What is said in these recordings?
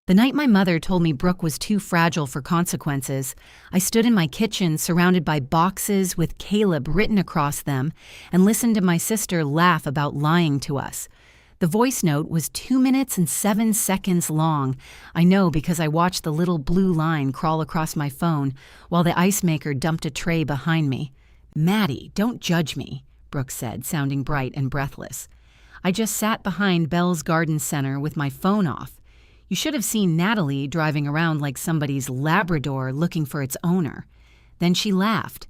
The night my mother told me Brooke was too fragile for consequences, I stood in my kitchen surrounded by boxes with Caleb written across them and listened to my sister laugh about lying to us. The voice note was 2 minutes and 7 seconds long. I know because I watched the little blue line crawl across my phone while the ice maker dumped a tray behind me. "Maddie, don't judge me," Brooke said, sounding bright and breathless. I just sat behind Bell's Garden Center with my phone off. You should have seen Natalie driving around like somebody's Labrador looking for its owner. Then she laughed.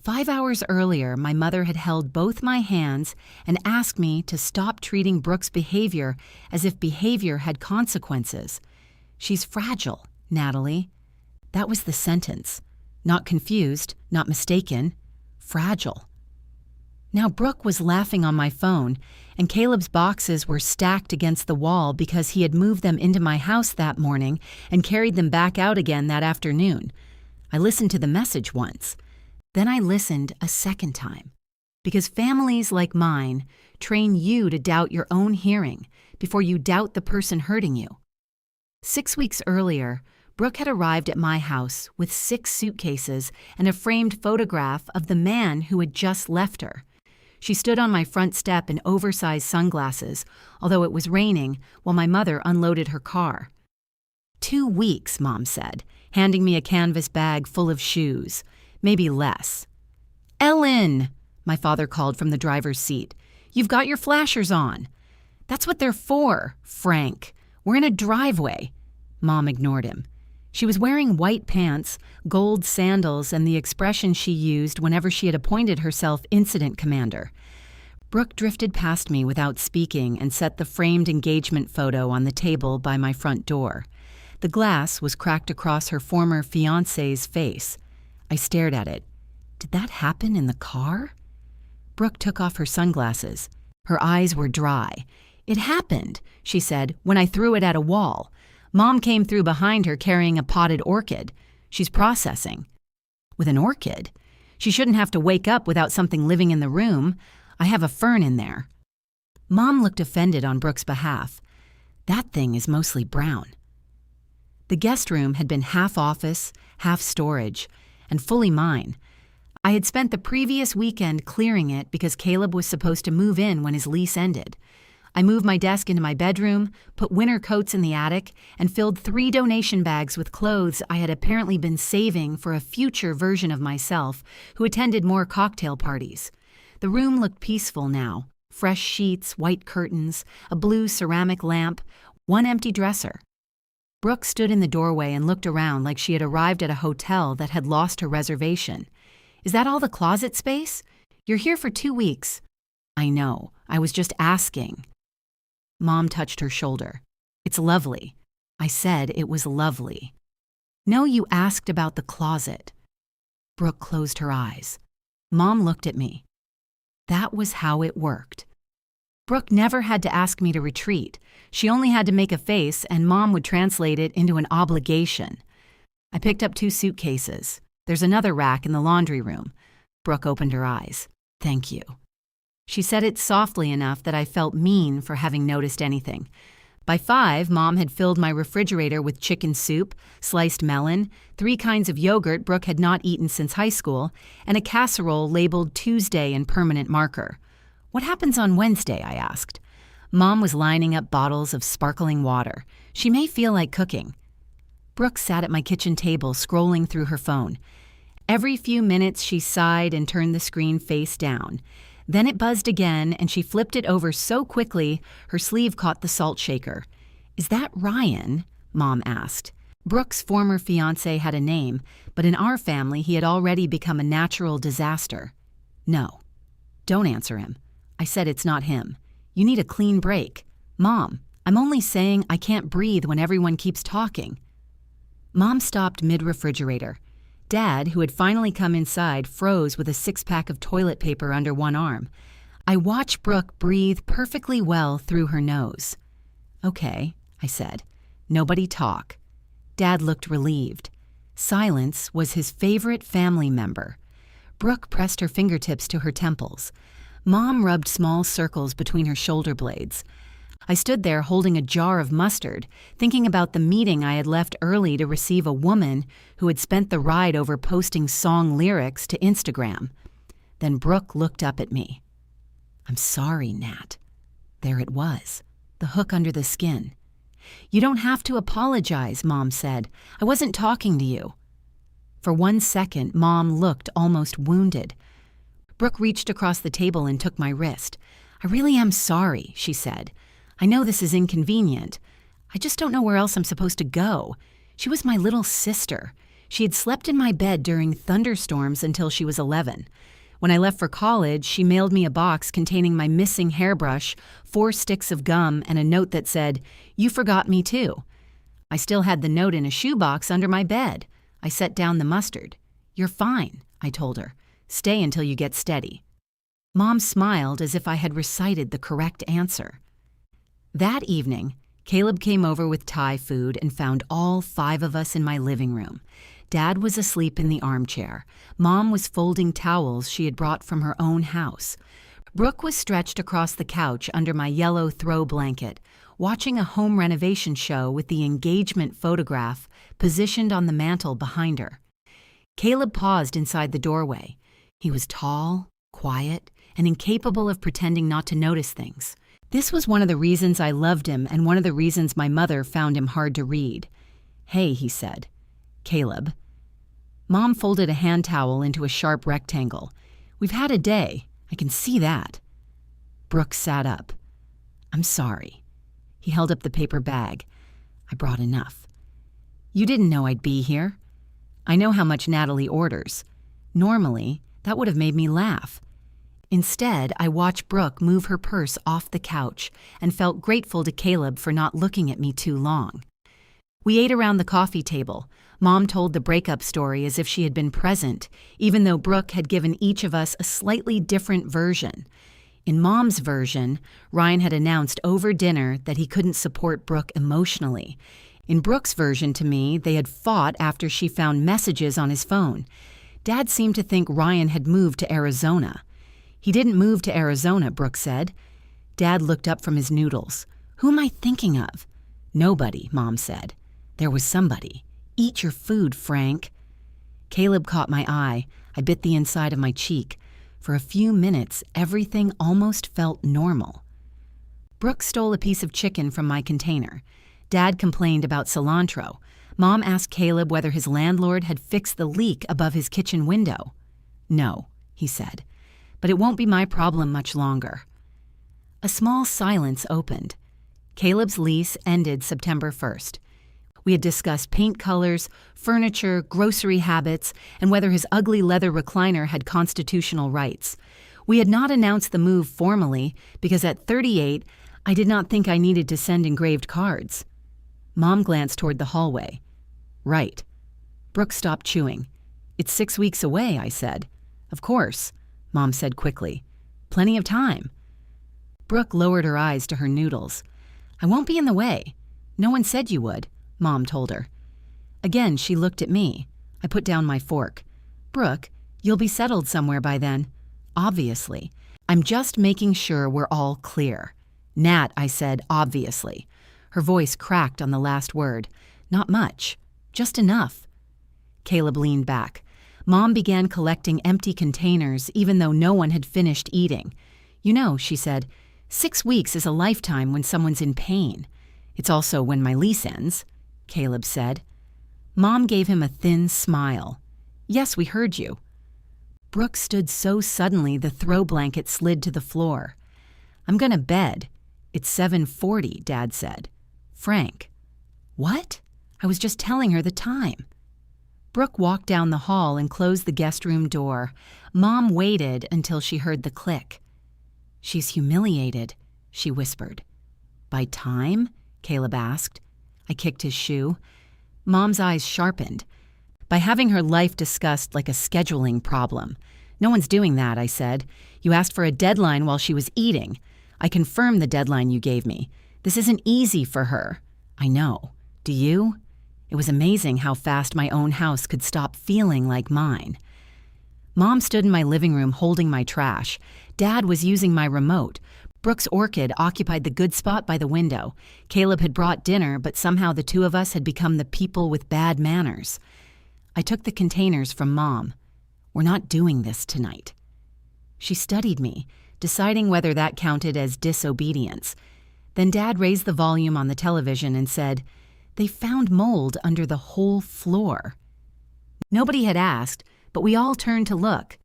5 hours earlier, my mother had held both my hands and asked me to stop treating Brooke's behavior as if behavior had consequences. "She's fragile, Natalie." That was the sentence. Not confused, not mistaken. Fragile. Now Brooke was laughing on my phone, and Caleb's boxes were stacked against the wall because he had moved them into my house that morning and carried them back out again that afternoon. I listened to the message once. Then I listened a second time. Because families like mine train you to doubt your own hearing before you doubt the person hurting you. 6 weeks earlier, Brooke had arrived at my house with 6 suitcases and a framed photograph of the man who had just left her. She stood on my front step in oversized sunglasses, although it was raining, while my mother unloaded her car. 2 weeks, Mom said, handing me a canvas bag full of shoes. Maybe less. "Ellen," my father called from the driver's seat. "You've got your flashers on." "That's what they're for, Frank. We're in a driveway." Mom ignored him. She was wearing white pants, gold sandals, and the expression she used whenever she had appointed herself incident commander. Brooke drifted past me without speaking and set the framed engagement photo on the table by my front door. The glass was cracked across her former fiancé's face. I stared at it. Did that happen in the car? Brooke took off her sunglasses. Her eyes were dry. "It happened," she said, "when I threw it at a wall. Mom came through behind her carrying a potted orchid. She's processing." "With an orchid? She shouldn't have to wake up without something living in the room. I have a fern in there." Mom looked offended on Brooke's behalf. "That thing is mostly brown." The guest room had been half office, half storage, and fully mine. I had spent the previous weekend clearing it because Caleb was supposed to move in when his lease ended. I moved my desk into my bedroom, put winter coats in the attic, and filled 3 donation bags with clothes I had apparently been saving for a future version of myself who attended more cocktail parties. The room looked peaceful now. Fresh sheets, white curtains, a blue ceramic lamp, 1 empty dresser. Brooke stood in the doorway and looked around like she had arrived at a hotel that had lost her reservation. "Is that all the closet space? You're here for 2 weeks." "I know. I was just asking." Mom touched her shoulder. "It's lovely." I said it was lovely. "No, you asked about the closet." Brooke closed her eyes. Mom looked at me. That was how it worked. Brooke never had to ask me to retreat. She only had to make a face, and Mom would translate it into an obligation. I picked up 2 suitcases. "There's another rack in the laundry room." Brooke opened her eyes. "Thank you." She said it softly enough that I felt mean for having noticed anything. By 5, Mom had filled my refrigerator with chicken soup, sliced melon, 3 kinds of yogurt Brooke had not eaten since high school, and a casserole labeled Tuesday in permanent marker. "What happens on Wednesday?" I asked. Mom was lining up bottles of sparkling water. "She may feel like cooking." Brooke sat at my kitchen table scrolling through her phone. Every few minutes she sighed and turned the screen face down. Then it buzzed again, and she flipped it over so quickly her sleeve caught the salt shaker. "Is that Ryan?" Mom asked. Brooke's former fiancé had a name, but in our family he had already become a natural disaster. "No." "Don't answer him." I said it's not him. "You need a clean break." "Mom, I'm only saying I can't breathe when everyone keeps talking." Mom stopped mid-refrigerator. Dad, who had finally come inside, froze with a 6-pack of toilet paper under one arm. I watched Brooke breathe perfectly well through her nose. "Okay," I said. "Nobody talk." Dad looked relieved. Silence was his favorite family member. Brooke pressed her fingertips to her temples. Mom rubbed small circles between her shoulder blades. I stood there holding a jar of mustard, thinking about the meeting I had left early to receive a woman who had spent the ride over posting song lyrics to Instagram. Then Brooke looked up at me. "I'm sorry, Nat." There it was, the hook under the skin. "You don't have to apologize," Mom said. "I wasn't talking to you." For 1 second, Mom looked almost wounded. Brooke reached across the table and took my wrist. "I really am sorry," she said. "I know this is inconvenient. I just don't know where else I'm supposed to go. She was my little sister. She had slept in my bed during thunderstorms until she was 11. When I left for college, she mailed me a box containing my missing hairbrush, 4 sticks of gum, and a note that said, 'You forgot me too.' I still had the note in a shoebox under my bed. I set down the mustard. 'You're fine,' I told her. 'Stay until you get steady.'" Mom smiled as if I had recited the correct answer. That evening, Caleb came over with Thai food and found all 5 of us in my living room. Dad was asleep in the armchair. Mom was folding towels she had brought from her own house. Brooke was stretched across the couch under my yellow throw blanket, watching a home renovation show with the engagement photograph positioned on the mantel behind her. Caleb paused inside the doorway. He was tall, quiet, and incapable of pretending not to notice things. This was one of the reasons I loved him and one of the reasons my mother found him hard to read. "Hey," he said. "Caleb." Mom folded a hand towel into a sharp rectangle. "We've had a day. I can see that." Brooke sat up. "I'm sorry." He held up the paper bag. "I brought enough." "You didn't know I'd be here." "I know how much Natalie orders. Normally, that would have made me laugh." Instead, I watched Brooke move her purse off the couch and felt grateful to Caleb for not looking at me too long. We ate around the coffee table. Mom told the breakup story as if she had been present, even though Brooke had given each of us a slightly different version. In Mom's version, Ryan had announced over dinner that he couldn't support Brooke emotionally. In Brooke's version to me, they had fought after she found messages on his phone. Dad seemed to think Ryan had moved to Arizona. "He didn't move to Arizona," Brooke said. Dad looked up from his noodles. "Who am I thinking of?" "Nobody," Mom said. "There was somebody. Eat your food, Frank." Caleb caught my eye. I bit the inside of my cheek. For a few minutes, everything almost felt normal. Brooke stole a piece of chicken from my container. Dad complained about cilantro. Mom asked Caleb whether his landlord had fixed the leak above his kitchen window. "No," he said. "But it won't be my problem much longer." A small silence opened. Caleb's lease ended September 1st. We had discussed paint colors, furniture, grocery habits, and whether his ugly leather recliner had constitutional rights. We had not announced the move formally because at 38, I did not think I needed to send engraved cards. Mom glanced toward the hallway. "Right." Brooke stopped chewing. "It's 6 weeks away," I said. "Of course," Mom said quickly. "Plenty of time." Brooke lowered her eyes to her noodles. "I won't be in the way. No one said you would," Mom told her. Again, she looked at me. I put down my fork. "Brooke, you'll be settled somewhere by then." "Obviously. I'm just making sure we're all clear." "Nat," I said, "obviously." Her voice cracked on the last word. "Not much. Just enough." Caleb leaned back. Mom began collecting empty containers even though no one had finished eating. "You know," she said, 6 weeks is a lifetime when someone's in pain. It's also when my lease ends," Caleb said. Mom gave him a thin smile. "Yes, we heard you." Brooke stood so suddenly the throw blanket slid to the floor. "I'm gonna bed. It's 7:40, Dad said." "Frank." "What?" I was just telling her the time. Brooke walked down the hall and closed the guest room door. Mom waited until she heard the click. "She's humiliated," she whispered. "By time?" Caleb asked. I kicked his shoe. Mom's eyes sharpened. "By having her life discussed like a scheduling problem." "No one's doing that," I said. "You asked for a deadline while she was eating. I confirmed the deadline you gave me. This isn't easy for her." "I know. Do you?" It was amazing how fast my own house could stop feeling like mine. Mom stood in my living room holding my trash. Dad was using my remote. Brooke's orchid occupied the good spot by the window. Caleb had brought dinner, but somehow the two of us had become the people with bad manners. I took the containers from Mom. "We're not doing this tonight." She studied me, deciding whether that counted as disobedience. Then Dad raised the volume on the television and said, "They found mold under the whole floor." Nobody had asked, but we all turned to look.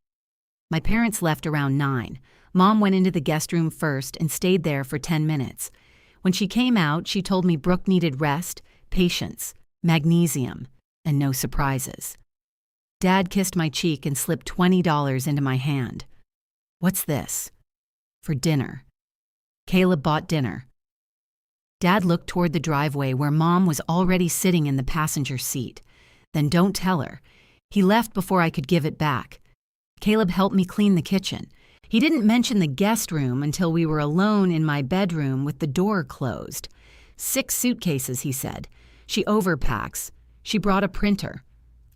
My parents left around 9. Mom went into the guest room first and stayed there for 10 minutes. When she came out, she told me Brooke needed rest, patience, magnesium, and no surprises. Dad kissed my cheek and slipped $20 into my hand. "What's this?" "For dinner." Caleb bought dinner. Dad looked toward the driveway where Mom was already sitting in the passenger seat. "Then don't tell her." He left before I could give it back. Caleb helped me clean the kitchen. He didn't mention the guest room until we were alone in my bedroom with the door closed. 6 suitcases, he said. She overpacks. She brought a printer.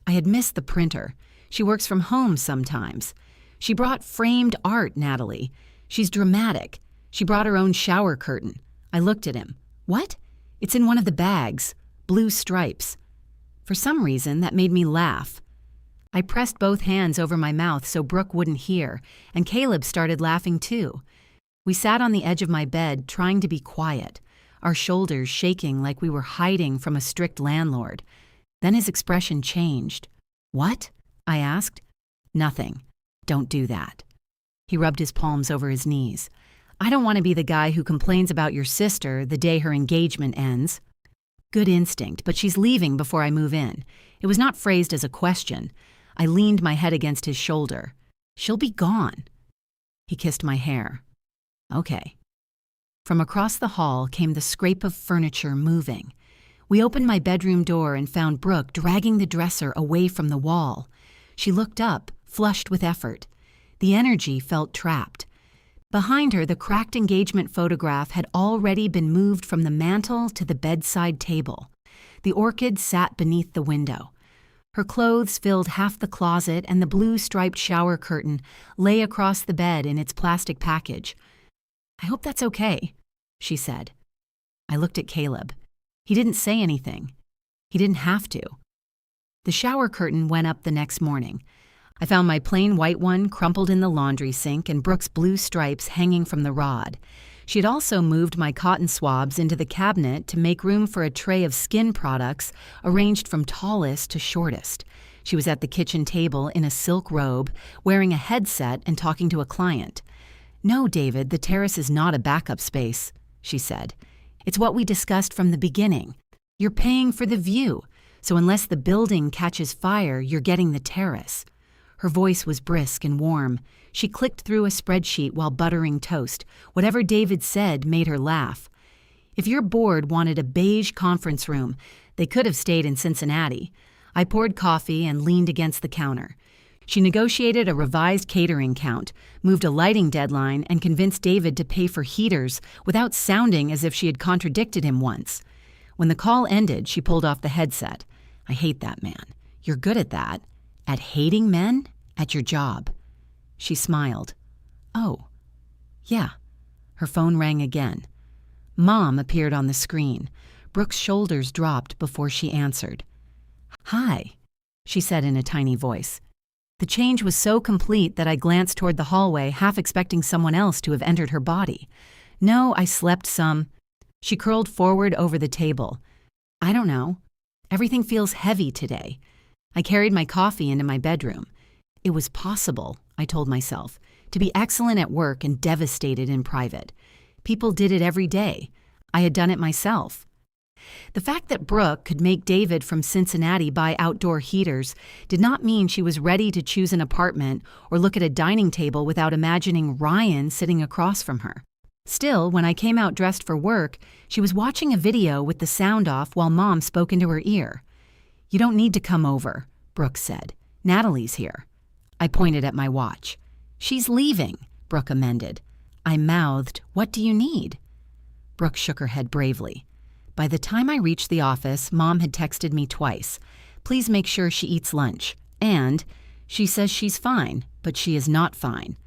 I had missed the printer. She works from home sometimes. She brought framed art, Natalie. She's dramatic. She brought her own shower curtain. I looked at him. "What?" "It's in one of the bags. Blue stripes." For some reason, that made me laugh. I pressed both hands over my mouth so Brooke wouldn't hear, and Caleb started laughing too. We sat on the edge of my bed, trying to be quiet, our shoulders shaking like we were hiding from a strict landlord. Then his expression changed. "What?" I asked. "Nothing. Don't do that." He rubbed his palms over his knees. "I don't want to be the guy who complains about your sister the day her engagement ends." Good instinct, but she's leaving before I move in. It was not phrased as a question. I leaned my head against his shoulder. "She'll be gone." He kissed my hair. "Okay." From across the hall came the scrape of furniture moving. We opened my bedroom door and found Brooke dragging the dresser away from the wall. She looked up, flushed with effort. The energy felt trapped. Behind her, the cracked engagement photograph had already been moved from the mantel to the bedside table. The orchid sat beneath the window. Her clothes filled half the closet, and the blue-striped shower curtain lay across the bed in its plastic package. "I hope that's okay," she said. I looked at Caleb. He didn't say anything. He didn't have to. The shower curtain went up the next morning. I found my plain white one crumpled in the laundry sink and Brooke's blue stripes hanging from the rod. She had also moved my cotton swabs into the cabinet to make room for a tray of skin products arranged from tallest to shortest. She was at the kitchen table in a silk robe, wearing a headset and talking to a client. "No, David, the terrace is not a backup space," she said. "It's what we discussed from the beginning. You're paying for the view, so unless the building catches fire, you're getting the terrace." Her voice was brisk and warm. She clicked through a spreadsheet while buttering toast. Whatever David said made her laugh. If your board wanted a beige conference room, they could have stayed in Cincinnati. I poured coffee and leaned against the counter. She negotiated a revised catering count, moved a lighting deadline, and convinced David to pay for heaters without sounding as if she had contradicted him once. When the call ended, she pulled off the headset. "I hate that man. You're good at that. At hating men? At your job." She smiled. "Oh, yeah." Her phone rang again. Mom appeared on the screen. Brooke's shoulders dropped before she answered. "Hi," she said in a tiny voice. The change was so complete that I glanced toward the hallway, half expecting someone else to have entered her body. "No, I slept some." She curled forward over the table. "I don't know. Everything feels heavy today." I carried my coffee into my bedroom. It was possible, I told myself, to be excellent at work and devastated in private. People did it every day. I had done it myself. The fact that Brooke could make David from Cincinnati buy outdoor heaters did not mean she was ready to choose an apartment or look at a dining table without imagining Ryan sitting across from her. Still, when I came out dressed for work, she was watching a video with the sound off while Mom spoke into her ear. "You don't need to come over," Brooke said. "Natalie's here." I pointed at my watch. "She's leaving," Brooke amended. I mouthed, "What do you need?" Brooke shook her head bravely. By the time I reached the office, Mom had texted me twice. "Please make sure she eats lunch." And, "She says she's fine, but she is not fine."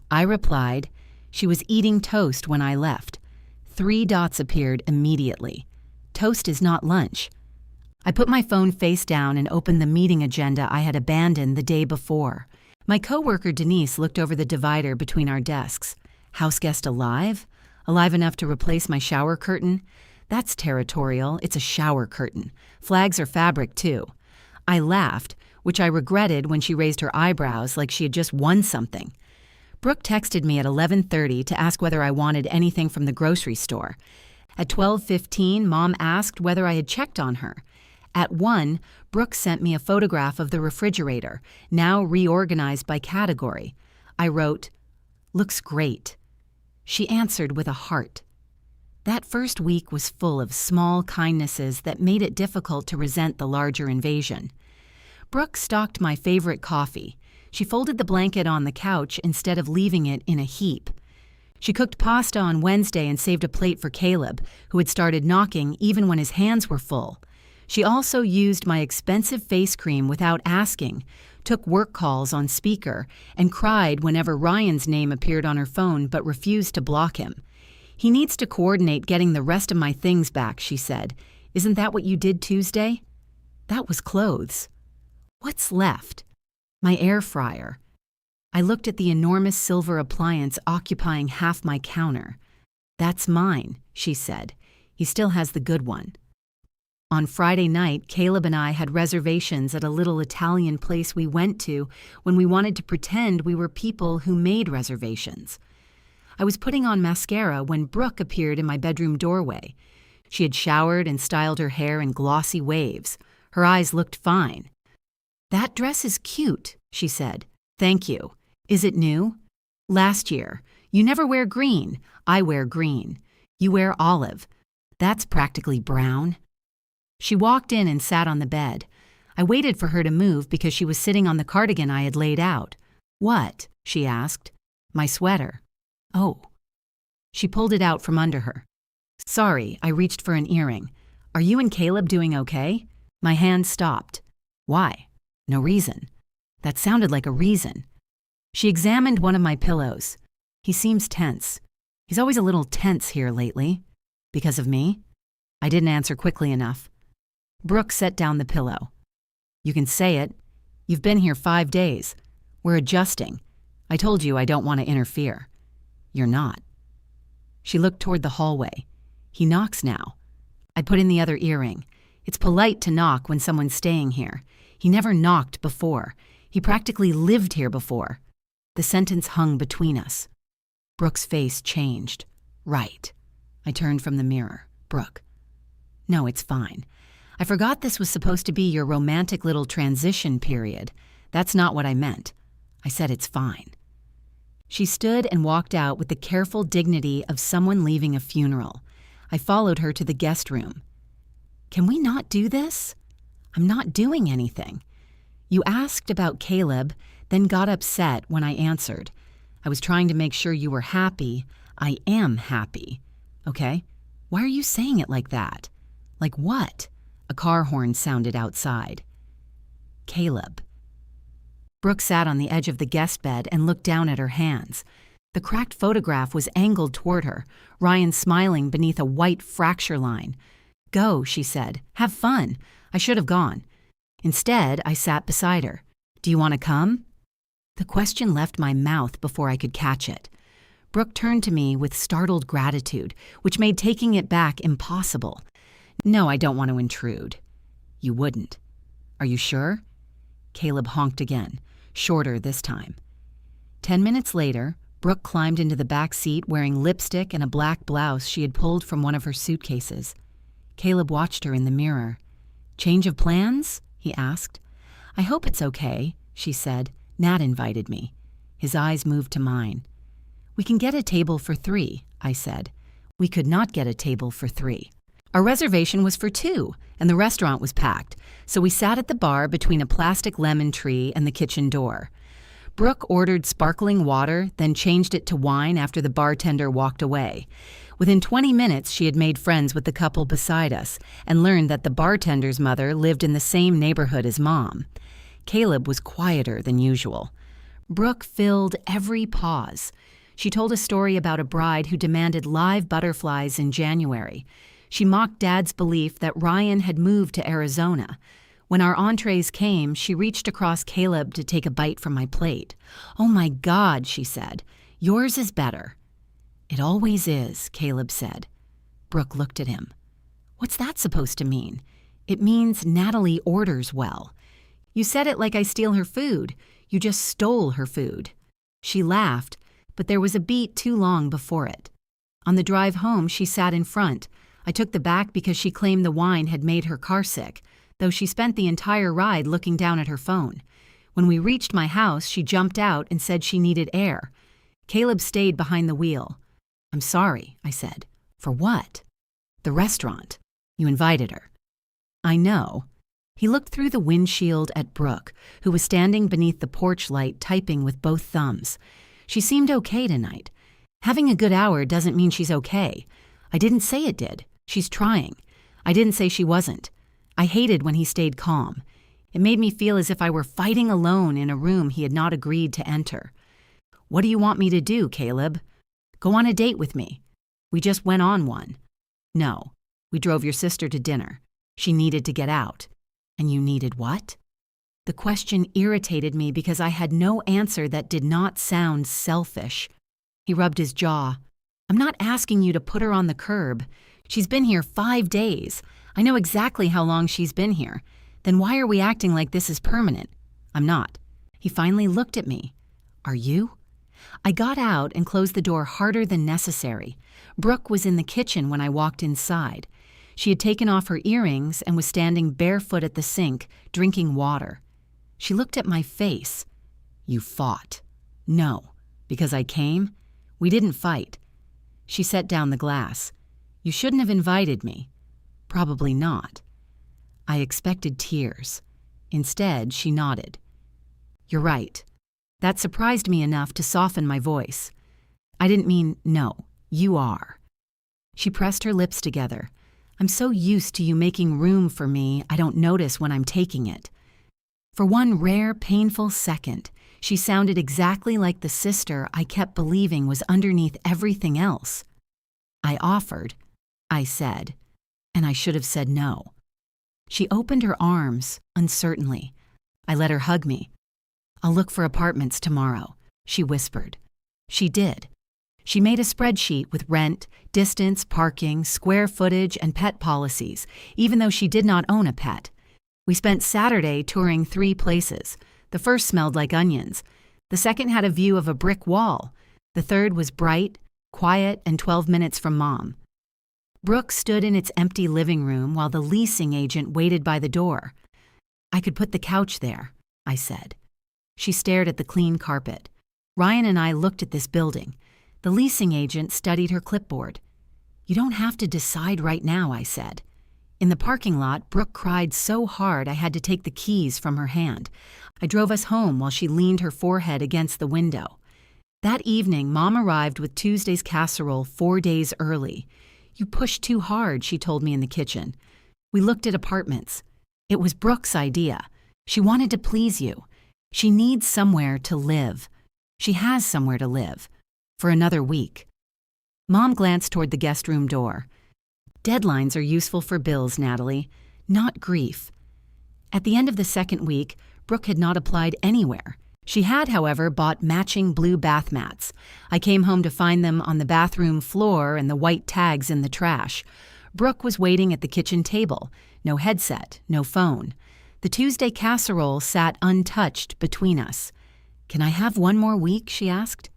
I replied, She was eating toast when I left. 3 dots appeared immediately. Toast is not lunch. I put my phone face down and opened the meeting agenda I had abandoned the day before. My coworker Denise looked over the divider between our desks. House guest alive? Alive enough to replace my shower curtain? That's territorial. It's a shower curtain. Flags are fabric, too. I laughed, which I regretted when she raised her eyebrows like she had just won something. Brooke texted me at 11:30 to ask whether I wanted anything from the grocery store. At 12:15, Mom asked whether I had checked on her. At 1, Brooke sent me a photograph of the refrigerator, now reorganized by category. I wrote, "Looks great." She answered with a heart. That first week was full of small kindnesses that made it difficult to resent the larger invasion. Brooke stocked my favorite coffee. She folded the blanket on the couch instead of leaving it in a heap. She cooked pasta on Wednesday and saved a plate for Caleb, who had started knocking even when his hands were full. She also used my expensive face cream without asking, took work calls on speaker, and cried whenever Ryan's name appeared on her phone but refused to block him. "He needs to coordinate getting the rest of my things back," she said. "Isn't that what you did Tuesday?" That was clothes. What's left? My air fryer. I looked at the enormous silver appliance occupying half my counter. "That's mine," she said. "He still has the good one." On Friday night, Caleb and I had reservations at a little Italian place we went to when we wanted to pretend we were people who made reservations. I was putting on mascara when Brooke appeared in my bedroom doorway. She had showered and styled her hair in glossy waves. Her eyes looked fine. "That dress is cute," she said. "Thank you. Is it new?" "Last year. You never wear green. I wear green. You wear olive. That's practically brown." She walked in and sat on the bed. I waited for her to move because she was sitting on the cardigan I had laid out. "What?" she asked. "My sweater." "Oh." She pulled it out from under her. "Sorry," I reached for an earring. "Are you and Caleb doing okay?" My hand stopped. "Why?" "No reason." That sounded like a reason. She examined one of my pillows. "He seems tense. He's always a little tense here lately." "Because of me?" I didn't answer quickly enough. Brooke set down the pillow. "You can say it. You've been here 5 days. We're adjusting. I told you I don't want to interfere." "You're not." She looked toward the hallway. "He knocks now." I put in the other earring. "It's polite to knock when someone's staying here. He never knocked before. He practically lived here before." The sentence hung between us. Brooke's face changed. "Right." I turned from the mirror. "Brooke." "No, it's fine. I forgot this was supposed to be your romantic little transition period. That's not what I meant. I said it's fine." She stood and walked out with the careful dignity of someone leaving a funeral. I followed her to the guest room. "Can we not do this?" "I'm not doing anything." "You asked about Caleb, then got upset when I answered. I was trying to make sure you were happy. I am happy." "Okay. Why are you saying it like that?" "Like what?" A car horn sounded outside. "Caleb." Brooke sat on the edge of the guest bed and looked down at her hands. The cracked photograph was angled toward her, Ryan smiling beneath a white fracture line. "Go," she said. "Have fun." I should have gone. Instead, I sat beside her. "Do you want to come?" The question left my mouth before I could catch it. Brooke turned to me with startled gratitude, which made taking it back impossible. "No, I don't want to intrude." "You wouldn't." "Are you sure?" Caleb honked again, shorter this time. 10 minutes later, Brooke climbed into the back seat wearing lipstick and a black blouse she had pulled from one of her suitcases. Caleb watched her in the mirror. "Change of plans?" he asked. "I hope it's okay," she said. "Nat invited me." His eyes moved to mine. "We can get a table for 3, I said. We could not get a table for 3. Our reservation was for 2, and the restaurant was packed, so we sat at the bar between a plastic lemon tree and the kitchen door. Brooke ordered sparkling water, then changed it to wine after the bartender walked away. Within 20 minutes, she had made friends with the couple beside us and learned that the bartender's mother lived in the same neighborhood as Mom. Caleb was quieter than usual. Brooke filled every pause. She told a story about a bride who demanded live butterflies in January. She mocked Dad's belief that Ryan had moved to Arizona. When our entrees came, she reached across Caleb to take a bite from my plate. "Oh my God," she said. "Yours is better." "It always is," Caleb said. Brooke looked at him. "What's that supposed to mean?" "It means Natalie orders well." "You said it like I steal her food. You just stole her food." She laughed, but there was a beat too long before it. On the drive home, she sat in front. I took the back because she claimed the wine had made her carsick, though she spent the entire ride looking down at her phone. When we reached my house, she jumped out and said she needed air. Caleb stayed behind the wheel. "I'm sorry," I said. "For what?" "The restaurant. You invited her." "I know." He looked through the windshield at Brooke, who was standing beneath the porch light typing with both thumbs. She seemed okay tonight. Having a good hour doesn't mean she's okay. I didn't say it did. She's trying. I didn't say she wasn't. I hated when he stayed calm. It made me feel as if I were fighting alone in a room he had not agreed to enter. "What do you want me to do, Caleb?" "Go on a date with me." "We just went on one." "No. We drove your sister to dinner. She needed to get out." "And you needed what?" The question irritated me because I had no answer that did not sound selfish. He rubbed his jaw. "I'm not asking you to put her on the curb. She's been here 5 days. I know exactly how long she's been here. Then why are we acting like this is permanent?" "I'm not." He finally looked at me. "Are you?" I got out and closed the door harder than necessary. Brooke was in the kitchen when I walked inside. She had taken off her earrings and was standing barefoot at the sink, drinking water. She looked at my face. "You fought." "No." "Because I came?" "We didn't fight." She set down the glass. "You shouldn't have invited me." "Probably not." I expected tears. Instead, she nodded. "You're right." That surprised me enough to soften my voice. "I didn't mean no. You are." She pressed her lips together. "I'm so used to you making room for me, I don't notice when I'm taking it." For one rare, painful second, she sounded exactly like the sister I kept believing was underneath everything else. "I offered," I said, and I should have said no. She opened her arms, uncertainly. I let her hug me. "I'll look for apartments tomorrow," she whispered. She did. She made a spreadsheet with rent, distance, parking, square footage, and pet policies, even though she did not own a pet. We spent Saturday touring 3 places. The first smelled like onions. The second had a view of a brick wall. The third was bright, quiet, and 12 minutes from Mom. Brooke stood in its empty living room while the leasing agent waited by the door. "I could put the couch there," I said. She stared at the clean carpet. Ryan and I looked at this building. The leasing agent studied her clipboard. "You don't have to decide right now," I said. In the parking lot, Brooke cried so hard I had to take the keys from her hand. I drove us home while she leaned her forehead against the window. That evening, Mom arrived with Tuesday's casserole 4 days early. "You pushed too hard," she told me in the kitchen. We looked at apartments. It was Brooke's idea. She wanted to please you. She needs somewhere to live. She has somewhere to live. For another week. Mom glanced toward the guest room door. "Deadlines are useful for bills, Natalie, not grief." At the end of the second week, Brooke had not applied anywhere. She had, however, bought matching blue bath mats. I came home to find them on the bathroom floor and the white tags in the trash. Brooke was waiting at the kitchen table. No headset, no phone. The Tuesday casserole sat untouched between us. "Can I have one more week?" she asked.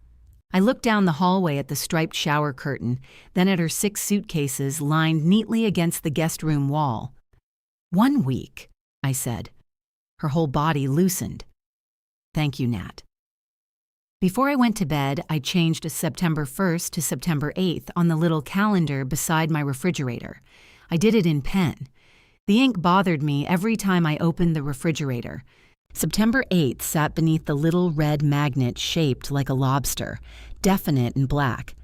I looked down the hallway at the striped shower curtain, then at her 6 suitcases lined neatly against the guest room wall. "1 week," I said. Her whole body loosened. "Thank you, Nat." Before I went to bed, I changed September 1st to September 8th on the little calendar beside my refrigerator. I did it in pen. The ink bothered me every time I opened the refrigerator. September 8th sat beneath the little red magnet shaped like a lobster, definite and black.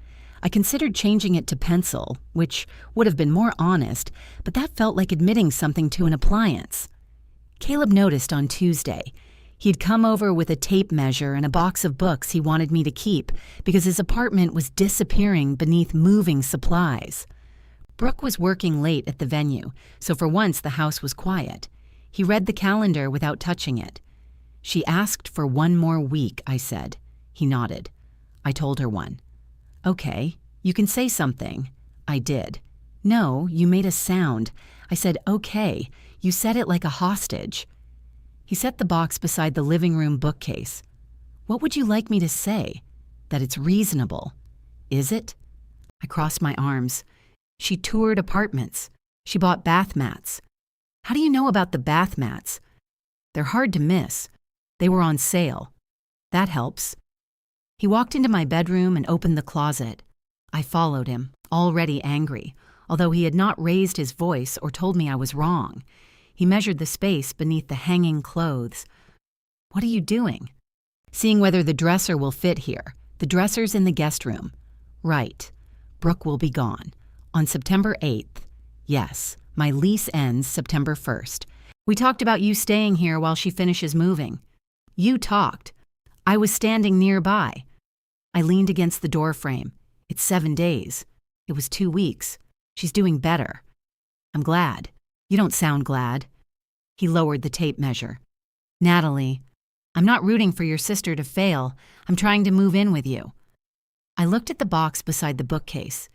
I considered changing it to pencil, which would have been more honest, but that felt like admitting something to an appliance. Caleb noticed on Tuesday. He'd come over with a tape measure and a box of books he wanted me to keep because his apartment was disappearing beneath moving supplies. Brooke was working late at the venue, so for once the house was quiet. He read the calendar without touching it. "She asked for one more week," I said. He nodded. I told her one. "Okay, you can say something." I did. "No, you made a sound." I said, "Okay, you said it like a hostage." He set the box beside the living room bookcase. "What would you like me to say? That it's reasonable. Is it?" I crossed my arms. "She toured apartments. She bought bath mats." "How do you know about the bath mats?" "They're hard to miss. They were on sale." "That helps." He walked into my bedroom and opened the closet. I followed him, already angry, although he had not raised his voice or told me I was wrong. He measured the space beneath the hanging clothes. "What are you doing?" "Seeing whether the dresser will fit here. The dresser's in the guest room." "Right. Brooke will be gone. On September 8th. Yes, my lease ends September 1st. We talked about you staying here while she finishes moving." "You talked. I was standing nearby." I leaned against the doorframe. "It's 7 days. It was 2 weeks. She's doing better." "I'm glad. You don't sound glad." He lowered the tape measure. "Natalie, I'm not rooting for your sister to fail. I'm trying to move in with you." I looked at the box beside the bookcase.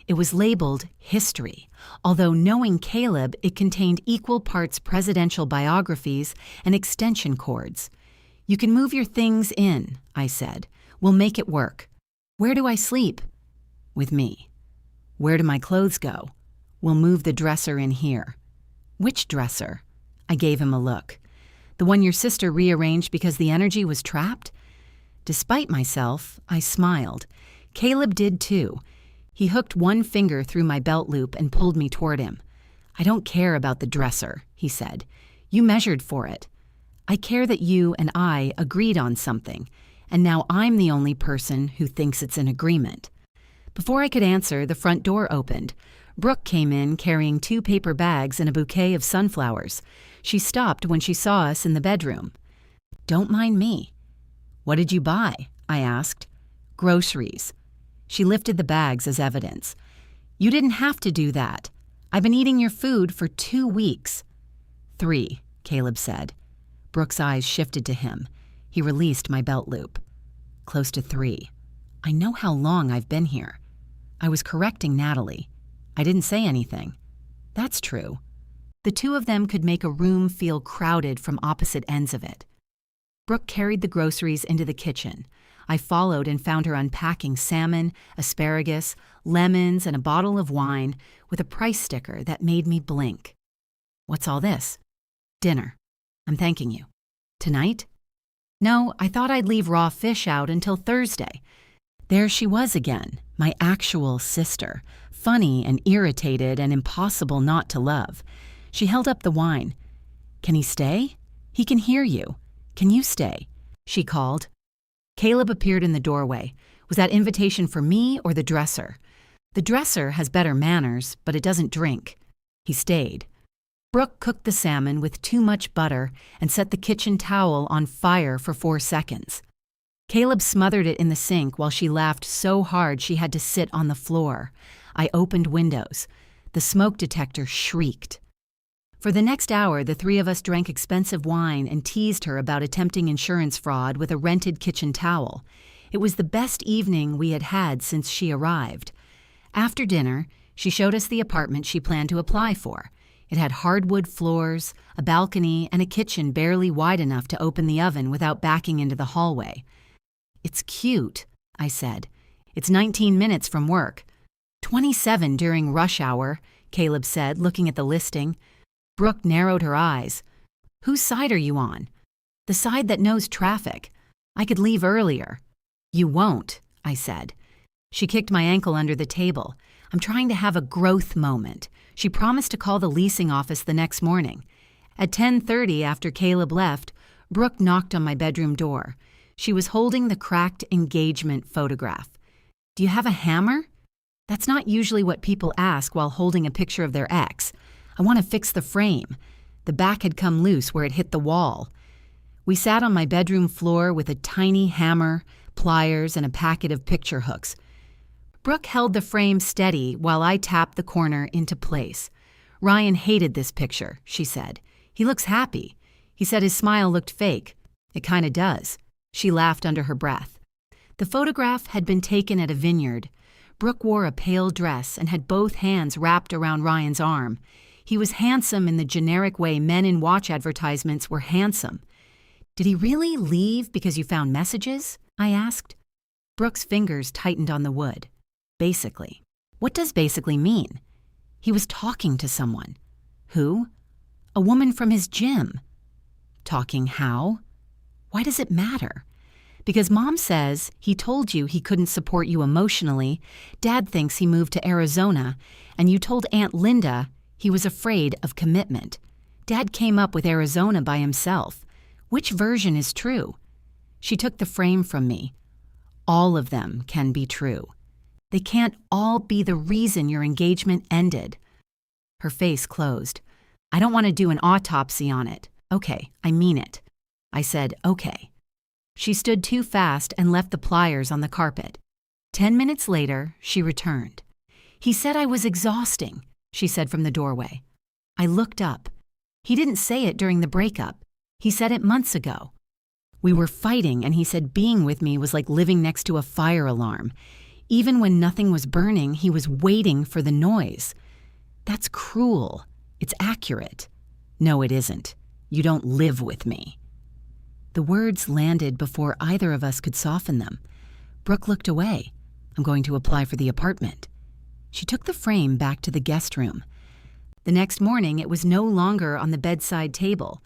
It was labeled History, although knowing Caleb, it contained equal parts presidential biographies and extension cords. "You can move your things in," I said. "We'll make it work." "Where do I sleep?" "With me." "Where do my clothes go?" "We'll move the dresser in here." "Which dresser?" I gave him a look. "The one your sister rearranged because the energy was trapped?" Despite myself, I smiled. Caleb did too. He hooked one finger through my belt loop and pulled me toward him. "I don't care about the dresser," he said. "You measured for it. I care that you and I agreed on something, and now I'm the only person who thinks it's an agreement." Before I could answer, the front door opened. Brooke came in carrying 2 paper bags and a bouquet of sunflowers. She stopped when she saw us in the bedroom. "Don't mind me." "What did you buy?" I asked. "Groceries." She lifted the bags as evidence. "You didn't have to do that. I've been eating your food for 2 weeks. 3, Caleb said. Brooke's eyes shifted to him. He released my belt loop. "Close to 3. I know how long I've been here." I was correcting Natalie. I didn't say anything. "That's true." The two of them could make a room feel crowded from opposite ends of it. Brooke carried the groceries into the kitchen. I followed and found her unpacking salmon, asparagus, lemons, and a bottle of wine with a price sticker that made me blink. "What's all this?" "Dinner. I'm thanking you." "Tonight?" "No, I thought I'd leave raw fish out until Thursday." There she was again, my actual sister, funny and irritated and impossible not to love. She held up the wine. "Can he stay? He can hear you. Can you stay?" she called. Caleb appeared in the doorway. Was that invitation for me or the dresser? The dresser has better manners, but it doesn't drink. He stayed. Brooke cooked the salmon with too much butter and set the kitchen towel on fire for 4 seconds. Caleb smothered it in the sink while she laughed so hard she had to sit on the floor. I opened windows. The smoke detector shrieked. For the next hour, the 3 of us drank expensive wine and teased her about attempting insurance fraud with a rented kitchen towel. It was the best evening we had had since she arrived. After dinner, she showed us the apartment she planned to apply for. It had hardwood floors, a balcony, and a kitchen barely wide enough to open the oven without backing into the hallway. "It's cute," I said. "It's 19 minutes from work." 27 during rush hour, Caleb said, looking at the listing. Brooke narrowed her eyes. "Whose side are you on?" "The side that knows traffic. I could leave earlier." "You won't," I said. She kicked my ankle under the table. "I'm trying to have a growth moment." She promised to call the leasing office the next morning. At 10:30, after Caleb left, Brooke knocked on my bedroom door. She was holding the cracked engagement photograph. "Do you have a hammer?" That's not usually what people ask while holding a picture of their ex. "I want to fix the frame." The back had come loose where it hit the wall. We sat on my bedroom floor with a tiny hammer, pliers, and a packet of picture hooks. Brooke held the frame steady while I tapped the corner into place. "Ryan hated this picture," she said. "He looks happy. He said his smile looked fake. It kinda does." She laughed under her breath. The photograph had been taken at a vineyard. Brooke wore a pale dress and had both hands wrapped around Ryan's arm. He was handsome in the generic way men in watch advertisements were handsome. "Did he really leave because you found messages?" I asked. Brooke's fingers tightened on the wood. "Basically." "What does basically mean?" "He was talking to someone." "Who?" "A woman from his gym." "Talking how?" "Why does it matter?" "Because Mom says he told you he couldn't support you emotionally, Dad thinks he moved to Arizona, and you told Aunt Linda he was afraid of commitment. Dad came up with Arizona by himself. Which version is true?" She took the frame from me. "All of them can be true. They can't all be the reason your engagement ended." Her face closed. "I don't want to do an autopsy on it." "Okay, I mean it." I said, "Okay." She stood too fast and left the pliers on the carpet. 10 minutes later, she returned. "He said I was exhausting," she said from the doorway. I looked up. "He didn't say it during the breakup. He said it months ago. We were fighting and he said being with me was like living next to a fire alarm. Even when nothing was burning, he was waiting for the noise." "That's cruel. It's accurate." "No, it isn't. You don't live with me." The words landed before either of us could soften them. Brooke looked away. "I'm going to apply for the apartment." She took the frame back to the guest room. The next morning, it was no longer on the bedside table.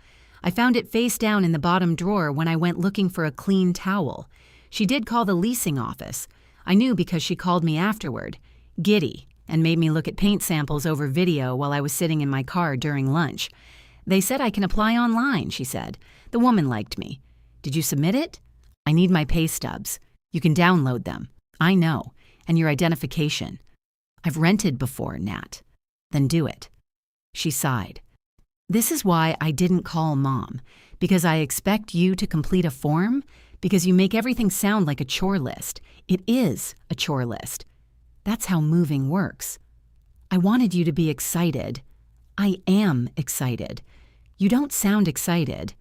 I found it face down in the bottom drawer when I went looking for a clean towel. She did call the leasing office. I knew because she called me afterward, giddy, and made me look at paint samples over video while I was sitting in my car during lunch. "They said I can apply online," she said. "The woman liked me." "Did you submit it?" "I need my pay stubs. You can download them." "I know. And your identification." "I've rented before, Nat." "Then do it." She sighed. "This is why I didn't call Mom. Because I expect you to complete a form? Because you make everything sound like a chore list. It is a chore list. That's how moving works. I wanted you to be excited. I am excited. You don't sound excited."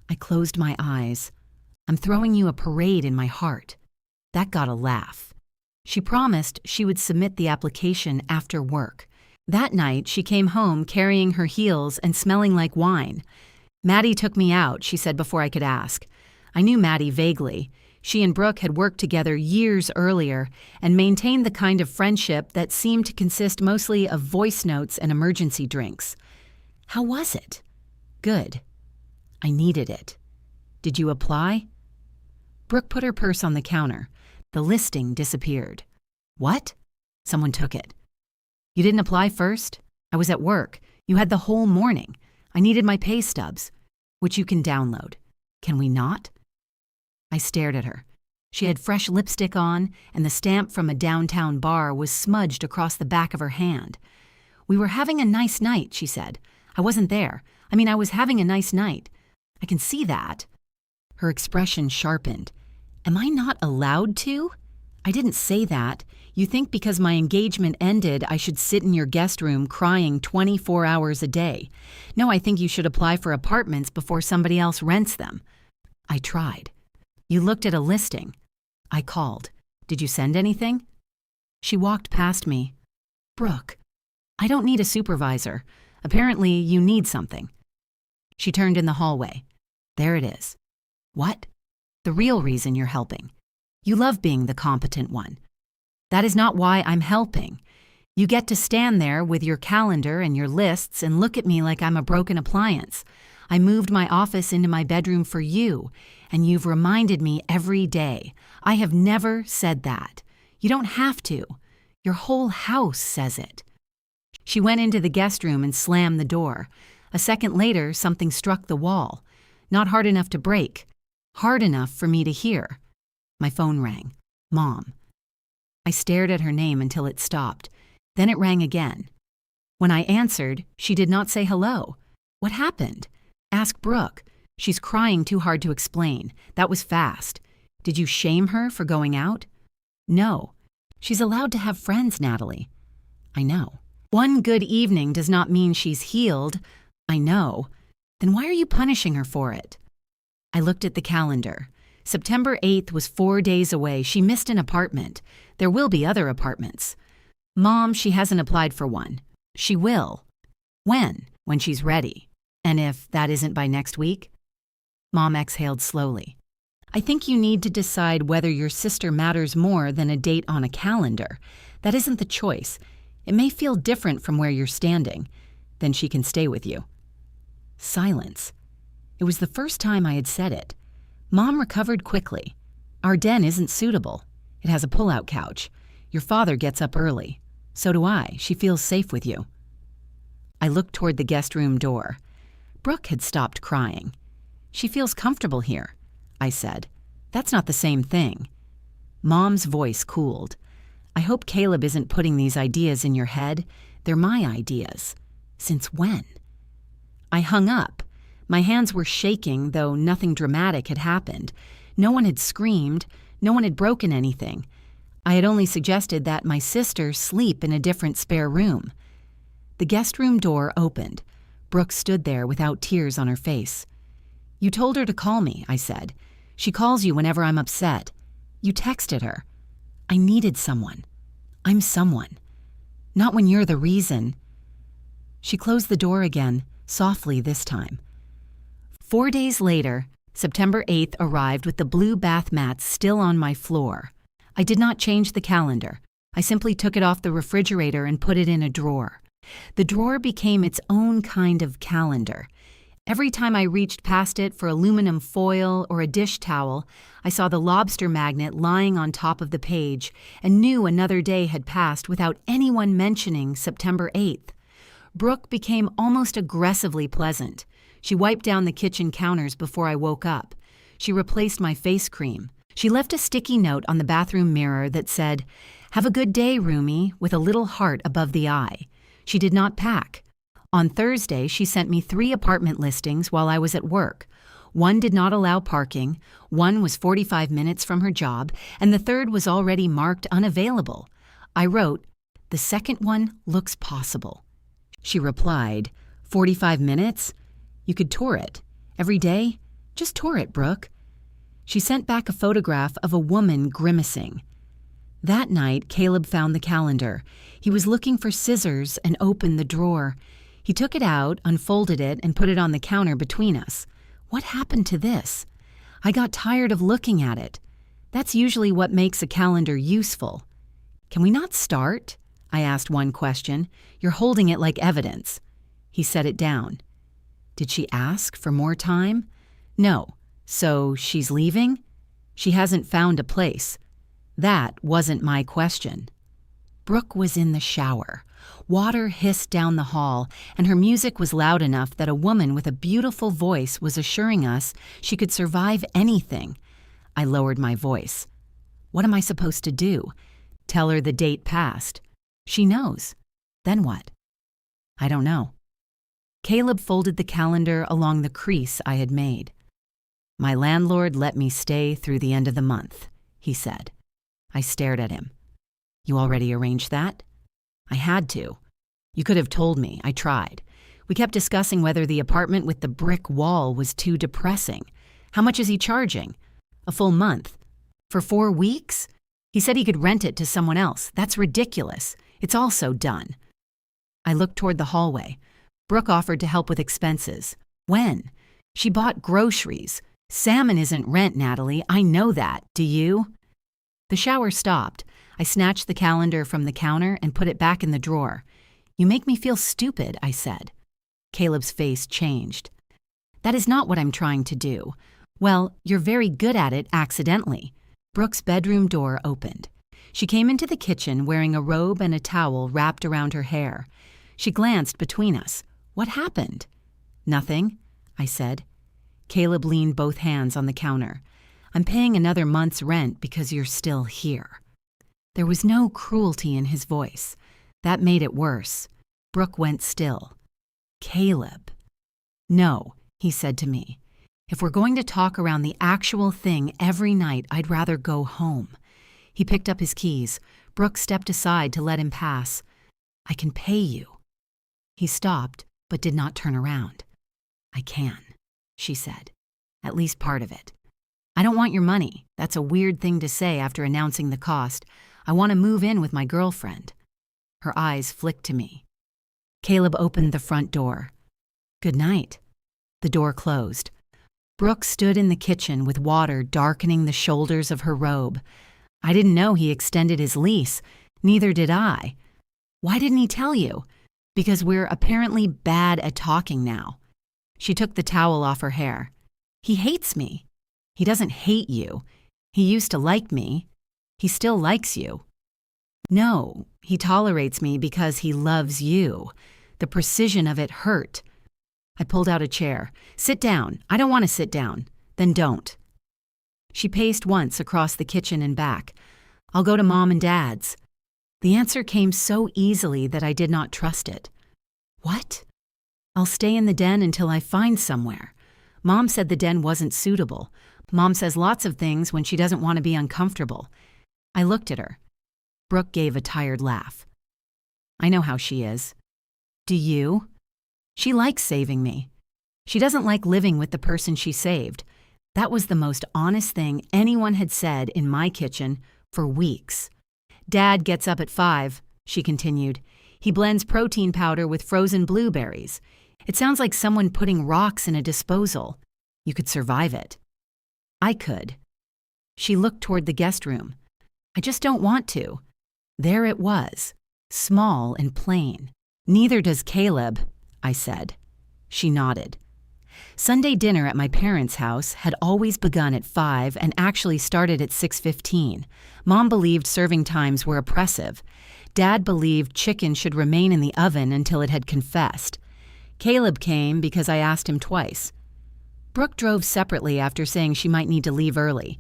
I closed my eyes. "I'm throwing you a parade in my heart." That got a laugh. She promised she would submit the application after work. That night, she came home carrying her heels and smelling like wine. "Maddie took me out," she said before I could ask. I knew Maddie vaguely. She and Brooke had worked together years earlier and maintained the kind of friendship that seemed to consist mostly of voice notes and emergency drinks. "How was it?" "Good." "I needed it." "Did you apply?" Brooke put her purse on the counter. The listing disappeared. "What?" "Someone took it." "You didn't apply first?" "I was at work. You had the whole morning. I needed my pay stubs." "Which you can download." "Can we not?" I stared at her. She had fresh lipstick on, and the stamp from a downtown bar was smudged across the back of her hand. "We were having a nice night," she said. "I wasn't there. I was having a nice night." "I can see that." Her expression sharpened. "Am I not allowed to?" "I didn't say that. You think because my engagement ended, I should sit in your guest room crying 24 hours a day. No, I think you should apply for apartments before somebody else rents them." I tried. "You looked at a listing." I called. "Did you send anything?" She walked past me. "Brooke, I don't need a supervisor. Apparently, you need something." She turned in the hallway. "There it is." "What?" "The real reason you're helping. You love being the competent one." "That is not why I'm helping. You get to stand there with your calendar and your lists and look at me like I'm a broken appliance. I moved my office into my bedroom for you, and you've reminded me every day. I have never said that. You don't have to. Your whole house says it." She went into the guest room and slammed the door. A second later, something struck the wall. Not hard enough to break. Hard enough for me to hear. My phone rang. Mom. I stared at her name until it stopped. Then it rang again. When I answered, she did not say hello. What happened? Ask Brooke. She's crying too hard to explain. That was fast. Did you shame her for going out? No. She's allowed to have friends, Natalie. I know. One good evening does not mean she's healed. I know. Then why are you punishing her for it? I looked at the calendar. September 8th was 4 days away. She missed an apartment. There will be other apartments. Mom, she hasn't applied for one. She will. When? When she's ready. And if that isn't by next week? Mom exhaled slowly. I think you need to decide whether your sister matters more than a date on a calendar. That isn't the choice. It may feel different from where you're standing. Then she can stay with you. Silence. It was the first time I had said it. Mom recovered quickly. Our den isn't suitable. It has a pull-out couch. Your father gets up early. So do I. She feels safe with you. I looked toward the guest room door. Brooke had stopped crying. She feels comfortable here, I said. That's not the same thing. Mom's voice cooled. I hope Caleb isn't putting these ideas in your head. They're my ideas. Since when? I hung up. My hands were shaking, though nothing dramatic had happened. No one had screamed. No one had broken anything. I had only suggested that my sister sleep in a different spare room. The guest room door opened. Brooke stood there without tears on her face. You told her to call me, I said. She calls you whenever I'm upset. You texted her. I needed someone. I'm someone. Not when you're the reason. She closed the door again, softly this time. 4 days later, September 8th arrived with the blue bath mats still on my floor. I did not change the calendar. I simply took it off the refrigerator and put it in a drawer. The drawer became its own kind of calendar. Every time I reached past it for aluminum foil or a dish towel, I saw the lobster magnet lying on top of the page and knew another day had passed without anyone mentioning September 8th. Brooke became almost aggressively pleasant. She wiped down the kitchen counters before I woke up. She replaced my face cream. She left a sticky note on the bathroom mirror that said, "Have a good day, Rumi," with a little heart above the eye. She did not pack. On Thursday, she sent me 3 apartment listings while I was at work. One did not allow parking, one was 45 minutes from her job, and the third was already marked unavailable. I wrote, "The second one looks possible." She replied, 45 minutes? You could tour it. Every day? Just tour it, Brooke. She sent back a photograph of a woman grimacing. That night, Caleb found the calendar. He was looking for scissors and opened the drawer. He took it out, unfolded it, and put it on the counter between us. What happened to this? I got tired of looking at it. That's usually what makes a calendar useful. Can we not start? I asked one question. You're holding it like evidence. He set it down. Did she ask for more time? No. So she's leaving? She hasn't found a place. That wasn't my question. Brooke was in the shower. Water hissed down the hall, and her music was loud enough that a woman with a beautiful voice was assuring us she could survive anything. I lowered my voice. What am I supposed to do? Tell her the date passed. She knows. Then what? I don't know. Caleb folded the calendar along the crease I had made. My landlord let me stay through the end of the month, he said. I stared at him. You already arranged that? I had to. You could have told me. I tried. We kept discussing whether the apartment with the brick wall was too depressing. How much is he charging? A full month. For 4 weeks? He said he could rent it to someone else. That's ridiculous. It's also done. I looked toward the hallway. Brooke offered to help with expenses. When? She bought groceries. Salmon isn't rent, Natalie. I know that. Do you? The shower stopped. I snatched the calendar from the counter and put it back in the drawer. You make me feel stupid, I said. Caleb's face changed. That is not what I'm trying to do. Well, you're very good at it accidentally. Brooke's bedroom door opened. She came into the kitchen wearing a robe and a towel wrapped around her hair. She glanced between us. What happened? Nothing, I said. Caleb leaned both hands on the counter. I'm paying another month's rent because you're still here. There was no cruelty in his voice. That made it worse. Brooke went still. Caleb. No, he said to me. If we're going to talk around the actual thing every night, I'd rather go home. He picked up his keys. Brooke stepped aside to let him pass. I can pay you. He stopped, but did not turn around. I can, she said. At least part of it. I don't want your money. That's a weird thing to say after announcing the cost. I want to move in with my girlfriend. Her eyes flicked to me. Caleb opened the front door. Good night. The door closed. Brooke stood in the kitchen with water darkening the shoulders of her robe. I didn't know he extended his lease. Neither did I. Why didn't he tell you? Because we're apparently bad at talking now. She took the towel off her hair. He hates me. He doesn't hate you. He used to like me. He still likes you. No, he tolerates me because he loves you. The precision of it hurt. I pulled out a chair. Sit down. I don't want to sit down. Then don't. She paced once across the kitchen and back. I'll go to Mom and Dad's. The answer came so easily that I did not trust it. What? I'll stay in the den until I find somewhere. Mom said the den wasn't suitable. Mom says lots of things when she doesn't want to be uncomfortable. I looked at her. Brooke gave a tired laugh. I know how she is. Do you? She likes saving me. She doesn't like living with the person she saved. That was the most honest thing anyone had said in my kitchen for weeks. Dad gets up at 5, she continued. He blends protein powder with frozen blueberries. It sounds like someone putting rocks in a disposal. You could survive it. I could. She looked toward the guest room. I just don't want to. There it was, small and plain. Neither does Caleb, I said. She nodded. Sunday dinner at my parents' house had always begun at 5 and actually started at 6:15. Mom believed serving times were oppressive. Dad believed chicken should remain in the oven until it had confessed. Caleb came because I asked him twice. Brooke drove separately after saying she might need to leave early.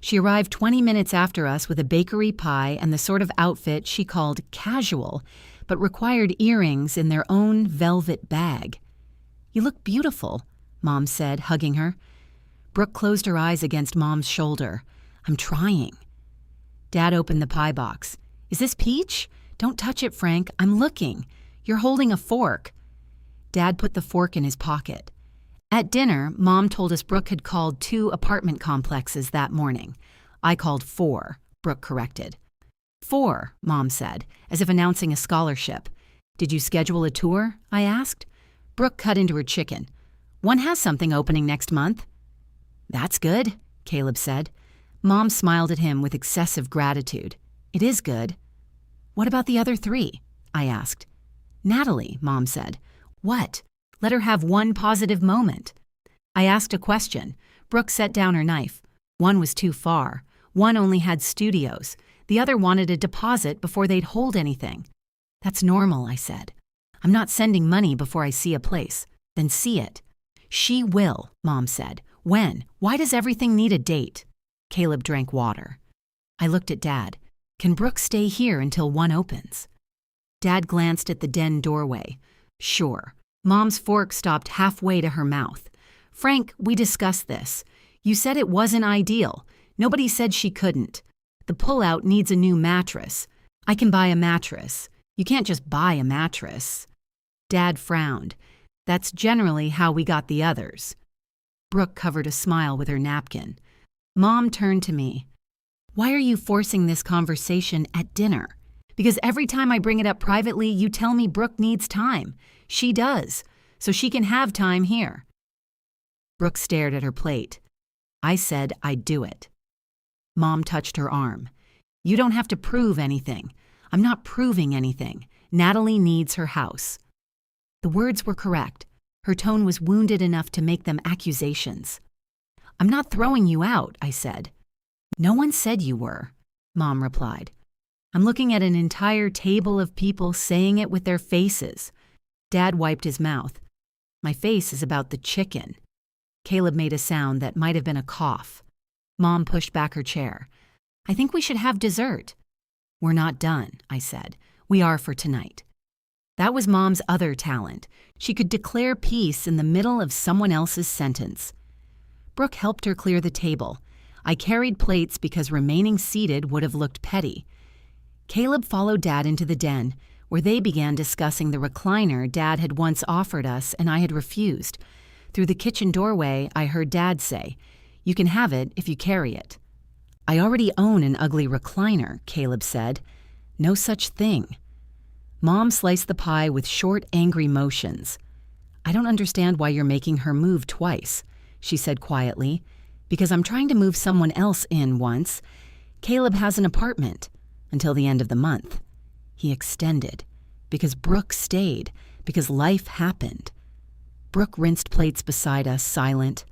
She arrived 20 minutes after us with a bakery pie and the sort of outfit she called casual, but required earrings in their own velvet bag. You look beautiful, Mom said, hugging her. Brooke closed her eyes against Mom's shoulder. I'm trying. Dad opened the pie box. Is this peach? Don't touch it, Frank. I'm looking. You're holding a fork. Dad put the fork in his pocket. At dinner, Mom told us Brooke had called 2 apartment complexes that morning. I called 4, Brooke corrected. 4, Mom said, as if announcing a scholarship. Did you schedule a tour? I asked. Brooke cut into her chicken. One has something opening next month. That's good, Caleb said. Mom smiled at him with excessive gratitude. It is good. What about the other 3? I asked. Natalie, Mom said. What? Let her have one positive moment. I asked a question. Brooke set down her knife. One was too far. One only had studios. The other wanted a deposit before they'd hold anything. That's normal, I said. I'm not sending money before I see a place. Then see it. She will, Mom said. When? Why does everything need a date? Caleb drank water. I looked at Dad. Can Brooke stay here until one opens? Dad glanced at the den doorway. Sure. Mom's fork stopped halfway to her mouth. Frank, we discussed this. You said it wasn't ideal. Nobody said she couldn't. The pullout needs a new mattress. I can buy a mattress. You can't just buy a mattress. Dad frowned. That's generally how we got the others. Brooke covered a smile with her napkin. Mom turned to me. Why are you forcing this conversation at dinner? Because every time I bring it up privately, you tell me Brooke needs time. She does, so she can have time here. Brooke stared at her plate. I said I'd do it. Mom touched her arm. You don't have to prove anything. I'm not proving anything. Natalie needs her house. The words were correct. Her tone was wounded enough to make them accusations. I'm not throwing you out, I said. No one said you were, Mom replied. I'm looking at an entire table of people saying it with their faces. Dad wiped his mouth. My face is about the chicken. Caleb made a sound that might have been a cough. Mom pushed back her chair. I think we should have dessert. We're not done, I said. We are for tonight. That was Mom's other talent. She could declare peace in the middle of someone else's sentence. Brooke helped her clear the table. I carried plates because remaining seated would have looked petty. Caleb followed Dad into the den, where they began discussing the recliner Dad had once offered us and I had refused. Through the kitchen doorway, I heard Dad say, "You can have it if you carry it." "I already own an ugly recliner," Caleb said. "No such thing." Mom sliced the pie with short, angry motions. "I don't understand why you're making her move twice," she said quietly. "Because I'm trying to move someone else in once. Caleb has an apartment until the end of the month." He extended. "Because Brooke stayed. Because life happened." Brooke rinsed plates beside us, silent.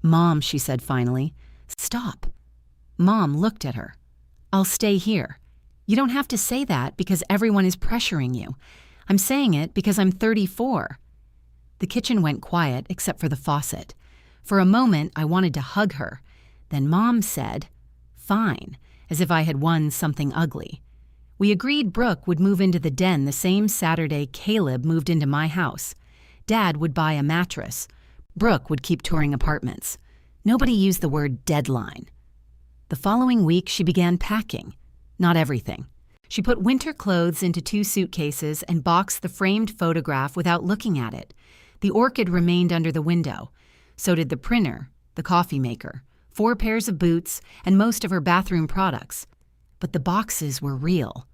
"Mom," she said finally, "stop." Mom looked at her. "I'll stay here." "You don't have to say that because everyone is pressuring you. I'm saying it because I'm 34. The kitchen went quiet except for the faucet. For a moment, I wanted to hug her. Then Mom said, "Fine," as if I had won something ugly. We agreed Brooke would move into the den the same Saturday Caleb moved into my house. Dad would buy a mattress. Brooke would keep touring apartments. Nobody used the word deadline. The following week, she began packing. Not everything. She put winter clothes into 2 suitcases and boxed the framed photograph without looking at it. The orchid remained under the window. So did the printer, the coffee maker, 4 pairs of boots, and most of her bathroom products. But the boxes were real.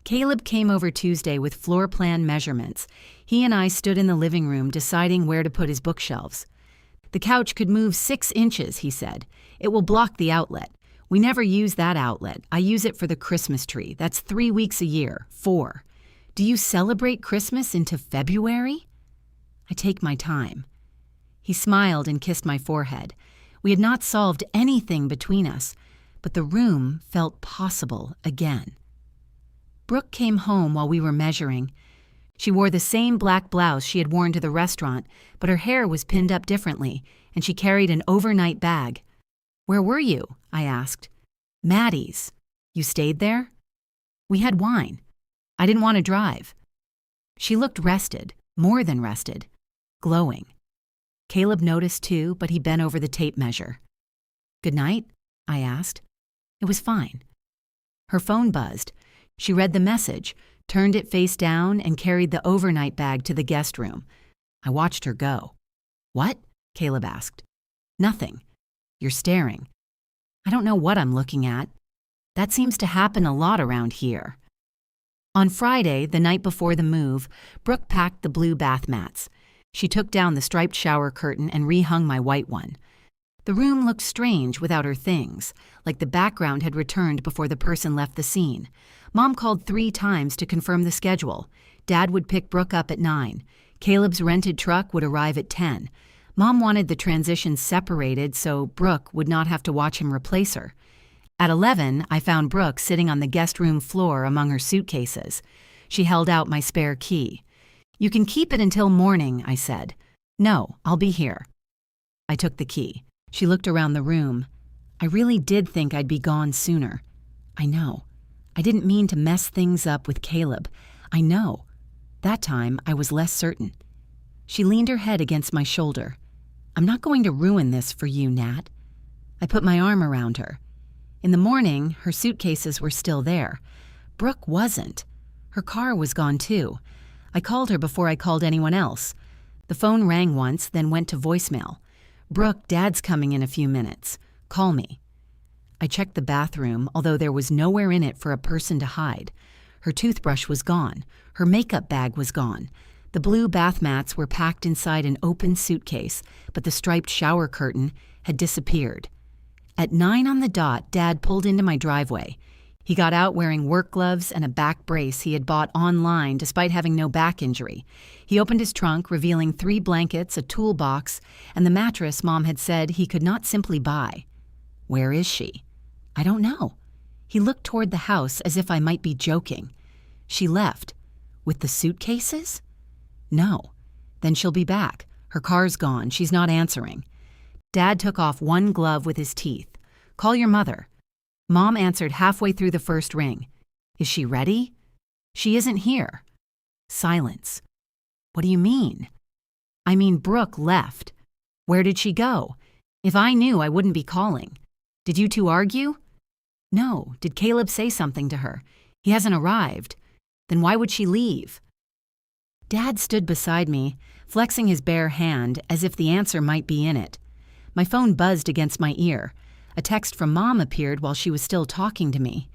Caleb came over Tuesday with floor plan measurements. He and I stood in the living room deciding where to put his bookshelves. "The couch could move 6 inches," he said. "It will block the outlet. We never use that outlet. I use it for the Christmas tree. That's 3 weeks a year, 4. Do you celebrate Christmas into February?" I take my time. He smiled and kissed my forehead. We had not solved anything between us, but the room felt possible again. Brooke came home while we were measuring. She wore the same black blouse she had worn to the restaurant, but her hair was pinned up differently, and she carried an overnight bag. "Where were you?" I asked. "Maddie's." "You stayed there?" "We had wine. I didn't want to drive." She looked rested, more than rested, glowing. Caleb noticed too, but he bent over the tape measure. "Good night?" I asked. It was fine. Her phone buzzed. She read the message, turned it face down, and carried the overnight bag to the guest room. I watched her go. "What?" Caleb asked. "Nothing. You're staring." "I don't know what I'm looking at. That seems to happen a lot around here." On Friday, the night before the move, Brooke packed the blue bath mats. She took down the striped shower curtain and rehung my white one. The room looked strange without her things, like the background had returned before the person left the scene. Mom called 3 times to confirm the schedule. Dad would pick Brooke up at 9. Caleb's rented truck would arrive at 10. Mom wanted the transitions separated so Brooke would not have to watch him replace her. At 11, I found Brooke sitting on the guest room floor among her suitcases. She held out my spare key. "You can keep it until morning," I said. "No, I'll be here." I took the key. She looked around the room. "I really did think I'd be gone sooner. I know. I didn't mean to mess things up with Caleb. I know. That time, I was less certain." She leaned her head against my shoulder. "I'm not going to ruin this for you, Nat." I put my arm around her. In the morning, her suitcases were still there. Brooke wasn't. Her car was gone too. I called her before I called anyone else. The phone rang once, then went to voicemail. "Brooke, Dad's coming in a few minutes. Call me." I checked the bathroom, although there was nowhere in it for a person to hide. Her toothbrush was gone. Her makeup bag was gone. The blue bath mats were packed inside an open suitcase, but the striped shower curtain had disappeared. At 9 on the dot, Dad pulled into my driveway. He got out wearing work gloves and a back brace he had bought online despite having no back injury. He opened his trunk, revealing 3 blankets, a toolbox, and the mattress Mom had said he could not simply buy. "Where is she?" "I don't know." He looked toward the house as if I might be joking. "She left. With the suitcases?" "No." "Then she'll be back. Her car's gone. She's not answering." Dad took off one glove with his teeth. "Call your mother." Mom answered halfway through the first ring. "Is she ready?" "She isn't here." Silence. "What do you mean?" "I mean Brooke left." "Where did she go?" If I knew, I wouldn't be calling. Did you two argue? No. Did Caleb say something to her? He hasn't arrived. Then why would she leave? Dad stood beside me, flexing his bare hand as if the answer might be in it. My phone buzzed against my ear. A text from Mom appeared while she was still talking to me.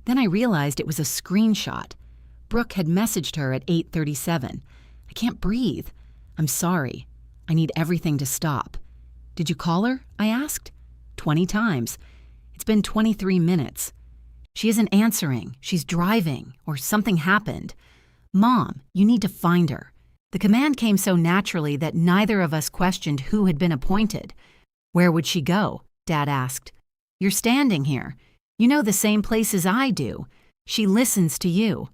Then I realized it was a screenshot. Brooke had messaged her at 8:37. I can't breathe. I'm sorry. I need everything to stop. Did you call her? I asked. 20 times. It's been 23 minutes. She isn't answering. She's driving, or something happened. Mom, you need to find her. The command came so naturally that neither of us questioned who had been appointed. Where would she go? Dad asked. You're standing here. You know the same place as I do. She listens to you.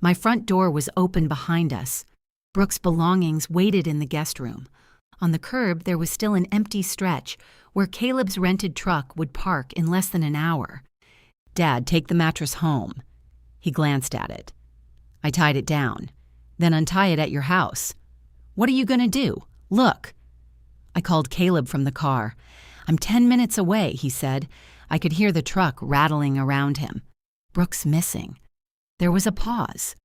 My front door was open behind us. Brooke's belongings waited in the guest room. On the curb, there was still an empty stretch where Caleb's rented truck would park in less than an hour. Dad, take the mattress home. He glanced at it. I tied it down. Then untie it at your house. What are you going to do? Look. I called Caleb from the car. I'm 10 minutes away, he said. I could hear the truck rattling around him. Brooke's missing. There was a pause.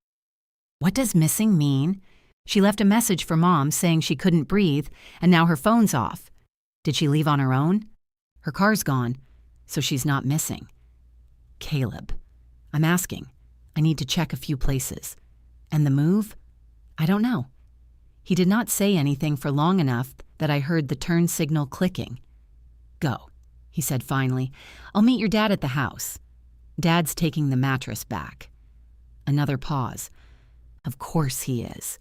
What does missing mean? She left a message for Mom saying she couldn't breathe, and now her phone's off. Did she leave on her own? Her car's gone, so she's not missing. Caleb. I'm asking. I need to check a few places. And the move? I don't know. He did not say anything for long enough that I heard the turn signal clicking. Go, he said finally. I'll meet your dad at the house. Dad's taking the mattress back. Another pause. Of course he is.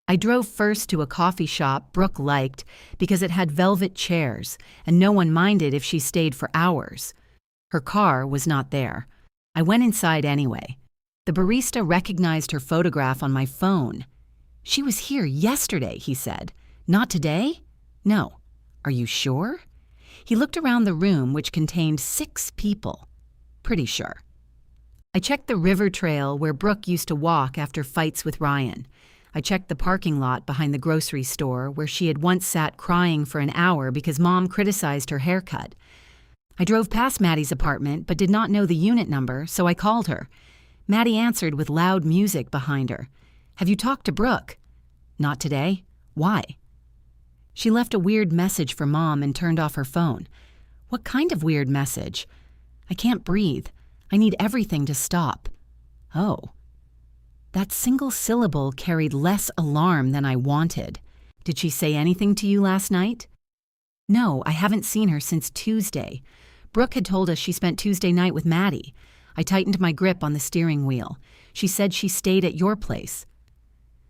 I drove first to a coffee shop Brooke liked because it had velvet chairs, and no one minded if she stayed for hours. Her car was not there. I went inside anyway. The barista recognized her photograph on my phone. She was here yesterday, he said. Not today? No. Are you sure? He looked around the room, which contained 6 people. Pretty sure. I checked the river trail where Brooke used to walk after fights with Ryan. I checked the parking lot behind the grocery store where she had once sat crying for an hour because Mom criticized her haircut. I drove past Maddie's apartment but did not know the unit number, so I called her. Maddie answered with loud music behind her. Have you talked to Brooke? Not today. Why? She left a weird message for Mom and turned off her phone. What kind of weird message? I can't breathe. I need everything to stop. Oh. That single syllable carried less alarm than I wanted. Did she say anything to you last night? No, I haven't seen her since Tuesday. Brooke had told us she spent Tuesday night with Maddie. I tightened my grip on the steering wheel. She said she stayed at your place.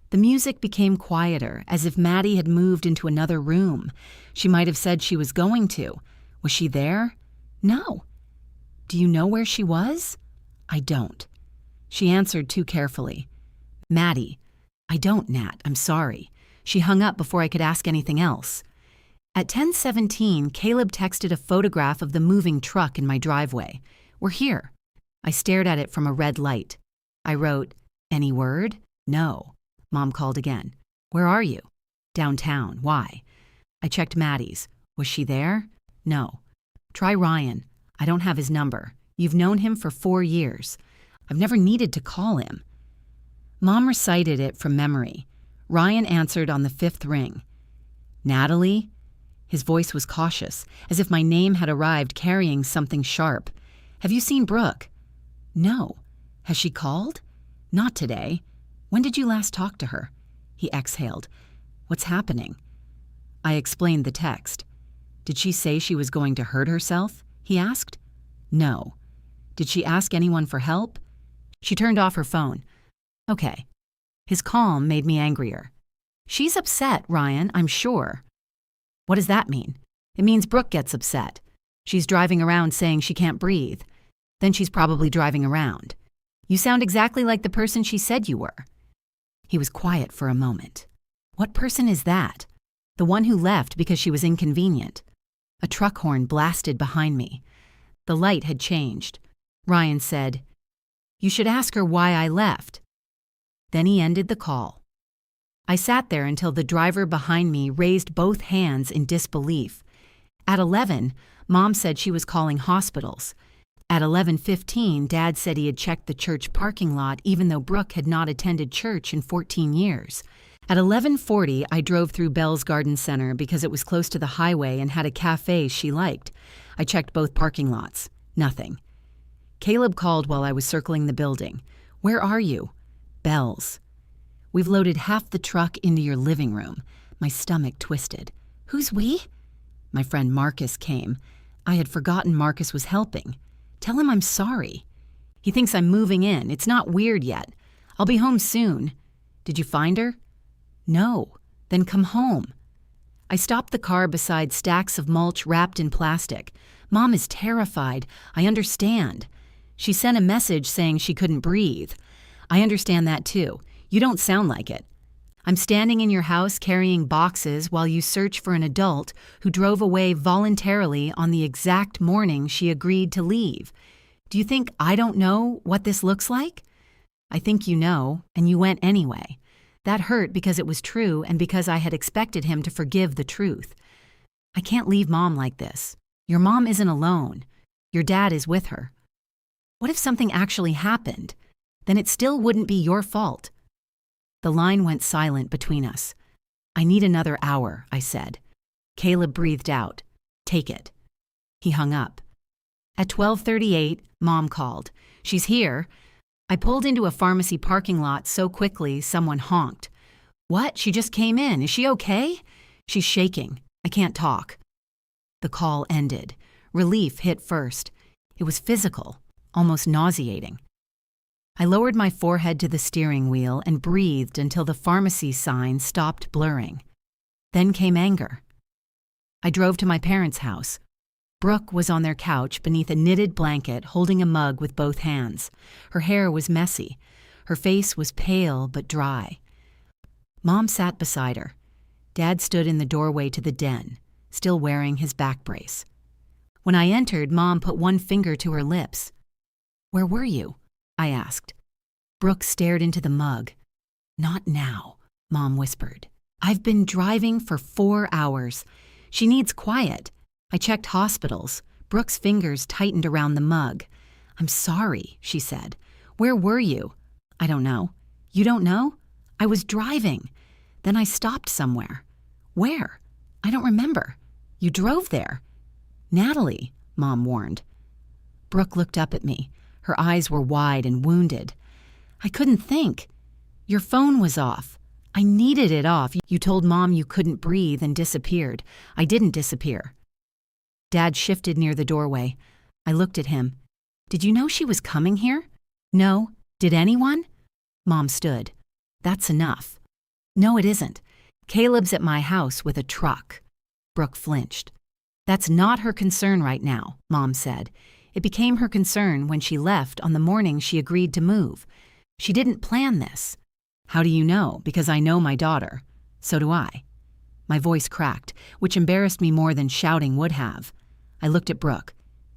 The music became quieter, as if Maddie had moved into another room. She might have said she was going to. Was she there? No. Do you know where she was? I don't. She answered too carefully. Maddie. I don't, Nat. I'm sorry. She hung up before I could ask anything else. At 10:17, Caleb texted a photograph of the moving truck in my driveway. We're here. I stared at it from a red light. I wrote, Any word? No. Mom called again. Where are you? Downtown. Why? I checked Maddie's. Was she there? No. Try Ryan. I don't have his number. You've known him for 4 years. I've never needed to call him. Mom recited it from memory. Ryan answered on the 5th ring. Natalie? His voice was cautious, as if my name had arrived carrying something sharp. Have you seen Brooke? No. Has she called? Not today. When did you last talk to her? He exhaled. What's happening? I explained the text. Did she say she was going to hurt herself? He asked. No. Did she ask anyone for help? She turned off her phone. Okay. His calm made me angrier. She's upset, Ryan, I'm sure. What does that mean? It means Brooke gets upset. She's driving around saying she can't breathe. Then she's probably driving around. You sound exactly like the person she said you were. He was quiet for a moment. What person is that? The one who left because she was inconvenient. A truck horn blasted behind me. The light had changed. Ryan said, You should ask her why I left. Then he ended the call. I sat there until the driver behind me raised both hands in disbelief. At 11, Mom said she was calling hospitals. At 11:15, Dad said he had checked the church parking lot even though Brooke had not attended church in 14 years. At 11:40, I drove through Bell's Garden Center because it was close to the highway and had a cafe she liked. I checked both parking lots. Nothing. Caleb called while I was circling the building. "Where are you?" "Bell's." "We've loaded half the truck into your living room." My stomach twisted. "Who's we?" My friend Marcus came. I had forgotten Marcus was helping. "Tell him I'm sorry." "He thinks I'm moving in. It's not weird yet. I'll be home soon." "Did you find her?" "No." "Then come home." I stopped the car beside stacks of mulch wrapped in plastic. Mom is terrified. I understand. She sent a message saying she couldn't breathe. I understand that too. You don't sound like it. I'm standing in your house carrying boxes while you search for an adult who drove away voluntarily on the exact morning she agreed to leave. Do you think I don't know what this looks like? I think you know, and you went anyway. That hurt because it was true and because I had expected him to forgive the truth. I can't leave Mom like this. Your mom isn't alone. Your dad is with her. What if something actually happened? Then it still wouldn't be your fault. The line went silent between us. "I need another hour," I said. Caleb breathed out. "Take it." He hung up. At 12:38, Mom called. "She's here." I pulled into a pharmacy parking lot so quickly someone honked. "What? She just came in. Is she okay?" "She's shaking. I can't talk." The call ended. Relief hit first. It was physical, almost nauseating. I lowered my forehead to the steering wheel and breathed until the pharmacy sign stopped blurring. Then came anger. I drove to my parents' house. Brooke was on their couch beneath a knitted blanket holding a mug with both hands. Her hair was messy. Her face was pale but dry. Mom sat beside her. Dad stood in the doorway to the den, still wearing his back brace. When I entered, Mom put one finger to her lips. "Where were you?" I asked. Brooke stared into the mug. "Not now," Mom whispered. "I've been driving for 4 hours. She needs quiet. I checked hospitals." Brooke's fingers tightened around the mug. "I'm sorry," she said. "Where were you?" "I don't know." "You don't know?" "I was driving. Then I stopped somewhere." "Where?" "I don't remember." "You drove there." "Natalie," Mom warned. Brooke looked up at me. Her eyes were wide and wounded. "I couldn't think. Your phone was off. I needed it off. You told Mom you couldn't breathe and disappeared. I didn't disappear." Dad shifted near the doorway. I looked at him. "Did you know she was coming here?" "No. Did anyone?" Mom stood. "That's enough." "No, it isn't. Caleb's at my house with a truck." Brooke flinched. "That's not her concern right now," Mom said. "It became her concern when she left on the morning she agreed to move. She didn't plan this." "How do you know?" "Because I know my daughter." "So do I." My voice cracked, which embarrassed me more than shouting would have. I looked at Brooke.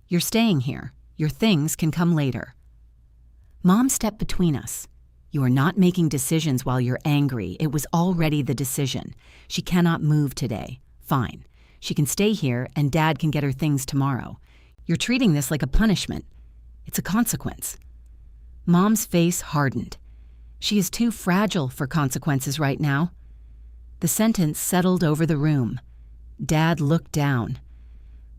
"You're staying here. Your things can come later." Mom stepped between us. "You are not making decisions while you're angry. It was already the decision. She cannot move today. Fine. She can stay here and Dad can get her things tomorrow. You're treating this like a punishment. It's a consequence." Mom's face hardened. She is too fragile for consequences right now. The sentence settled over the room. Dad looked down.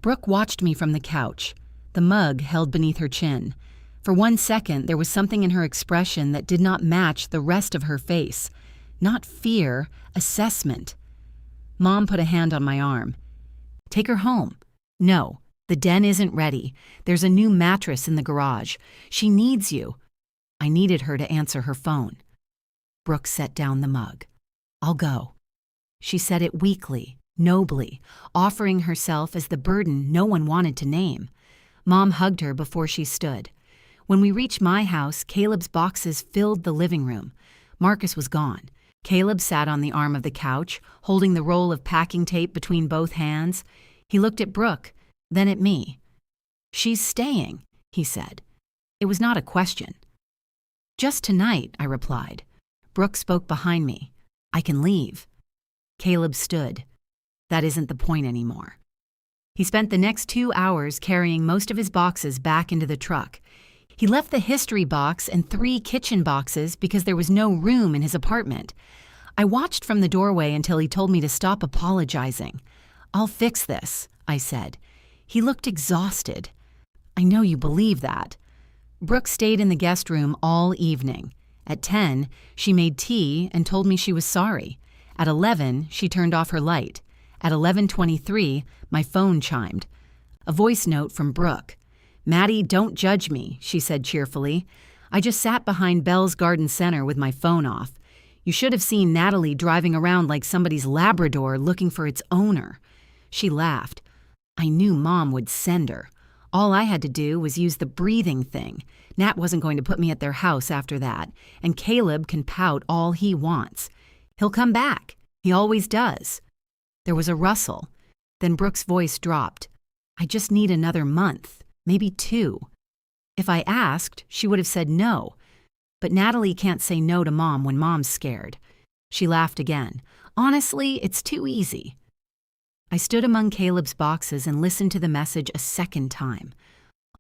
Brooke watched me from the couch, the mug held beneath her chin. For 1 second, there was something in her expression that did not match the rest of her face. Not fear, assessment. Mom put a hand on my arm. "Take her home." "No. The den isn't ready. There's a new mattress in the garage. She needs you." I needed her to answer her phone. Brooke set down the mug. "I'll go." She said it weakly, nobly, offering herself as the burden no one wanted to name. Mom hugged her before she stood. When we reached my house, Caleb's boxes filled the living room. Marcus was gone. Caleb sat on the arm of the couch, holding the roll of packing tape between both hands. He looked at Brooke, then at me. "She's staying," he said. It was not a question. "Just tonight," I replied. Brooke spoke behind me. "I can leave." Caleb stood. "That isn't the point anymore." He spent the next 2 hours carrying most of his boxes back into the truck. He left the history box and 3 kitchen boxes because there was no room in his apartment. I watched from the doorway until he told me to stop apologizing. "I'll fix this," I said. He looked exhausted. "I know you believe that." Brooke stayed in the guest room all evening. At 10, she made tea and told me she was sorry. At 11, she turned off her light. At 11:23, my phone chimed. A voice note from Brooke. "Maddie, don't judge me," she said cheerfully. "I just sat behind Bell's Garden Center with my phone off. You should have seen Natalie driving around like somebody's Labrador looking for its owner." She laughed. "I knew Mom would send her. All I had to do was use the breathing thing. Nat wasn't going to put me at their house after that, and Caleb can pout all he wants. He'll come back. He always does." There was a rustle. Then Brooke's voice dropped. "I just need another month, maybe 2. If I asked, she would have said no. But Natalie can't say no to Mom when Mom's scared." She laughed again. "Honestly, it's too easy." I stood among Caleb's boxes and listened to the message a second time.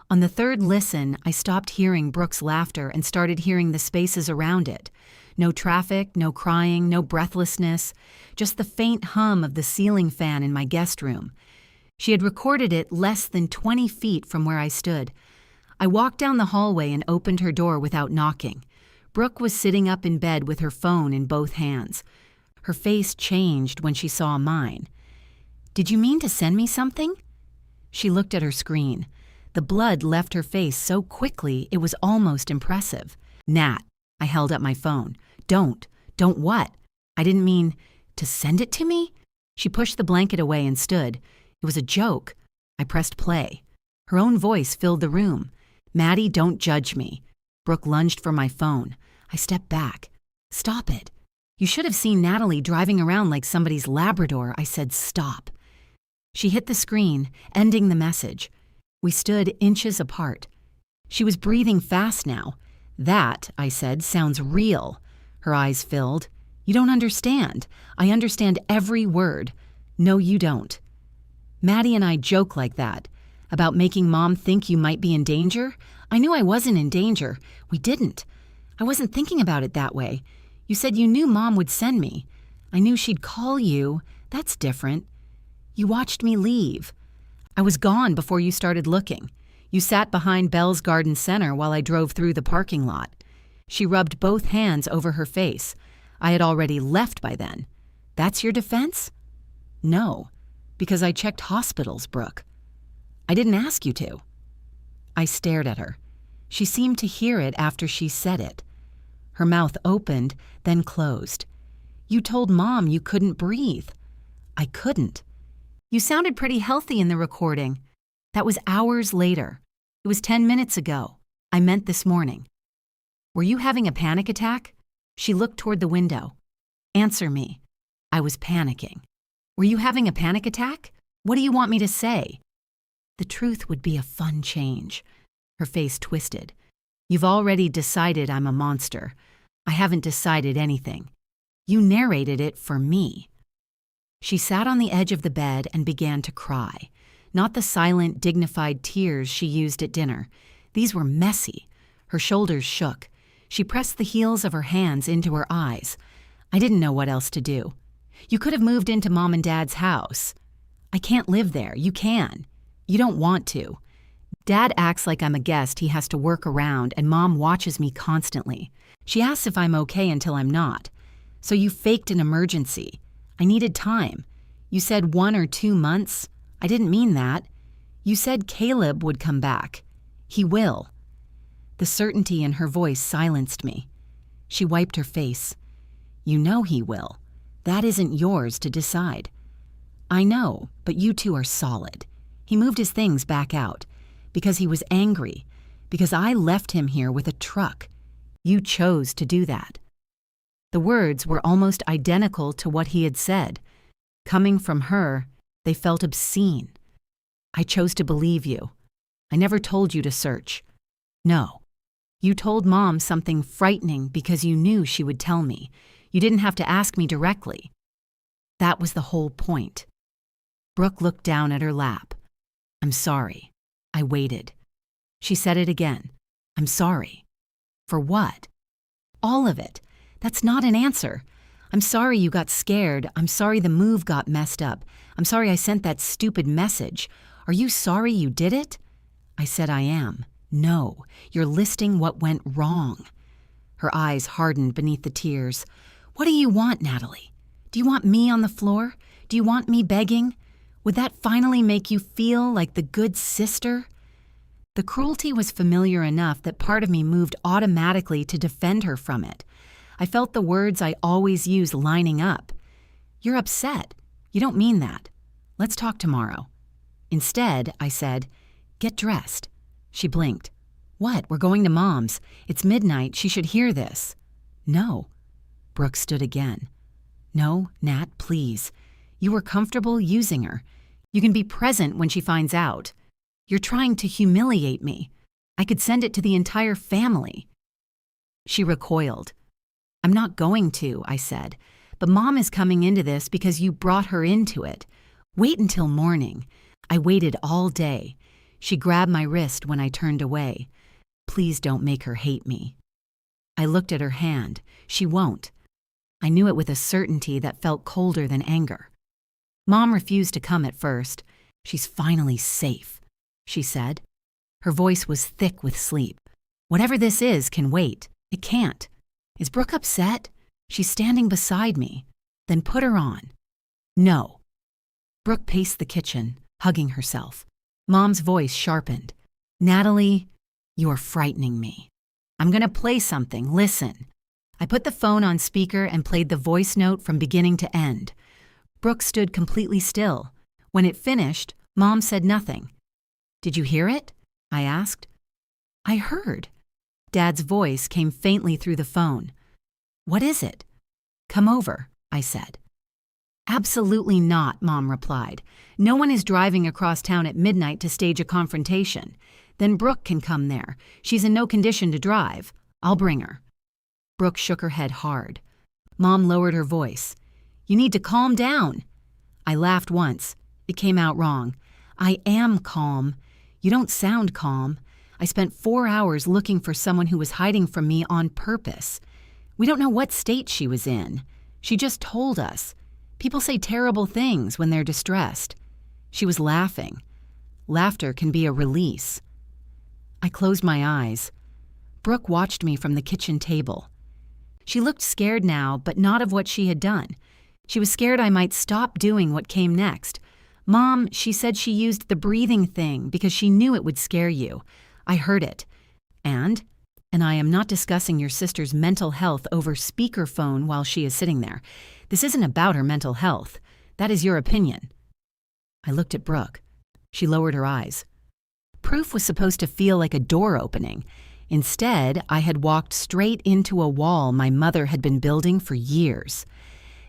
On the third listen, I stopped hearing Brooke's laughter and started hearing the spaces around it. No traffic, no crying, no breathlessness, just the faint hum of the ceiling fan in my guest room. She had recorded it less than 20 feet from where I stood. I walked down the hallway and opened her door without knocking. Brooke was sitting up in bed with her phone in both hands. Her face changed when she saw mine. "Did you mean to send me something?" She looked at her screen. The blood left her face so quickly it was almost impressive. "Nat," I held up my phone. Don't what? I didn't mean to send it to me?" She pushed the blanket away and stood. It was a joke. I pressed play. Her own voice filled the room. "Maddie, don't judge me." Brooke lunged for my phone. I stepped back. "Stop it. You should have seen Natalie driving around like somebody's Labrador." I said, "Stop." She hit the screen, ending the message. We stood inches apart. She was breathing fast now. "That," I said, "sounds real." Her eyes filled. "You don't understand. I understand every word." "No, you don't." "Maddie and I joke like that. About making Mom think you might be in danger? I knew I wasn't in danger. We didn't. I wasn't thinking about it that way. You said you knew Mom would send me. I knew she'd call you. That's different. You watched me leave. I was gone before you started looking. You sat behind Bell's Garden Center while I drove through the parking lot." She rubbed both hands over her face. "I had already left by then." "That's your defense?" "No, because I checked hospitals, Brooke." "I didn't ask you to." I stared at her. She seemed to hear it after she said it. Her mouth opened, then closed. "You told Mom you couldn't breathe." "I couldn't." "You sounded pretty healthy in the recording." "That was hours later. It was 10 minutes ago. I meant this morning." "Were you having a panic attack?" She looked toward the window. "Answer me." I was panicking. "Were you having a panic attack? What do you want me to say?" The truth would be a fun change. Her face twisted. "You've already decided I'm a monster. I haven't decided anything. You narrated it for me." She sat on the edge of the bed and began to cry. Not the silent, dignified tears she used at dinner. These were messy. Her shoulders shook. She pressed the heels of her hands into her eyes. I didn't know what else to do. "You could have moved into Mom and Dad's house." "I can't live there. You can. You don't want to. Dad acts like I'm a guest he has to work around, and Mom watches me constantly. She asks if I'm okay until I'm not. So you faked an emergency. I needed time. You said 1 or 2 months. I didn't mean that. You said Caleb would come back. He will." The certainty in her voice silenced me. She wiped her face. "You know he will. That isn't yours to decide." "I know, but you two are solid. He moved his things back out. Because he was angry. Because I left him here with a truck. You chose to do that." The words were almost identical to what he had said. Coming from her, they felt obscene. "I chose to believe you. I never told you to search." "No. You told Mom something frightening because you knew she would tell me. You didn't have to ask me directly." That was the whole point. Brooke looked down at her lap. I'm sorry. I waited. She said it again. I'm sorry. For what? All of it. That's not an answer. I'm sorry you got scared. I'm sorry the move got messed up. I'm sorry I sent that stupid message. Are you sorry you did it? I said I am. No, you're listing what went wrong. Her eyes hardened beneath the tears. What do you want, Natalie? Do you want me on the floor? Do you want me begging? Would that finally make you feel like the good sister? The cruelty was familiar enough that part of me moved automatically to defend her from it. I felt the words I always use lining up. You're upset. You don't mean that. Let's talk tomorrow. Instead, I said, get dressed. She blinked. What? We're going to Mom's. It's midnight. She should hear this. No. Brooke stood again. No, Nat, please. You were comfortable using her. You can be present when she finds out. You're trying to humiliate me. I could send it to the entire family. She recoiled. I'm not going to, I said. But Mom is coming into this because you brought her into it. Wait until morning. I waited all day. She grabbed my wrist when I turned away. Please don't make her hate me. I looked at her hand. She won't. I knew it with a certainty that felt colder than anger. Mom refused to come at first. She's finally safe, she said. Her voice was thick with sleep. Whatever this is can wait. It can't. Is Brooke upset? She's standing beside me. Then put her on. No. Brooke paced the kitchen, hugging herself. Mom's voice sharpened. Natalie, you're frightening me. I'm going to play something. Listen. I put the phone on speaker and played the voice note from beginning to end. Brooke stood completely still. When it finished, Mom said nothing. Did you hear it? I asked. I heard. Dad's voice came faintly through the phone. What is it? Come over, I said. Absolutely not, Mom replied. No one is driving across town at midnight to stage a confrontation. Then Brooke can come there. She's in no condition to drive. I'll bring her. Brooke shook her head hard. Mom lowered her voice. You need to calm down. I laughed once. It came out wrong. I am calm. You don't sound calm. I spent 4 hours looking for someone who was hiding from me on purpose. We don't know what state she was in. She just told us. People say terrible things when they're distressed. She was laughing. Laughter can be a release. I closed my eyes. Brooke watched me from the kitchen table. She looked scared now, but not of what she had done. She was scared I might stop doing what came next. Mom, she said she used the breathing thing because she knew it would scare you. I heard it. And I am not discussing your sister's mental health over speakerphone while she is sitting there. This isn't about her mental health. That is your opinion. I looked at Brooke. She lowered her eyes. Proof was supposed to feel like a door opening. Instead, I had walked straight into a wall my mother had been building for years.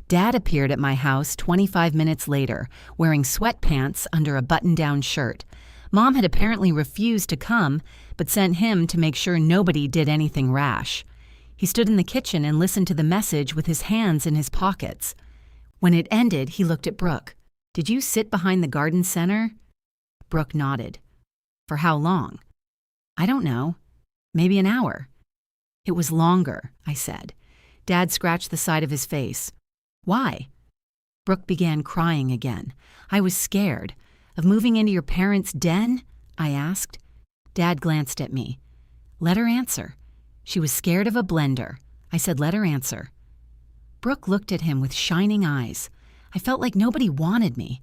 Dad appeared at my house 25 minutes later, wearing sweatpants under a button-down shirt. Mom had apparently refused to come, but sent him to make sure nobody did anything rash. He stood in the kitchen and listened to the message with his hands in his pockets. When it ended, he looked at Brooke. Did you sit behind the garden center? Brooke nodded. For how long? I don't know. Maybe an hour. It was longer, I said. Dad scratched the side of his face. Why? Brooke began crying again. I was scared. Of moving into your parents' den? I asked. Dad glanced at me. Let her answer. She was scared of a blender. I said, let her answer. Brooke looked at him with shining eyes. I felt like nobody wanted me.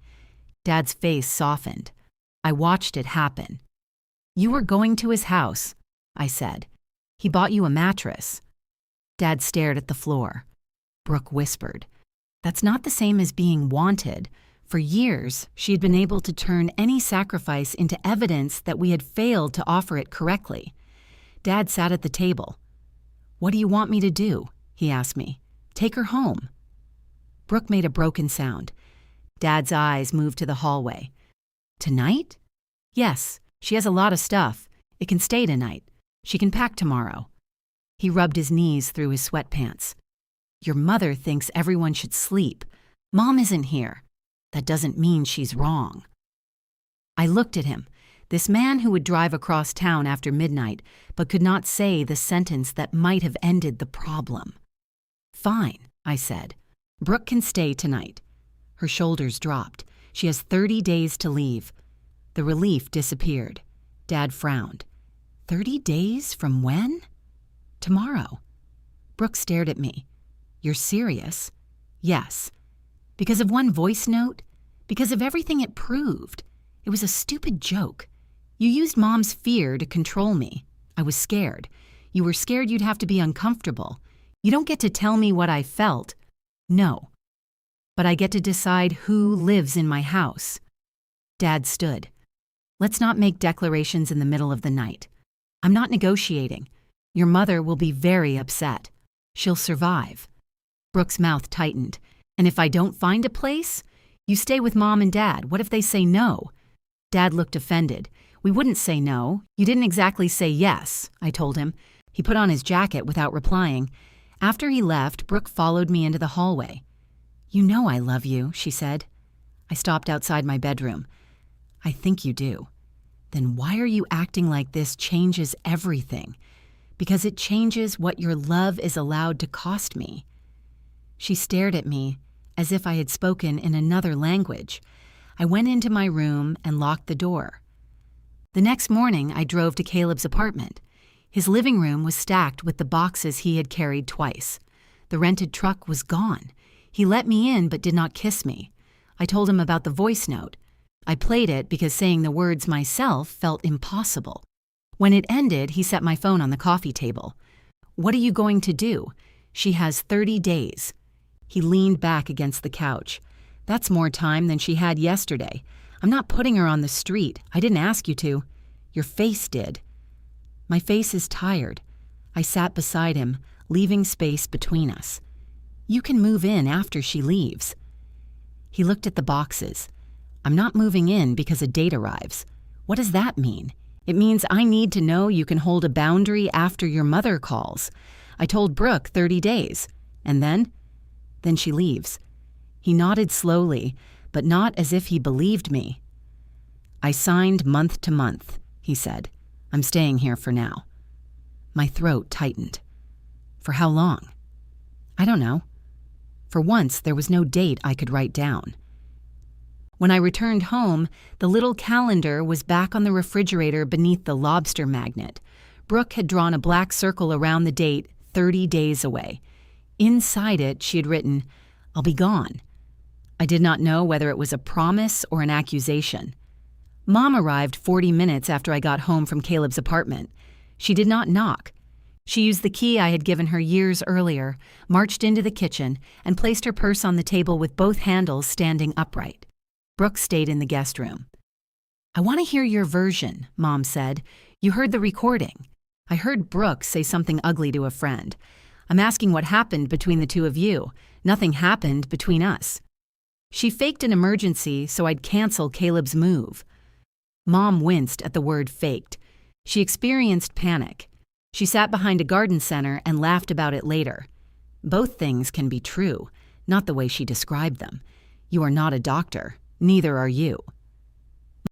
Dad's face softened. I watched it happen. You were going to his house, I said. He bought you a mattress. Dad stared at the floor. Brooke whispered. That's not the same as being wanted. For years, she had been able to turn any sacrifice into evidence that we had failed to offer it correctly. Dad sat at the table. What do you want me to do? He asked me. Take her home. Brooke made a broken sound. Dad's eyes moved to the hallway. Tonight? Yes, she has a lot of stuff. It can stay tonight. She can pack tomorrow. He rubbed his knees through his sweatpants. Your mother thinks everyone should sleep. Mom isn't here. That doesn't mean she's wrong. I looked at him, this man who would drive across town after midnight but could not say the sentence that might have ended the problem. "Fine," I said. "Brooke can stay tonight." Her shoulders dropped. She has 30 days to leave. The relief disappeared. Dad frowned. 30 days from when? Tomorrow. Brooke stared at me. "You're serious?" "Yes." "Because of one voice note? Because of everything it proved? It was a stupid joke. You used Mom's fear to control me. I was scared. You were scared you'd have to be uncomfortable. You don't get to tell me what I felt." "No. But I get to decide who lives in my house." Dad stood. "Let's not make declarations in the middle of the night. I'm not negotiating. Your mother will be very upset. She'll survive." Brooke's mouth tightened. "And if I don't find a place? You stay with Mom and Dad. What if they say no?" Dad looked offended. "We wouldn't say no. You didn't exactly say yes," I told him. He put on his jacket without replying. After he left, Brooke followed me into the hallway. "You know I love you," she said. I stopped outside my bedroom. "I think you do. Then why are you acting like this changes everything? Because it changes what your love is allowed to cost me." She stared at me as if I had spoken in another language. I went into my room and locked the door. The next morning, I drove to Caleb's apartment. His living room was stacked with the boxes he had carried twice. The rented truck was gone. He let me in but did not kiss me. I told him about the voice note. I played it because saying the words myself felt impossible. When it ended, he set my phone on the coffee table. "What are you going to do? She has 30 days. He leaned back against the couch. "That's more time than she had yesterday. I'm not putting her on the street. I didn't ask you to. Your face did." My face is tired. I sat beside him, leaving space between us. "You can move in after she leaves." He looked at the boxes. "I'm not moving in because a date arrives. What does that mean? It means I need to know you can hold a boundary after your mother calls. I told Brooke 30 days. And then? Then she leaves." He nodded slowly, but not as if he believed me. "I signed month to month," he said. "I'm staying here for now." My throat tightened. "For how long?" "I don't know." For once, there was no date I could write down. When I returned home, the little calendar was back on the refrigerator beneath the lobster magnet. Brooke had drawn a black circle around the date, 30 days away. Inside it, she had written, "I'll be gone." I did not know whether it was a promise or an accusation. Mom arrived 40 minutes after I got home from Caleb's apartment. She did not knock. She used the key I had given her years earlier, marched into the kitchen, and placed her purse on the table with both handles standing upright. Brooke stayed in the guest room. "I want to hear your version," Mom said. "You heard the recording." "I heard Brooke say something ugly to a friend. I'm asking what happened between the two of you. Nothing happened between us." "She faked an emergency so I'd cancel Caleb's move." Mom winced at the word faked. She experienced panic. She sat behind a garden center and laughed about it later. Both things can be true, not the way she described them. You are not a doctor. Neither are you.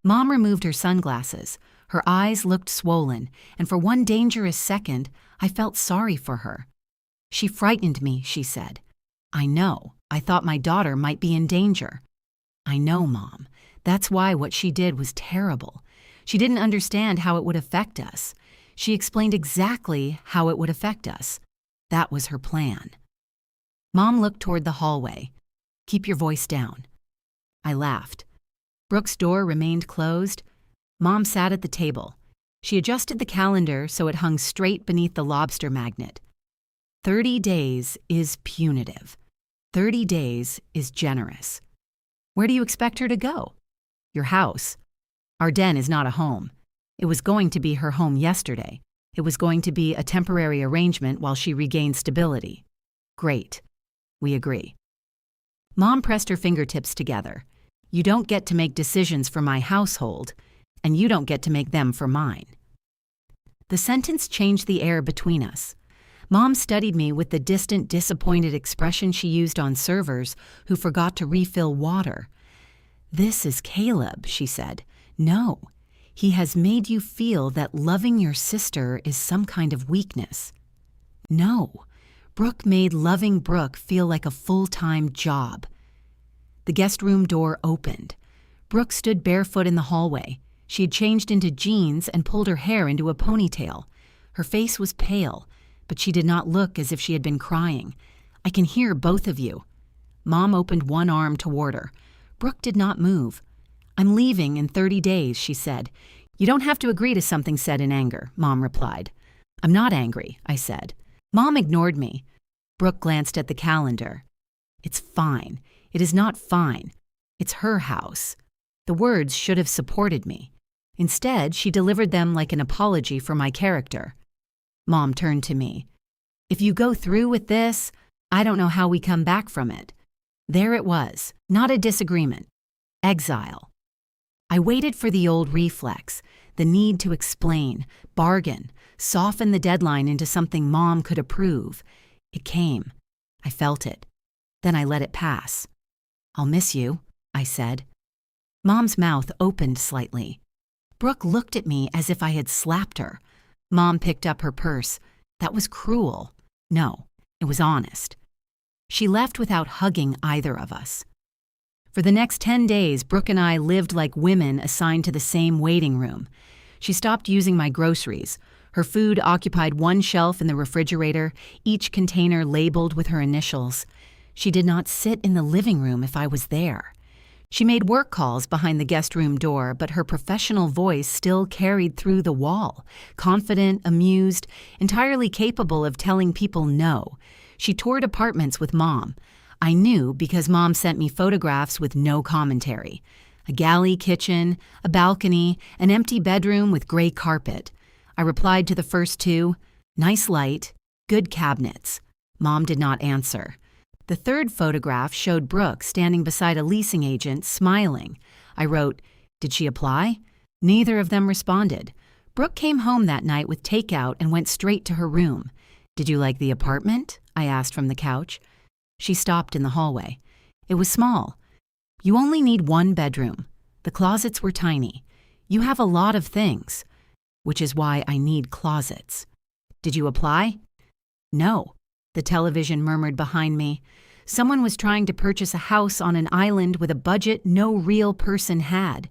Mom removed her sunglasses. Her eyes looked swollen, and for one dangerous second, I felt sorry for her. "She frightened me," she said. "I know. I thought my daughter might be in danger." "I know, Mom. That's why what she did was terrible. She didn't understand how it would affect us. She explained exactly how it would affect us. That was her plan." Mom looked toward the hallway. "Keep your voice down." I laughed. Brooke's door remained closed. Mom sat at the table. She adjusted the calendar so it hung straight beneath the lobster magnet. 30 days is punitive. 30 days is generous. Where do you expect her to go? Your house. Our den is not a home. It was going to be her home yesterday. It was going to be a temporary arrangement while she regained stability. Great. We agree. Mom pressed her fingertips together. You don't get to make decisions for my household, and you don't get to make them for mine. The sentence changed the air between us. Mom studied me with the distant, disappointed expression she used on servers who forgot to refill water. This is Caleb, she said. No, he has made you feel that loving your sister is some kind of weakness. No, Brooke made loving Brooke feel like a full-time job. The guest room door opened. Brooke stood barefoot in the hallway. She had changed into jeans and pulled her hair into a ponytail. Her face was pale, but she did not look as if she had been crying. "I can hear both of you." Mom opened one arm toward her. Brooke did not move. "I'm leaving in 30 days, she said. "You don't have to agree to something said in anger," Mom replied. "I'm not angry," I said. Mom ignored me. Brooke glanced at the calendar. "It's fine. It is not fine. It's her house." The words should have supported me. Instead, she delivered them like an apology for my character. Mom turned to me. "If you go through with this, I don't know how we come back from it." There it was, not a disagreement. Exile. I waited for the old reflex, the need to explain, bargain, soften the deadline into something Mom could approve. It came. I felt it. Then I let it pass. "I'll miss you," I said. Mom's mouth opened slightly. Brooke looked at me as if I had slapped her. Mom picked up her purse. That was cruel. No, it was honest. She left without hugging either of us. For the next 10 days, Brooke and I lived like women assigned to the same waiting room. She stopped using my groceries. Her food occupied one shelf in the refrigerator, each container labeled with her initials. She did not sit in the living room if I was there. She made work calls behind the guest room door, but her professional voice still carried through the wall, confident, amused, entirely capable of telling people no. She toured apartments with Mom. I knew because Mom sent me photographs with no commentary. A galley kitchen, a balcony, an empty bedroom with gray carpet. I replied to the first two, "Nice light, good cabinets." Mom did not answer. The third photograph showed Brooke standing beside a leasing agent, smiling. I wrote, "Did she apply?" Neither of them responded. Brooke came home that night with takeout and went straight to her room. "Did you like the apartment?" I asked from the couch. She stopped in the hallway. It was small. "You only need one bedroom. The closets were tiny. You have a lot of things, which is why I need closets." "Did you apply?" "No," the television murmured behind me. Someone was trying to purchase a house on an island with a budget no real person had.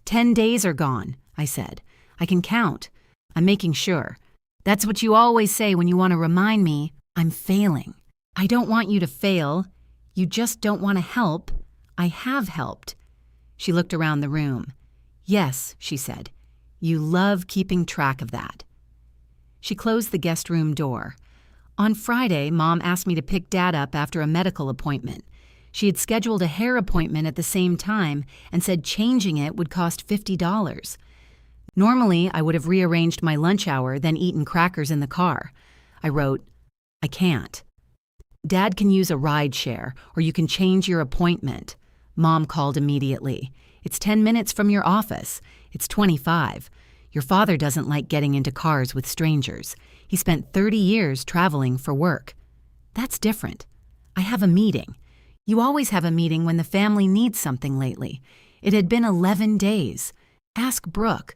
10 days are gone, I said. "I can count. I'm making sure. That's what you always say when you want to remind me I'm failing." "I don't want you to fail. You just don't want to help. I have helped." She looked around the room. "Yes," she said. "You love keeping track of that." She closed the guest room door. On Friday, Mom asked me to pick Dad up after a medical appointment. She had scheduled a hair appointment at the same time and said changing it would cost $50. Normally, I would have rearranged my lunch hour, then eaten crackers in the car. I wrote, "I can't. Dad can use a ride share, or you can change your appointment." Mom called immediately. "It's 10 minutes from your office. It's 25. Your father doesn't like getting into cars with strangers. He spent 30 years traveling for work." "That's different. I have a meeting." "You always have a meeting when the family needs something lately." It had been 11 days. Ask Brooke.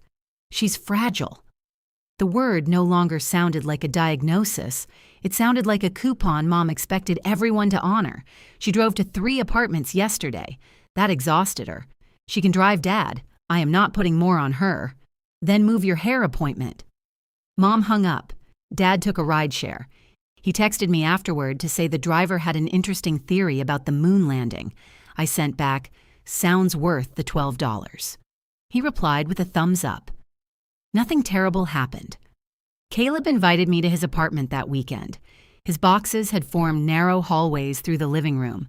She's fragile. The word no longer sounded like a diagnosis. It sounded like a coupon Mom expected everyone to honor. She drove to 3 apartments yesterday. That exhausted her. She can drive Dad. I am not putting more on her. "Then move your hair appointment." Mom hung up. Dad took a ride share. He texted me afterward to say the driver had an interesting theory about the moon landing. I sent back, "Sounds worth the $12. He replied with a thumbs up. Nothing terrible happened. Caleb invited me to his apartment that weekend. His boxes had formed narrow hallways through the living room.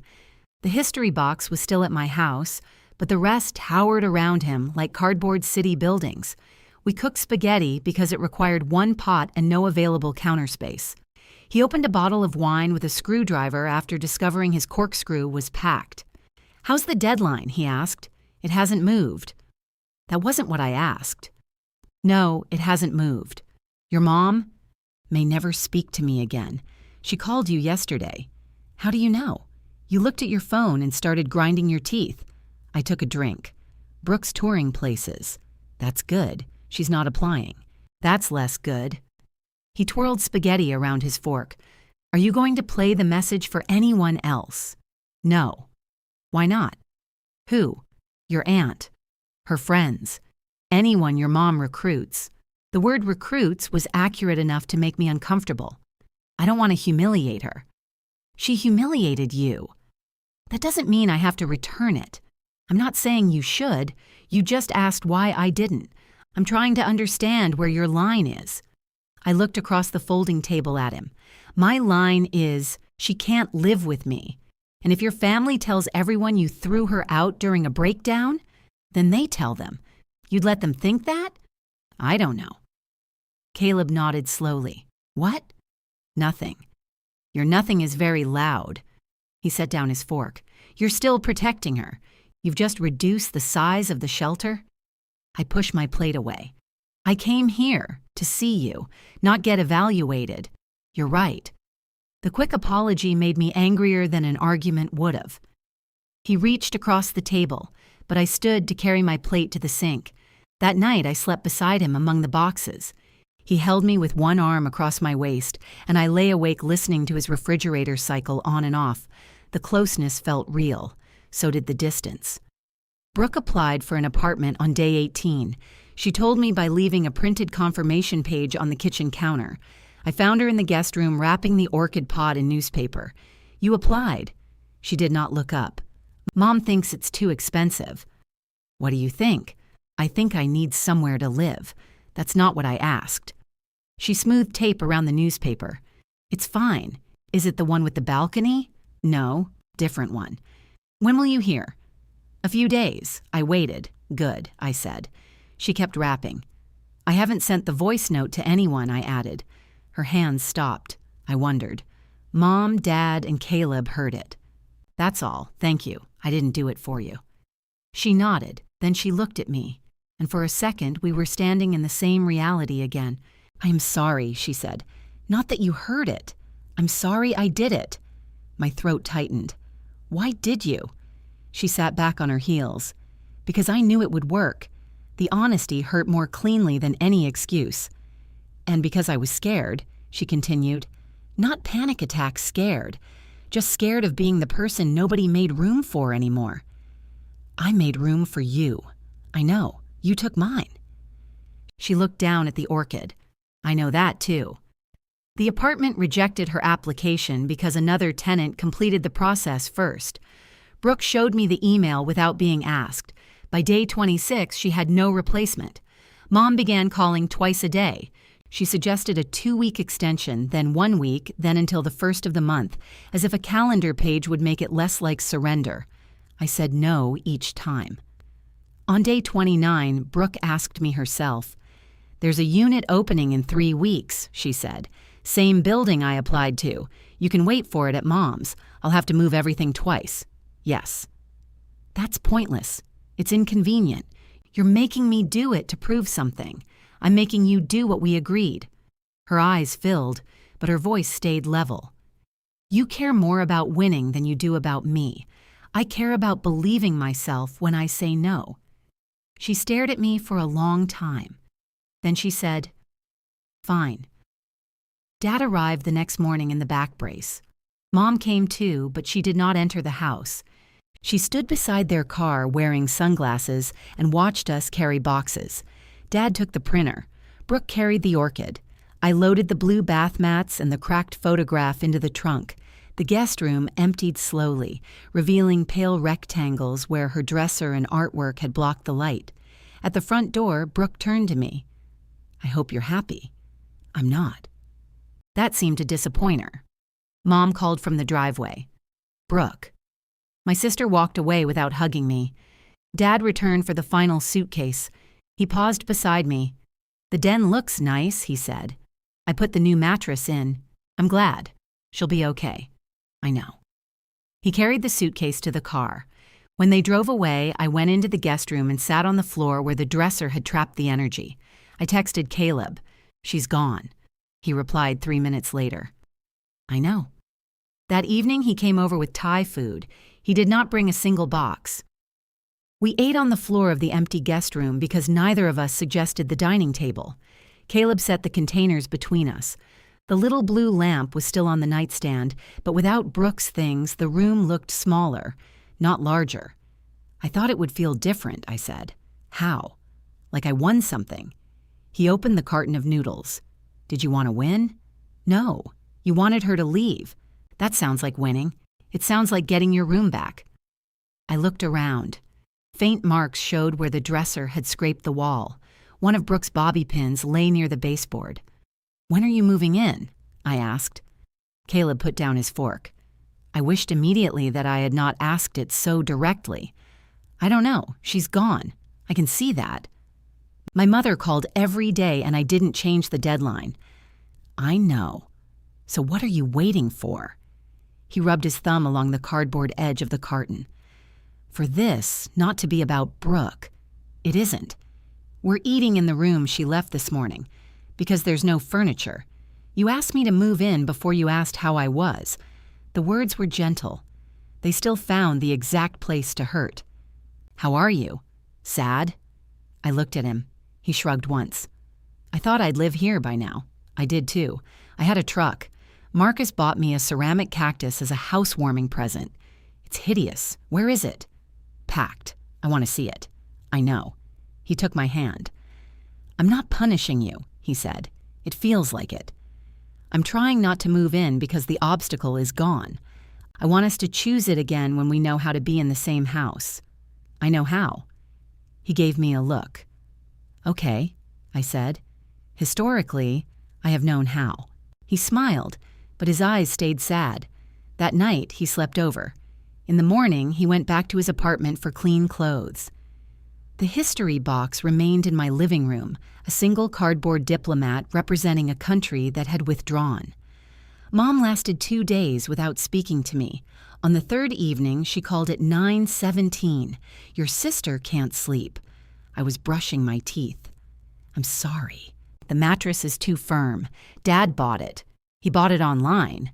The history box was still at my house, but the rest towered around him like cardboard city buildings. We cooked spaghetti because it required 1 pot and no available counter space. He opened a bottle of wine with a screwdriver after discovering his corkscrew was packed. "How's the deadline?" he asked. "It hasn't moved." That wasn't what I asked. "No, it hasn't moved. Your mom may never speak to me again. She called you yesterday." "How do you know?" "You looked at your phone and started grinding your teeth." I took a drink. Brooke's touring places. That's good. She's not applying. That's less good. He twirled spaghetti around his fork. Are you going to play the message for anyone else? No. Why not? Who? Your aunt. Her friends. Anyone your mom recruits. The word recruits was accurate enough to make me uncomfortable. I don't want to humiliate her. She humiliated you. That doesn't mean I have to return it. I'm not saying you should. You just asked why I didn't. I'm trying to understand where your line is. I looked across the folding table at him. My line is, she can't live with me. And if your family tells everyone you threw her out during a breakdown, then they tell them. You'd let them think that? I don't know. Caleb nodded slowly. What? Nothing. Your nothing is very loud. He set down his fork. You're still protecting her. You've just reduced the size of the shelter. I pushed my plate away. I came here to see you, not get evaluated. You're right. The quick apology made me angrier than an argument would have. He reached across the table, but I stood to carry my plate to the sink. That night I slept beside him among the boxes. He held me with one arm across my waist, and I lay awake listening to his refrigerator cycle on and off. The closeness felt real. So did the distance. Brooke applied for an apartment on day 18. She told me by leaving a printed confirmation page on the kitchen counter. I found her in the guest room wrapping the orchid pot in newspaper. You applied. She did not look up. Mom thinks it's too expensive. What do you think? I think I need somewhere to live. That's not what I asked. She smoothed tape around the newspaper. It's fine. Is it the one with the balcony? No, different one. When will you hear? A few days. I waited. Good, I said. She kept rapping. I haven't sent the voice note to anyone, I added. Her hands stopped. I wondered. Mom, Dad, and Caleb heard it. That's all. Thank you. I didn't do it for you. She nodded. Then she looked at me. And for a second, we were standing in the same reality again. I am sorry, she said. Not that you heard it. I'm sorry I did it. My throat tightened. Why did you? She sat back on her heels. Because I knew it would work. The honesty hurt more cleanly than any excuse. And because I was scared, she continued. Not panic attack scared. Just scared of being the person nobody made room for anymore. I made room for you. I know. You took mine. She looked down at the orchid. I know that, too. The apartment rejected her application because another tenant completed the process first. Brooke showed me the email without being asked. By day 26, she had no replacement. Mom began calling twice a day. She suggested a 2-week extension, then 1 week, then until the first of the month, as if a calendar page would make it less like surrender. I said no each time. On day 29, Brooke asked me herself. There's a unit opening in 3 weeks, she said. Same building I applied to. You can wait for it at Mom's. I'll have to move everything twice. Yes. That's pointless. It's inconvenient. You're making me do it to prove something. I'm making you do what we agreed. Her eyes filled, but her voice stayed level. You care more about winning than you do about me. I care about believing myself when I say no. She stared at me for a long time. Then she said, Fine. Dad arrived the next morning in the back brace. Mom came too, but she did not enter the house. She stood beside their car wearing sunglasses and watched us carry boxes. Dad took the printer. Brooke carried the orchid. I loaded the blue bath mats and the cracked photograph into the trunk. The guest room emptied slowly, revealing pale rectangles where her dresser and artwork had blocked the light. At the front door, Brooke turned to me. I hope you're happy. I'm not. That seemed to disappoint her. Mom called from the driveway. Brooke. My sister walked away without hugging me. Dad returned for the final suitcase. He paused beside me. The den looks nice, he said. I put the new mattress in. I'm glad. She'll be okay. I know. He carried the suitcase to the car. When they drove away, I went into the guest room and sat on the floor where the dresser had trapped the energy. I texted Caleb. She's gone. He replied 3 minutes later. I know. That evening he came over with Thai food. He did not bring a single box. We ate on the floor of the empty guest room because neither of us suggested the dining table. Caleb set the containers between us. The little blue lamp was still on the nightstand, but without Brooke's things, the room looked smaller, not larger. I thought it would feel different, I said. How? Like I won something. He opened the carton of noodles. Did you want to win? No. You wanted her to leave. That sounds like winning. It sounds like getting your room back. I looked around. Faint marks showed where the dresser had scraped the wall. One of Brooke's bobby pins lay near the baseboard. When are you moving in? I asked. Caleb put down his fork. I wished immediately that I had not asked it so directly. I don't know. She's gone. I can see that. My mother called every day and I didn't change the deadline. I know. So what are you waiting for? He rubbed his thumb along the cardboard edge of the carton. For this not to be about Brooke. It isn't. We're eating in the room she left this morning, because there's no furniture. You asked me to move in before you asked how I was. The words were gentle. They still found the exact place to hurt. How are you? Sad? I looked at him. He shrugged once. I thought I'd live here by now. I did too. I had a truck. Marcus bought me a ceramic cactus as a housewarming present. It's hideous. Where is it? Packed. I want to see it. I know. He took my hand. I'm not punishing you, he said. It feels like it. I'm trying not to move in because the obstacle is gone. I want us to choose it again when we know how to be in the same house. I know how. He gave me a look. Okay, I said. Historically, I have known how. He smiled, but his eyes stayed sad. That night, he slept over. In the morning, he went back to his apartment for clean clothes. The history box remained in my living room, a single cardboard diplomat representing a country that had withdrawn. Mom lasted 2 days without speaking to me. On the third evening, she called at 9:17. Your sister can't sleep. I was brushing my teeth. I'm sorry. The mattress is too firm. Dad bought it. He bought it online.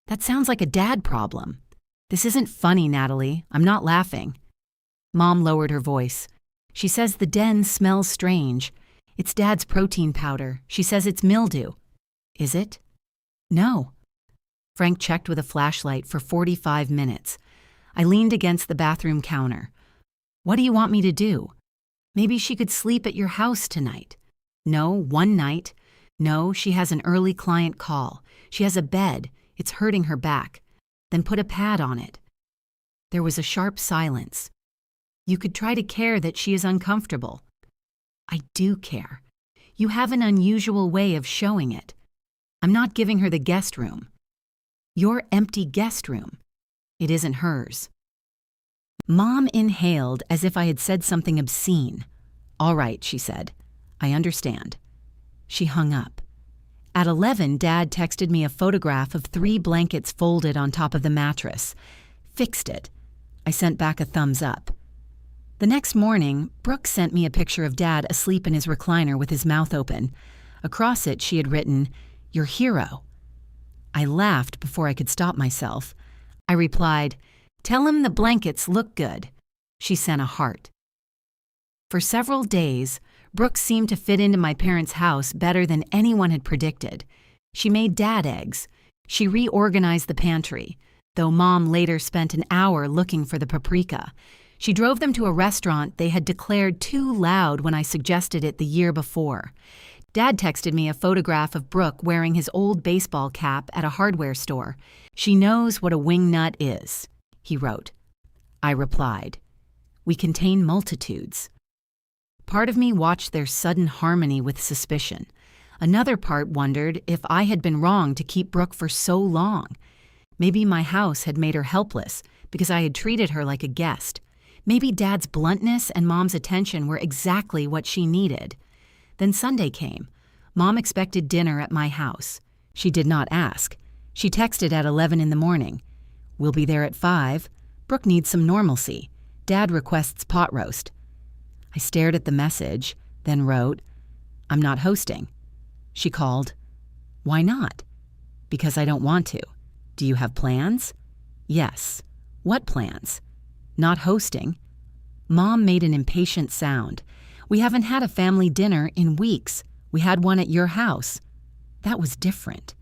That sounds like a dad problem. This isn't funny, Natalie. I'm not laughing. Mom lowered her voice. She says the den smells strange. It's Dad's protein powder. She says it's mildew. Is it? No. Frank checked with a flashlight for 45 minutes. I leaned against the bathroom counter. What do you want me to do? Maybe she could sleep at your house tonight. No, one night. No, she has an early client call. She has a bed. It's hurting her back. Then put a pad on it. There was a sharp silence. You could try to care that she is uncomfortable. I do care. You have an unusual way of showing it. I'm not giving her the guest room. Your empty guest room. It isn't hers. Mom inhaled as if I had said something obscene. All right, she said. I understand. She hung up. At 11, Dad texted me a photograph of 3 blankets folded on top of the mattress. Fixed it. I sent back a thumbs up. The next morning, Brooke sent me a picture of Dad asleep in his recliner with his mouth open. Across it, she had written, Your hero. I laughed before I could stop myself. I replied, Tell him the blankets look good. She sent a heart. For several days, Brooke seemed to fit into my parents' house better than anyone had predicted. She made Dad eggs. She reorganized the pantry, though Mom later spent an hour looking for the paprika. She drove them to a restaurant they had declared too loud when I suggested it the year before. Dad texted me a photograph of Brooke wearing his old baseball cap at a hardware store. She knows what a wingnut is, he wrote. I replied, We contain multitudes. Part of me watched their sudden harmony with suspicion. Another part wondered if I had been wrong to keep Brooke for so long. Maybe my house had made her helpless because I had treated her like a guest. Maybe Dad's bluntness and Mom's attention were exactly what she needed. Then Sunday came. Mom expected dinner at my house. She did not ask. She texted at 11 in the morning. We'll be there at 5. Brooke needs some normalcy. Dad requests pot roast. I stared at the message, then wrote, I'm not hosting. She called. Why not? Because I don't want to. Do you have plans? Yes. What plans? Not hosting. Mom made an impatient sound. "We haven't had a family dinner in weeks. We had one at your house." That was different.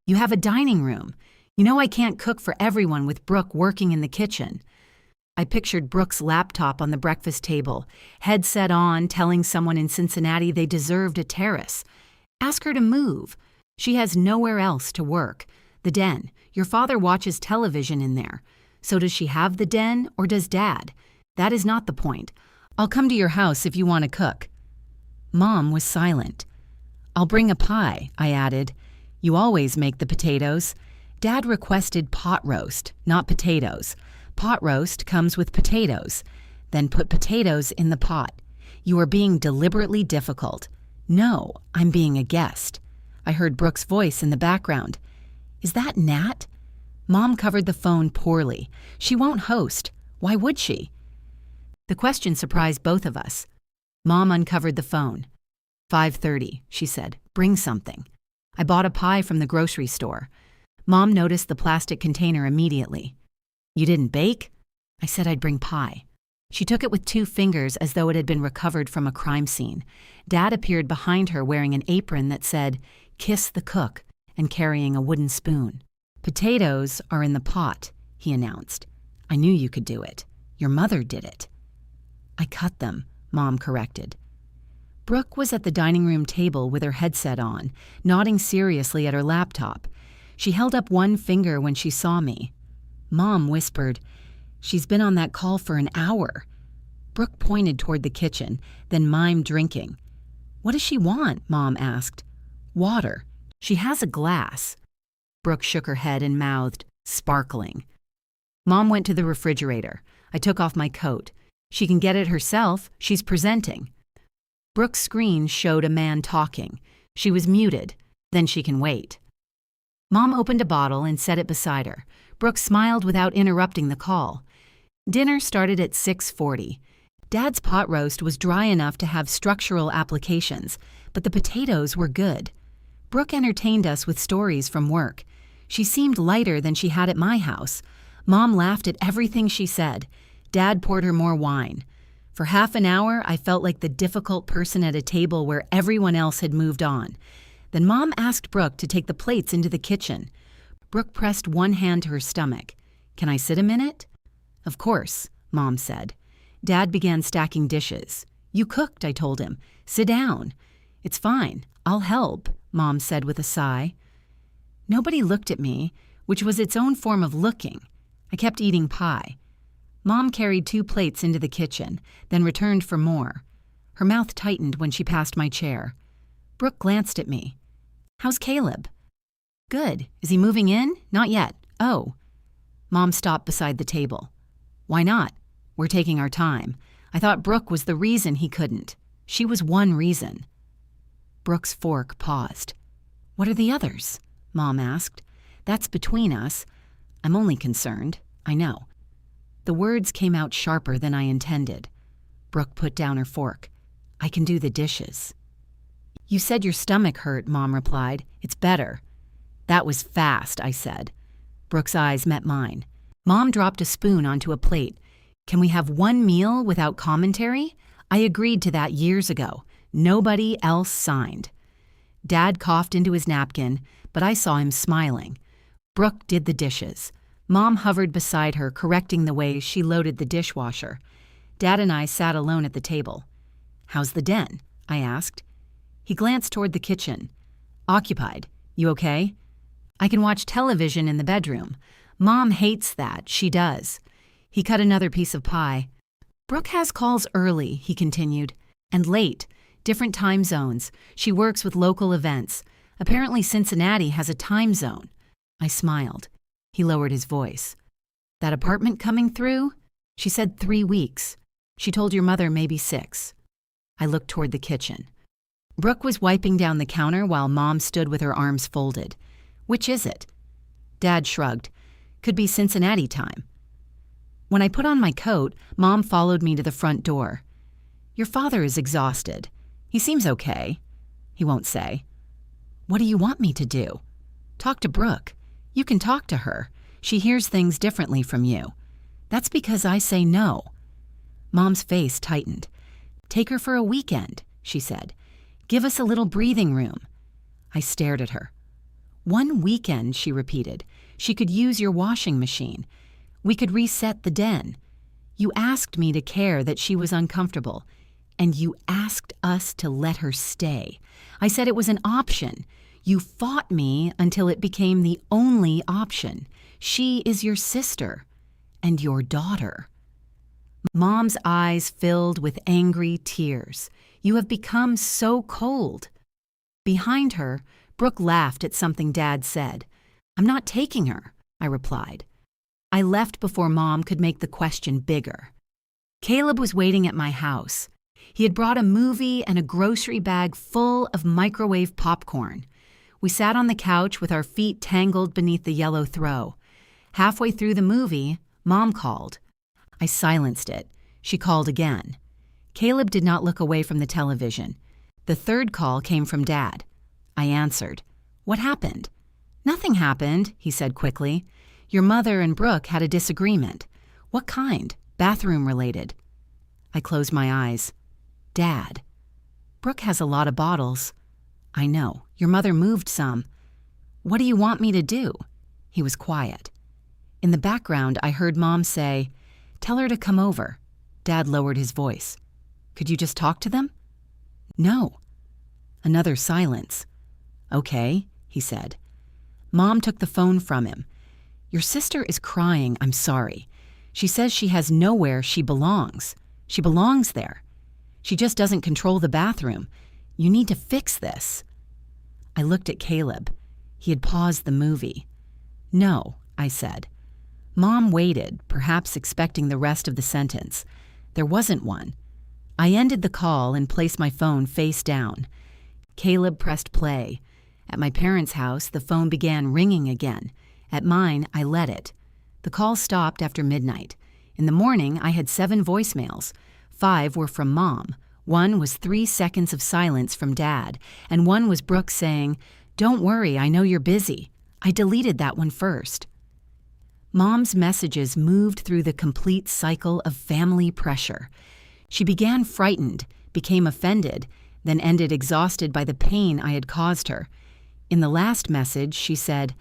"You have a dining room. You know I can't cook for everyone with Brooke working in the kitchen." I pictured Brooke's laptop on the breakfast table, headset on, telling someone in Cincinnati they deserved a terrace. "Ask her to move. She has nowhere else to work. The den. Your father watches television in there. So does she have the den, or does Dad? That is not the point. I'll come to your house if you want to cook." Mom was silent. "I'll bring a pie," I added. "You always make the potatoes." Dad requested pot roast, not potatoes. Pot roast comes with potatoes. Then put potatoes in the pot. "You are being deliberately difficult." "No, I'm being a guest." I heard Brooke's voice in the background. "Is that Nat?" Mom covered the phone poorly. "She won't host. Why would she?" The question surprised both of us. Mom uncovered the phone. 5:30, she said. "Bring something." I bought a pie from the grocery store. Mom noticed the plastic container immediately. "You didn't bake?" I said I'd bring pie. She took it with 2 fingers as though it had been recovered from a crime scene. Dad appeared behind her wearing an apron that said, "Kiss the cook," and carrying a wooden spoon. "Potatoes are in the pot," he announced. "I knew you could do it. Your mother did it." "I cut them," Mom corrected. Brooke was at the dining room table with her headset on, nodding seriously at her laptop. She held up one finger when she saw me. Mom whispered, "She's been on that call for an hour." Brooke pointed toward the kitchen, then mimed drinking. "What does she want?" Mom asked. "Water. She has a glass." Brooke shook her head and mouthed, "Sparkling." Mom went to the refrigerator. I took off my coat. "She can get it herself. She's presenting." Brooke's screen showed a man talking. She was muted. "Then she can wait." Mom opened a bottle and set it beside her. Brooke smiled without interrupting the call. Dinner started at 6:40. Dad's pot roast was dry enough to have structural applications, but the potatoes were good. Brooke entertained us with stories from work. She seemed lighter than she had at my house. Mom laughed at everything she said. Dad poured her more wine. For half an hour, I felt like the difficult person at a table where everyone else had moved on. Then Mom asked Brooke to take the plates into the kitchen. Brooke pressed one hand to her stomach. "Can I sit a minute?" "Of course," Mom said. Dad began stacking dishes. "You cooked," I told him. "Sit down." "It's fine. I'll help," Mom said with a sigh. Nobody looked at me, which was its own form of looking. I kept eating pie. Mom carried 2 plates into the kitchen, then returned for more. Her mouth tightened when she passed my chair. Brooke glanced at me. "How's Caleb?" "Good. Is he moving in?" "Not yet." "Oh." Mom stopped beside the table. "Why not? We're taking our time. I thought Brooke was the reason he couldn't. She was one reason." Brooke's fork paused. "What are the others?" Mom asked. "That's between us. I'm only concerned. I know." The words came out sharper than I intended. Brooke put down her fork. "I can do the dishes." "You said your stomach hurt," Mom replied. "It's better." "That was fast," I said. Brooke's eyes met mine. Mom dropped a spoon onto a plate. "Can we have one meal without commentary? I agreed to that years ago. Nobody else signed." Dad coughed into his napkin, but I saw him smiling. Brooke did the dishes. Mom hovered beside her, correcting the way she loaded the dishwasher. Dad and I sat alone at the table. "How's the den?" I asked. He glanced toward the kitchen. "Occupied. You okay?" "I can watch television in the bedroom. Mom hates that. She does." He cut another piece of pie. "Brooke has calls early," he continued, "and late. Different time zones. She works with local events. Apparently Cincinnati has a time zone." I smiled. He lowered his voice. "That apartment coming through? She said 3 weeks. She told your mother maybe 6. I looked toward the kitchen. Brooke was wiping down the counter while Mom stood with her arms folded. "Which is it?" Dad shrugged. "Could be Cincinnati time." When I put on my coat, Mom followed me to the front door. "Your father is exhausted. He seems okay." "He won't say." "What do you want me to do?" "Talk to Brooke. You can talk to her. She hears things differently from you." "That's because I say no." Mom's face tightened. "Take her for a weekend," she said. "Give us a little breathing room." I stared at her. "1 weekend," she repeated. "She could use your washing machine. We could reset the den. You asked me to care that she was uncomfortable, and you asked us to let her stay. I said it was an option. You fought me until it became the only option. She is your sister and your daughter." Mom's eyes filled with angry tears. "You have become so cold." Behind her, Brooke laughed at something Dad said. "I'm not taking her," I replied. I left before Mom could make the question bigger. Caleb was waiting at my house. He had brought a movie and a grocery bag full of microwave popcorn. We sat on the couch with our feet tangled beneath the yellow throw. Halfway through the movie, Mom called. I silenced it. She called again. Caleb did not look away from the television. The third call came from Dad. I answered. "What happened?" "Nothing happened," he said quickly. "Your mother and Brooke had a disagreement." "What kind? Bathroom related?" I closed my eyes. "Dad, Brooke has a lot of bottles." "I know. Your mother moved some." "What do you want me to do?" He was quiet. In the background, I heard Mom say, "Tell her to come over." Dad lowered his voice. "Could you just talk to them?" "No." Another silence. "Okay," he said. Mom took the phone from him. "Your sister is crying, I'm sorry. She says she has nowhere she belongs. She belongs there. She just doesn't control the bathroom. You need to fix this." I looked at Caleb. He had paused the movie. "No," I said. Mom waited, perhaps expecting the rest of the sentence. There wasn't one. I ended the call and placed my phone face down. Caleb pressed play. At my parents' house, the phone began ringing again. At mine, I let it. The call stopped after midnight. In the morning, I had 7 voicemails. 5 were from Mom. 1 was 3 seconds of silence from Dad, and 1 was Brooke saying, "Don't worry, I know you're busy." I deleted that one first. Mom's messages moved through the complete cycle of family pressure. She began frightened, became offended, then ended exhausted by the pain I had caused her. In the last message, she said,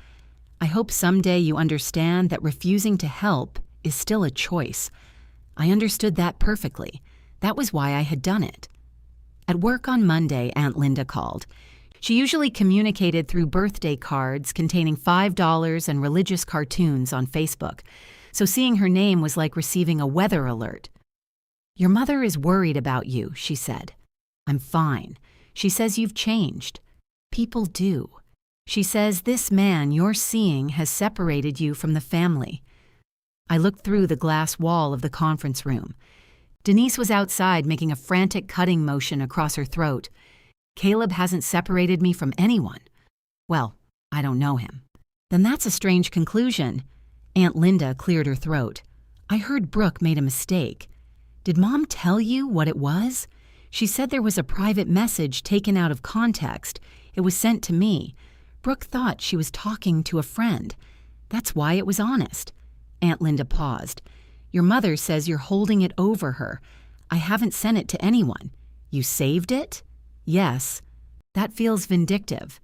"I hope someday you understand that refusing to help is still a choice." I understood that perfectly. That was why I had done it. At work on Monday, Aunt Linda called. She usually communicated through birthday cards containing $5 and religious cartoons on Facebook, so seeing her name was like receiving a weather alert. "Your mother is worried about you," she said. "I'm fine. She says you've changed. People do. She says this man you're seeing has separated you from the family." I looked through the glass wall of the conference room. Denise was outside making a frantic cutting motion across her throat. "Caleb hasn't separated me from anyone." "Well, I don't know him." "Then that's a strange conclusion." Aunt Linda cleared her throat. "I heard Brooke made a mistake. Did Mom tell you what it was?" "She said there was a private message taken out of context. It was sent to me. Brooke thought she was talking to a friend. That's why it was honest." Aunt Linda paused. "Your mother says you're holding it over her. I haven't sent it to anyone." "You saved it?" "Yes." "That feels vindictive."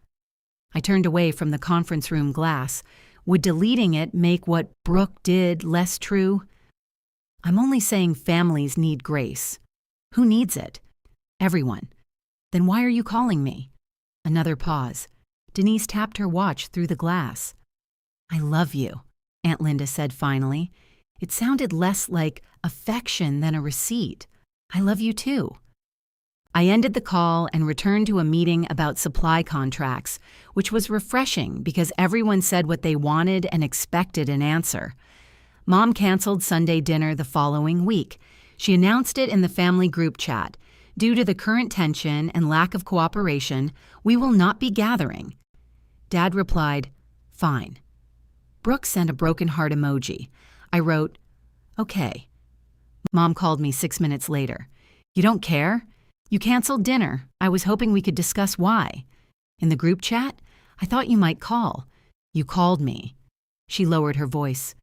I turned away from the conference room glass. Would deleting it make what Brooke did less true? "I'm only saying families need grace." "Who needs it?" "Everyone." "Then why are you calling me?" Another pause. Denise tapped her watch through the glass. "I love you," Aunt Linda said finally. It sounded less like affection than a receipt. "I love you too." I ended the call and returned to a meeting about supply contracts, which was refreshing because everyone said what they wanted and expected an answer. Mom canceled Sunday dinner the following week. She announced it in the family group chat. "Due to the current tension and lack of cooperation, we will not be gathering." Dad replied, "Fine." Brooke sent a broken heart emoji. I wrote, "Okay." Mom called me 6 minutes later. "You don't care? You canceled dinner. I was hoping we could discuss why." "In the group chat? I thought you might call." "You called me." She lowered her voice.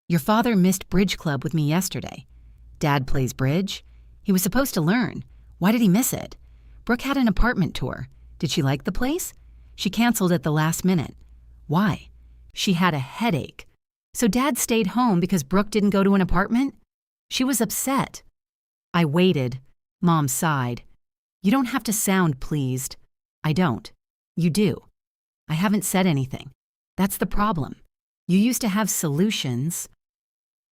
"Your father missed bridge club with me yesterday." Dad plays bridge? He was supposed to learn. Why did he miss it? Brooke had an apartment tour. Did she like the place? She canceled at the last minute. Why? She had a headache. So Dad stayed home because Brooke didn't go to an apartment? She was upset. I waited. Mom sighed. You don't have to sound pleased. I don't. You do. I haven't said anything. That's the problem. You used to have solutions.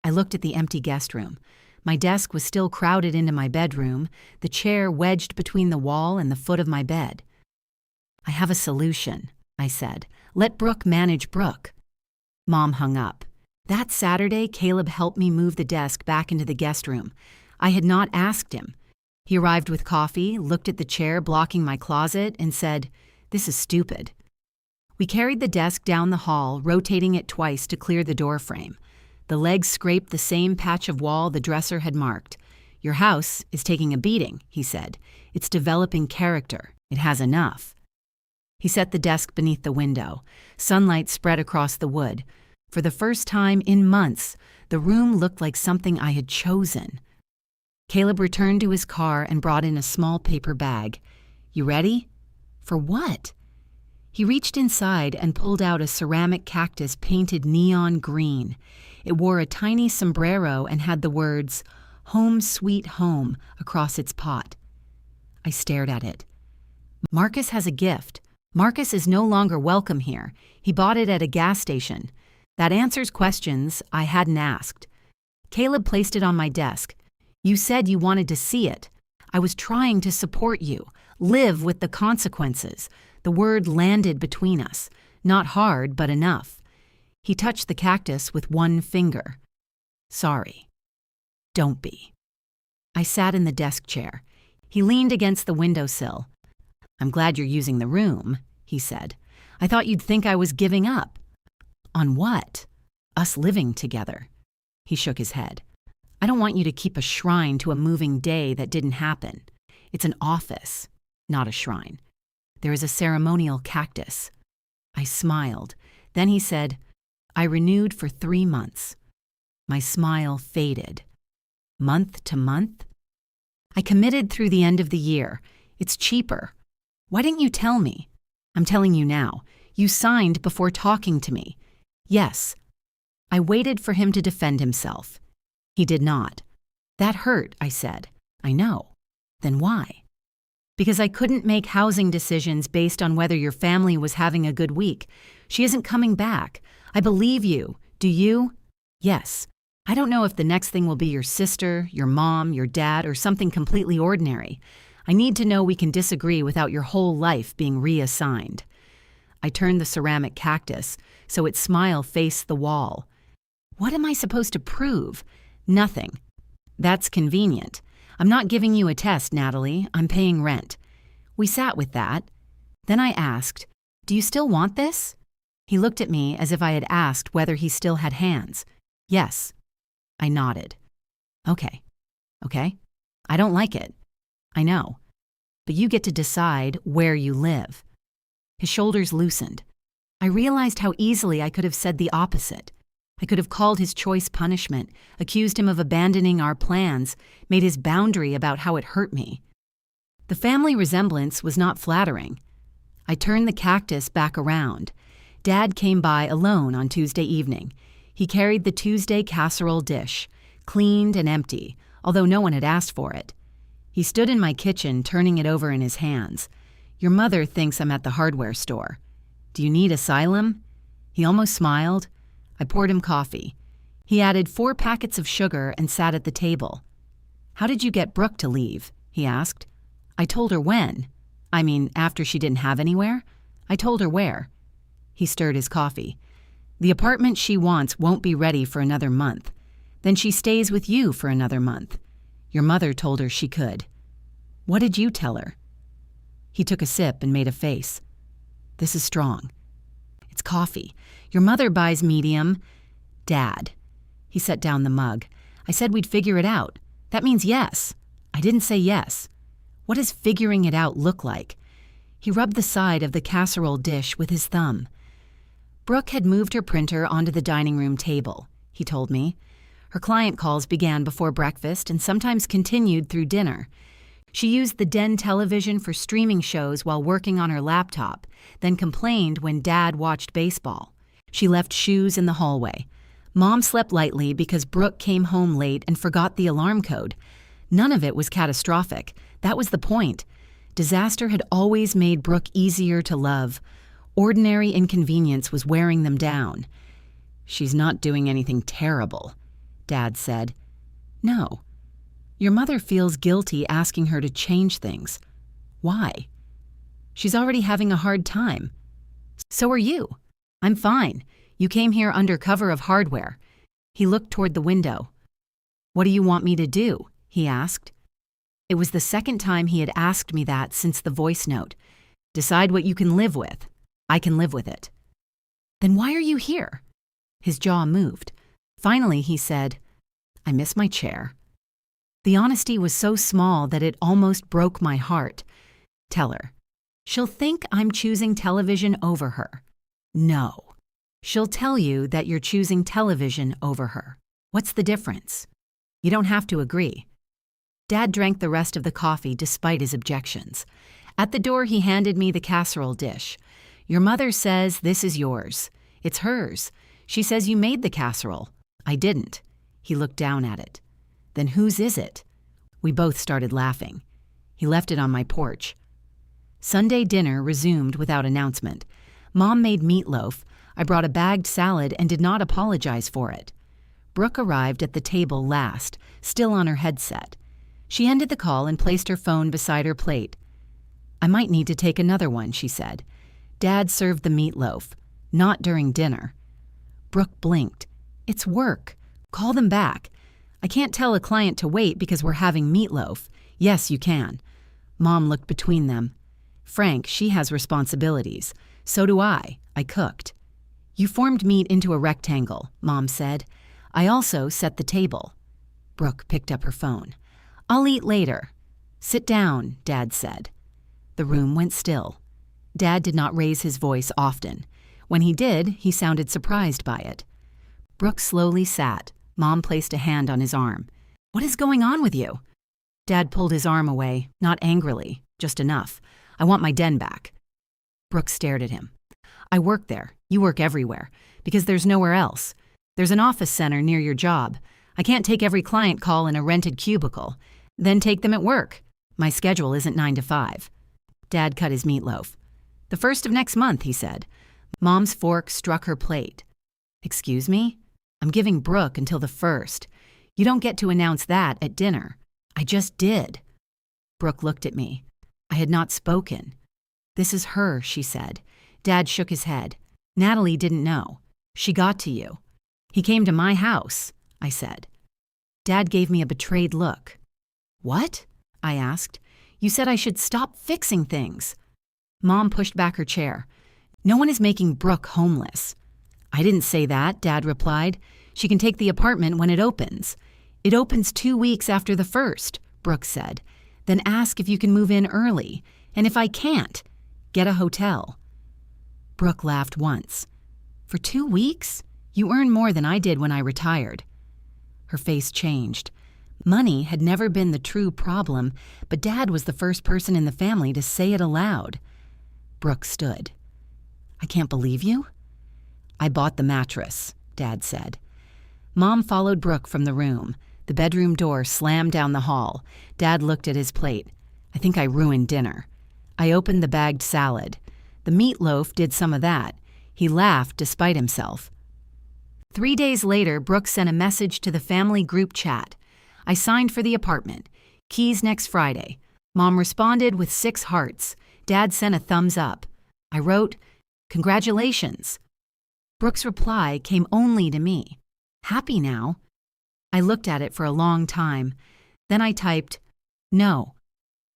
I looked at the empty guest room. My desk was still crowded into my bedroom, the chair wedged between the wall and the foot of my bed. I have a solution, I said. Let Brooke manage Brooke. Mom hung up. That Saturday, Caleb helped me move the desk back into the guest room. I had not asked him. He arrived with coffee, looked at the chair blocking my closet, and said, "This is stupid." We carried the desk down the hall, rotating it twice to clear the door frame. The legs scraped the same patch of wall the dresser had marked. Your house is taking a beating, he said. It's developing character. It has enough. He set the desk beneath the window. Sunlight spread across the wood. For the first time in months, the room looked like something I had chosen. Caleb returned to his car and brought in a small paper bag. You ready? For what? He reached inside and pulled out a ceramic cactus painted neon green. It wore a tiny sombrero and had the words, "Home Sweet Home," across its pot. I stared at it. Marcus has a gift. Marcus is no longer welcome here. He bought it at a gas station. That answers questions I hadn't asked. Caleb placed it on my desk. You said you wanted to see it. I was trying to support you. Live with the consequences. The word landed between us. Not hard, but enough. He touched the cactus with one finger. Sorry. Don't be. I sat in the desk chair. He leaned against the windowsill. I'm glad you're using the room, he said. I thought you'd think I was giving up. On what? Us living together. He shook his head. I don't want you to keep a shrine to a moving day that didn't happen. It's an office, not a shrine. There is a ceremonial cactus. I smiled. Then he said, I renewed for 3 months. My smile faded. Month to month? I committed through the end of the year. It's cheaper. Why didn't you tell me? I'm telling you now. You signed before talking to me. Yes. I waited for him to defend himself. He did not. That hurt, I said. I know. Then why? Because I couldn't make housing decisions based on whether your family was having a good week. She isn't coming back. I believe you. Do you? Yes. I don't know if the next thing will be your sister, your mom, your dad, or something completely ordinary. I need to know we can disagree without your whole life being reassigned. I turned the ceramic cactus so its smile faced the wall. What am I supposed to prove? Nothing. That's convenient. I'm not giving you a test, Natalie. I'm paying rent. We sat with that. Then I asked, do you still want this? He looked at me as if I had asked whether he still had hands. Yes. I nodded. Okay. I don't like it. I know. But you get to decide where you live. His shoulders loosened. I realized how easily I could have said the opposite. I could have called his choice punishment, accused him of abandoning our plans, made his boundary about how it hurt me. The family resemblance was not flattering. I turned the cactus back around. Dad came by alone on Tuesday evening. He carried the Tuesday casserole dish, cleaned and empty, although no one had asked for it. He stood in my kitchen, turning it over in his hands. Your mother thinks I'm at the hardware store. Do you need asylum? He almost smiled. I poured him coffee. He added 4 packets of sugar and sat at the table. How did you get Brooke to leave? He asked. I told her when. I mean, after she didn't have anywhere. I told her where. He stirred his coffee. The apartment she wants won't be ready for another month. Then she stays with you for another month. Your mother told her she could. What did you tell her? He took a sip and made a face. This is strong. It's coffee. Your mother buys medium. Dad. He set down the mug. I said we'd figure it out. That means yes. I didn't say yes. What does figuring it out look like? He rubbed the side of the casserole dish with his thumb. Brooke had moved her printer onto the dining room table, he told me. Her client calls began before breakfast and sometimes continued through dinner. She used the den television for streaming shows while working on her laptop, then complained when Dad watched baseball. She left shoes in the hallway. Mom slept lightly because Brooke came home late and forgot the alarm code. None of it was catastrophic. That was the point. Disaster had always made Brooke easier to love. Ordinary inconvenience was wearing them down. "She's not doing anything terrible," Dad said. "No. Your mother feels guilty asking her to change things. Why? She's already having a hard time. So are you. I'm fine. You came here under cover of hardware." He looked toward the window. "What do you want me to do?" he asked. It was the second time he had asked me that since the voice note. "Decide what you can live with. I can live with it." "Then why are you here?" His jaw moved. Finally, he said, "I miss my chair." The honesty was so small that it almost broke my heart. "Tell her. She'll think I'm choosing television over her." "No. She'll tell you that you're choosing television over her. What's the difference? You don't have to agree." Dad drank the rest of the coffee despite his objections. At the door, he handed me the casserole dish. "Your mother says this is yours. It's hers. She says you made the casserole." "I didn't." He looked down at it. "Then whose is it?" We both started laughing. He left it on my porch. Sunday dinner resumed without announcement. Mom made meatloaf. I brought a bagged salad and did not apologize for it. Brooke arrived at the table last, still on her headset. She ended the call and placed her phone beside her plate. "I might need to take another one," she said. Dad served the meatloaf. Not during dinner. Brooke blinked. "It's work. Call them back." "I can't tell a client to wait because we're having meatloaf." "Yes, you can." Mom looked between them. "Frank, she has responsibilities. So do I. I cooked." "You formed meat into a rectangle," Mom said. "I also set the table." Brooke picked up her phone. "I'll eat later." "Sit down," Dad said. The room went still. Dad did not raise his voice often. When he did, he sounded surprised by it. Brooke slowly sat. Mom placed a hand on his arm. "What is going on with you?" Dad pulled his arm away, not angrily, just enough. "I want my den back." Brooke stared at him. "I work there. You work everywhere. Because there's nowhere else. There's an office center near your job. I can't take every client call in a rented cubicle. Then take them at work. My schedule isn't 9 to 5. Dad cut his meatloaf. "The 1st of next month," he said. Mom's fork struck her plate. "Excuse me? I'm giving Brooke until the 1st. You don't get to announce that at dinner." "I just did." Brooke looked at me. I had not spoken. "This is her," she said. Dad shook his head. "Natalie didn't know. She got to you." "He came to my house," I said. Dad gave me a betrayed look. "What?" I asked. "You said I should stop fixing things." Mom pushed back her chair. "No one is making Brooke homeless." "I didn't say that," Dad replied. "She can take the apartment when it opens." "It opens 2 weeks after the 1st, Brooke said. "Then ask if you can move in early. And if I can't, get a hotel." Brooke laughed once. "For 2 weeks? You earn more than I did when I retired." Her face changed. Money had never been the true problem, but Dad was the first person in the family to say it aloud. Brooke stood. "I can't believe you." "I bought the mattress," Dad said. Mom followed Brooke from the room. The bedroom door slammed down the hall. Dad looked at his plate. "I think I ruined dinner." I opened the bagged salad. The meatloaf did some of that. He laughed despite himself. 3 days later, Brooke sent a message to the family group chat. "I signed for the apartment. Keys next Friday." Mom responded with 6 hearts. Dad sent a thumbs up. I wrote, "Congratulations." Brooke's reply came only to me. "Happy now?" I looked at it for a long time. Then I typed, "No,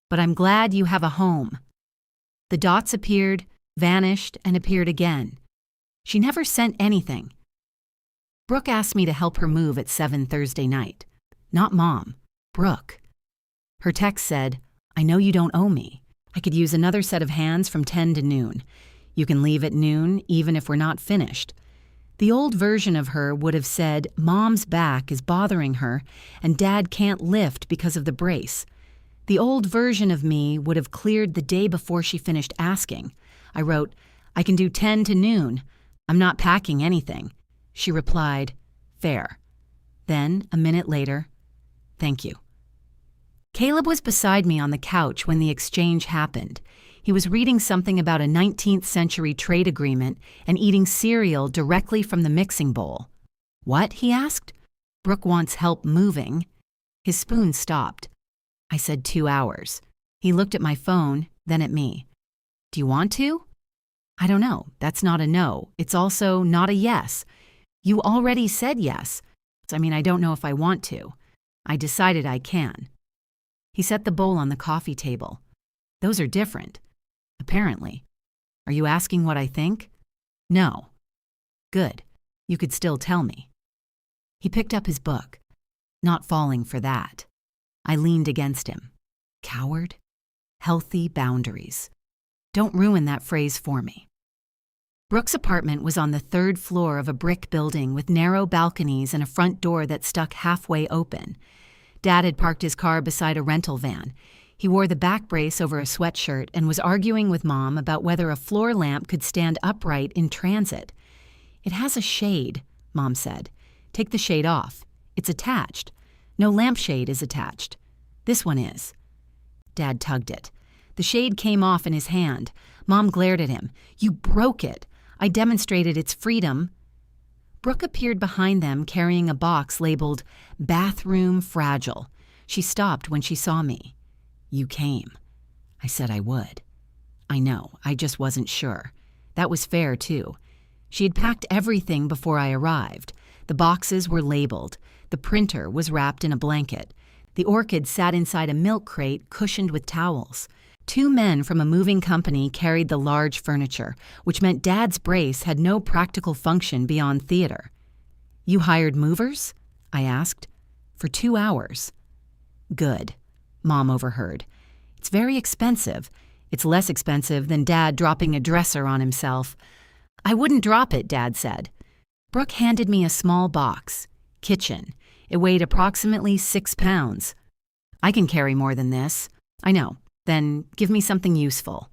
but I'm glad you have a home." The dots appeared, vanished, and appeared again. She never sent anything. Brooke asked me to help her move at 7 Thursday night. Not Mom, Brooke. Her text said, "I know you don't owe me. I could use another set of hands from 10 to noon. You can leave at noon even if we're not finished." The old version of her would have said, "Mom's back is bothering her, and Dad can't lift because of the brace." The old version of me would have cleared the day before she finished asking. I wrote, "I can do 10 to noon. I'm not packing anything." She replied, "Fair." Then, a minute later, "Thank you." Caleb was beside me on the couch when the exchange happened. He was reading something about a 19th century trade agreement and eating cereal directly from the mixing bowl. "What?" he asked. "Brooke wants help moving." His spoon stopped. I said 2 hours. He looked at my phone, then at me. "Do you want to?" "I don't know. That's not a no. It's also not a yes. You already said yes. I don't know if I want to. I decided I can." He set the bowl on the coffee table. "Those are different." "Apparently. Are you asking what I think?" "No." "Good. You could still tell me." He picked up his book. "Not falling for that." I leaned against him. Coward? Healthy boundaries. Don't ruin that phrase for me. Brooke's apartment was on the 3rd floor of a brick building with narrow balconies and a front door that stuck halfway open. Dad had parked his car beside a rental van. He wore the back brace over a sweatshirt and was arguing with Mom about whether a floor lamp could stand upright in transit. "It has a shade," Mom said. "Take the shade off. It's attached. No lampshade is attached. This one is." Dad tugged it. The shade came off in his hand. Mom glared at him. "You broke it. I demonstrated its freedom." Brooke appeared behind them carrying a box labeled "Bathroom Fragile." She stopped when she saw me. "You came." I said I would. "I know, I just wasn't sure." That was fair, too. She had packed everything before I arrived. The boxes were labeled. The printer was wrapped in a blanket. The orchid sat inside a milk crate cushioned with towels. 2 men from a moving company carried the large furniture, which meant Dad's brace had no practical function beyond theater. "You hired movers?" I asked. "For 2 hours." "Good," Mom overheard. "It's very expensive. It's less expensive than Dad dropping a dresser on himself." "I wouldn't drop it," Dad said. Brooke handed me a small box. Kitchen. It weighed approximately 6 pounds. "I can carry more than this." "I know. Then give me something useful."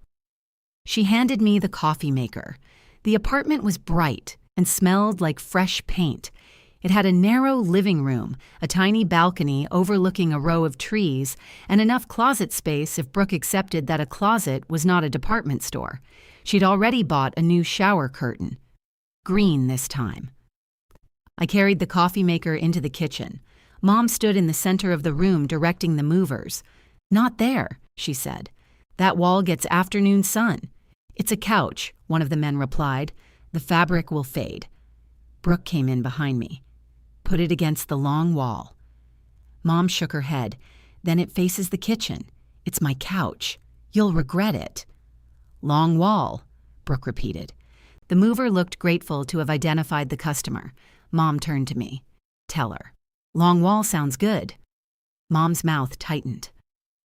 She handed me the coffee maker. The apartment was bright and smelled like fresh paint. It had a narrow living room, a tiny balcony overlooking a row of trees, and enough closet space if Brooke accepted that a closet was not a department store. She'd already bought a new shower curtain. Green this time. I carried the coffee maker into the kitchen. Mom stood in the center of the room directing the movers. "Not there," she said. "That wall gets afternoon sun." "It's a couch," one of the men replied. "The fabric will fade." Brooke came in behind me. "Put it against the long wall." Mom shook her head. "Then it faces the kitchen. It's my couch. You'll regret it." "Long wall," Brooke repeated. The mover looked grateful to have identified the customer. Mom turned to me. "Tell her. Long wall sounds good." Mom's mouth tightened.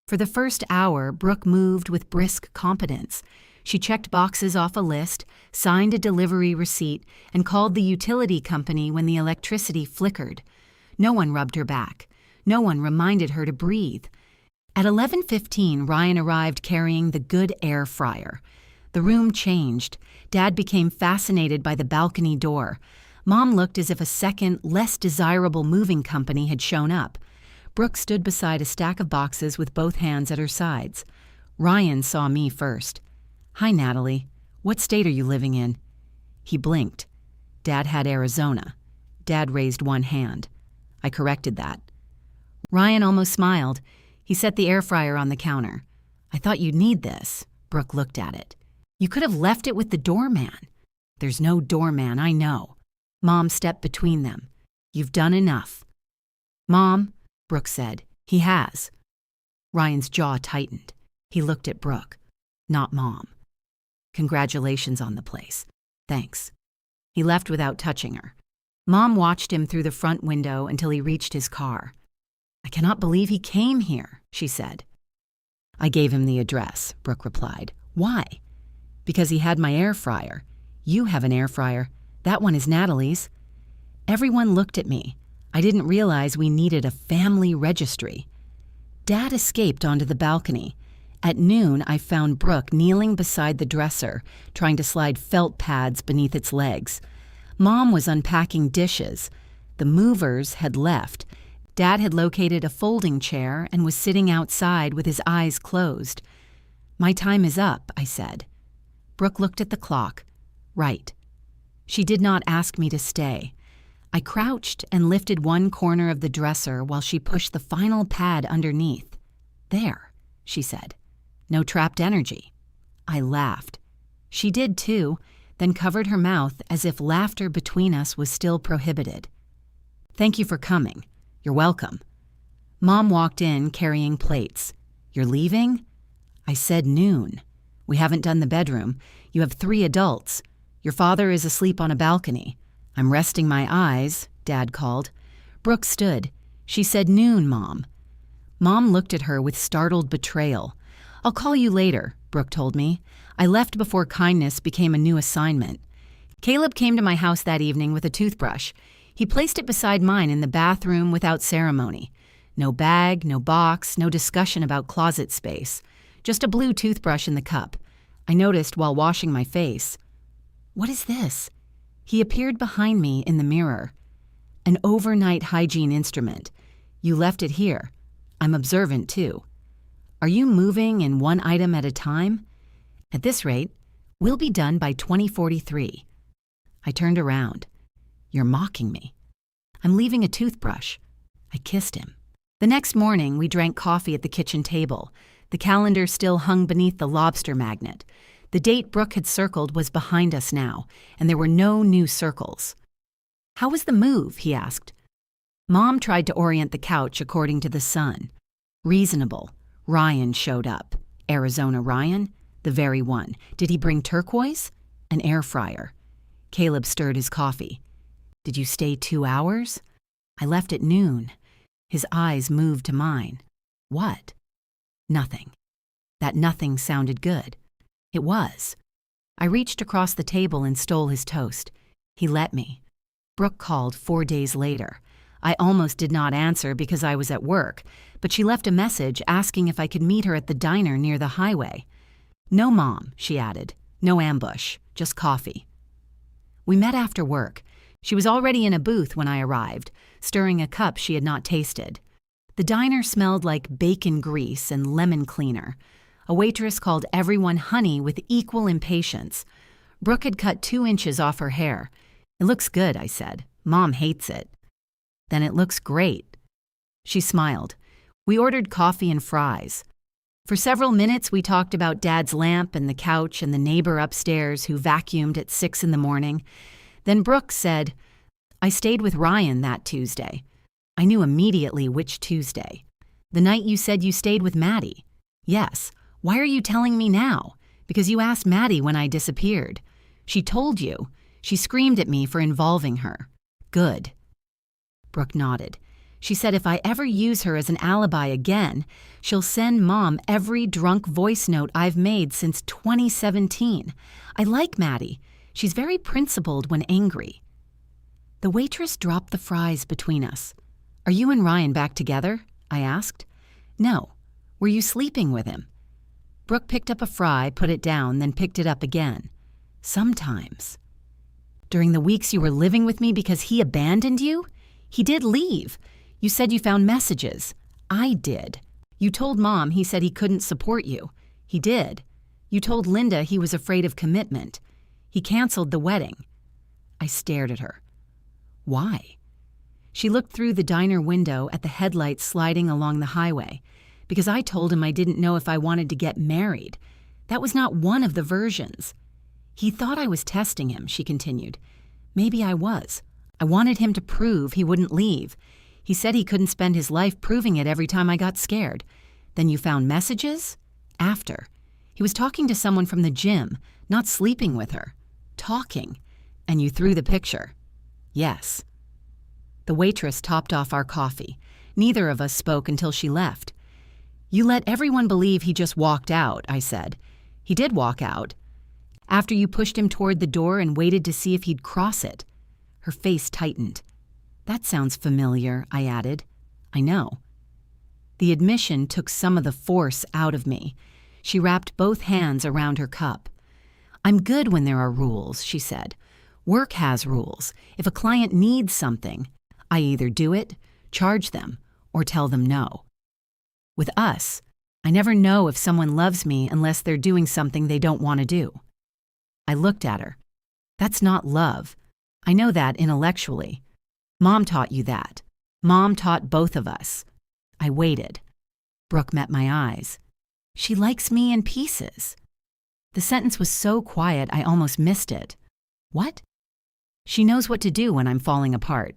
For the first hour, Brooke moved with brisk competence. She checked boxes off a list, signed a delivery receipt, and called the utility company when the electricity flickered. No one rubbed her back. No one reminded her to breathe. At 11:15, Ryan arrived carrying the good air fryer. The room changed. Dad became fascinated by the balcony door. Mom looked as if a second, less desirable moving company had shown up. Brooke stood beside a stack of boxes with both hands at her sides. Ryan saw me first. "Hi, Natalie. What state are you living in?" He blinked. Dad had Arizona. Dad raised one hand. I corrected that. Ryan almost smiled. He set the air fryer on the counter. "I thought you'd need this." Brooke looked at it. "You could have left it with the doorman." "There's no doorman, I know." Mom stepped between them. "You've done enough." "Mom," Brooke said. "He has." Ryan's jaw tightened. He looked at Brooke. "Not Mom." "Congratulations on the place." "Thanks." He left without touching her. Mom watched him through the front window until he reached his car. "I cannot believe he came here," she said. "I gave him the address," Brooke replied. "Why?" "Because he had my air fryer. You have an air fryer. That one is Natalie's. Everyone looked at me. I didn't realize we needed a family registry. Dad escaped onto the balcony. At noon, I found Brooke kneeling beside the dresser, trying to slide felt pads beneath its legs. Mom was unpacking dishes. The movers had left. Dad had located a folding chair and was sitting outside with his eyes closed. "My time is up," I said. Brooke looked at the clock. Right. She did not ask me to stay. I crouched and lifted one corner of the dresser while she pushed the final pad underneath. "There," she said. "No trapped energy." I laughed. She did too, then covered her mouth as if laughter between us was still prohibited. "Thank you for coming. You're welcome." Mom walked in carrying plates. "You're leaving?" I said noon. "We haven't done the bedroom. You have 3 adults. Your father is asleep on a balcony. I'm resting my eyes," Dad called. Brooke stood. She said noon, Mom. Mom looked at her with startled betrayal. "I'll call you later," Brooke told me. I left before kindness became a new assignment. Caleb came to my house that evening with a toothbrush. He placed it beside mine in the bathroom without ceremony. No bag, no box, no discussion about closet space. Just a blue toothbrush in the cup. I noticed while washing my face. "What is this?" He appeared behind me in the mirror. "An overnight hygiene instrument. You left it here. I'm observant too. Are you moving in one item at a time? At this rate, we'll be done by 2043. I turned around. "You're mocking me." "I'm leaving a toothbrush." I kissed him. The next morning, we drank coffee at the kitchen table. The calendar still hung beneath the lobster magnet. The date Brooke had circled was behind us now, and there were no new circles. "How was the move?" he asked. Mom tried to orient the couch according to the sun. "Reasonable. Ryan showed up." Arizona Ryan? The very one. Did he bring turquoise? An air fryer. Caleb stirred his coffee. "Did you stay 2 hours?" "I left at noon." His eyes moved to mine. "What?" "Nothing." That nothing sounded good. It was. I reached across the table and stole his toast. He let me. Brooke called 4 days later. I almost did not answer because I was at work, but she left a message asking if I could meet her at the diner near the highway. "No, Mom," she added. "No ambush, just coffee." We met after work. She was already in a booth when I arrived, stirring a cup she had not tasted. The diner smelled like bacon grease and lemon cleaner. A waitress called everyone honey with equal impatience. Brooke had cut 2 inches off her hair. "It looks good," I said. "Mom hates it." "Then it looks great." She smiled. We ordered coffee and fries. For several minutes, we talked about Dad's lamp and the couch and the neighbor upstairs who vacuumed at 6 in the morning. Then Brooke said, "I stayed with Ryan that Tuesday." I knew immediately which Tuesday. "The night you said you stayed with Maddie." "Yes. Why are you telling me now?" "Because you asked Maddie when I disappeared." "She told you." "She screamed at me for involving her." "Good." Brooke nodded. She said if I ever use her as an alibi again, she'll send Mom every drunk voice note I've made since 2017. I like Maddie. She's very principled when angry. The waitress dropped the fries between us. "Are you and Ryan back together?" I asked. "No. Were you sleeping with him?" Brooke picked up a fry, put it down, then picked it up again. "Sometimes." "During the weeks you were living with me because he abandoned you?" "He did leave. You said you found messages." "I did." "You told Mom he said he couldn't support you." "He did." "You told Linda he was afraid of commitment." "He canceled the wedding." I stared at her. "Why?" She looked through the diner window at the headlights sliding along the highway. "Because I told him I didn't know if I wanted to get married. That was not one of the versions." "He thought I was testing him," she continued. "Maybe I was. I wanted him to prove he wouldn't leave. He said he couldn't spend his life proving it every time I got scared." "Then you found messages?" "After. He was talking to someone from the gym, not sleeping with her. Talking. And you threw the picture." "Yes." The waitress topped off our coffee. Neither of us spoke until she left. "You let everyone believe he just walked out," I said. "He did walk out." After you pushed him toward the door and waited to see if he'd cross it. Her face tightened. That sounds familiar, I added. I know. The admission took some of the force out of me. She wrapped both hands around her cup. I'm good when there are rules, she said. Work has rules. If a client needs something, I either do it, charge them, or tell them no. With us, I never know if someone loves me unless they're doing something they don't want to do. I looked at her. That's not love. I know that intellectually. Mom taught you that. Mom taught both of us. I waited. Brooke met my eyes. She likes me in pieces. The sentence was so quiet I almost missed it. What? She knows what to do when I'm falling apart.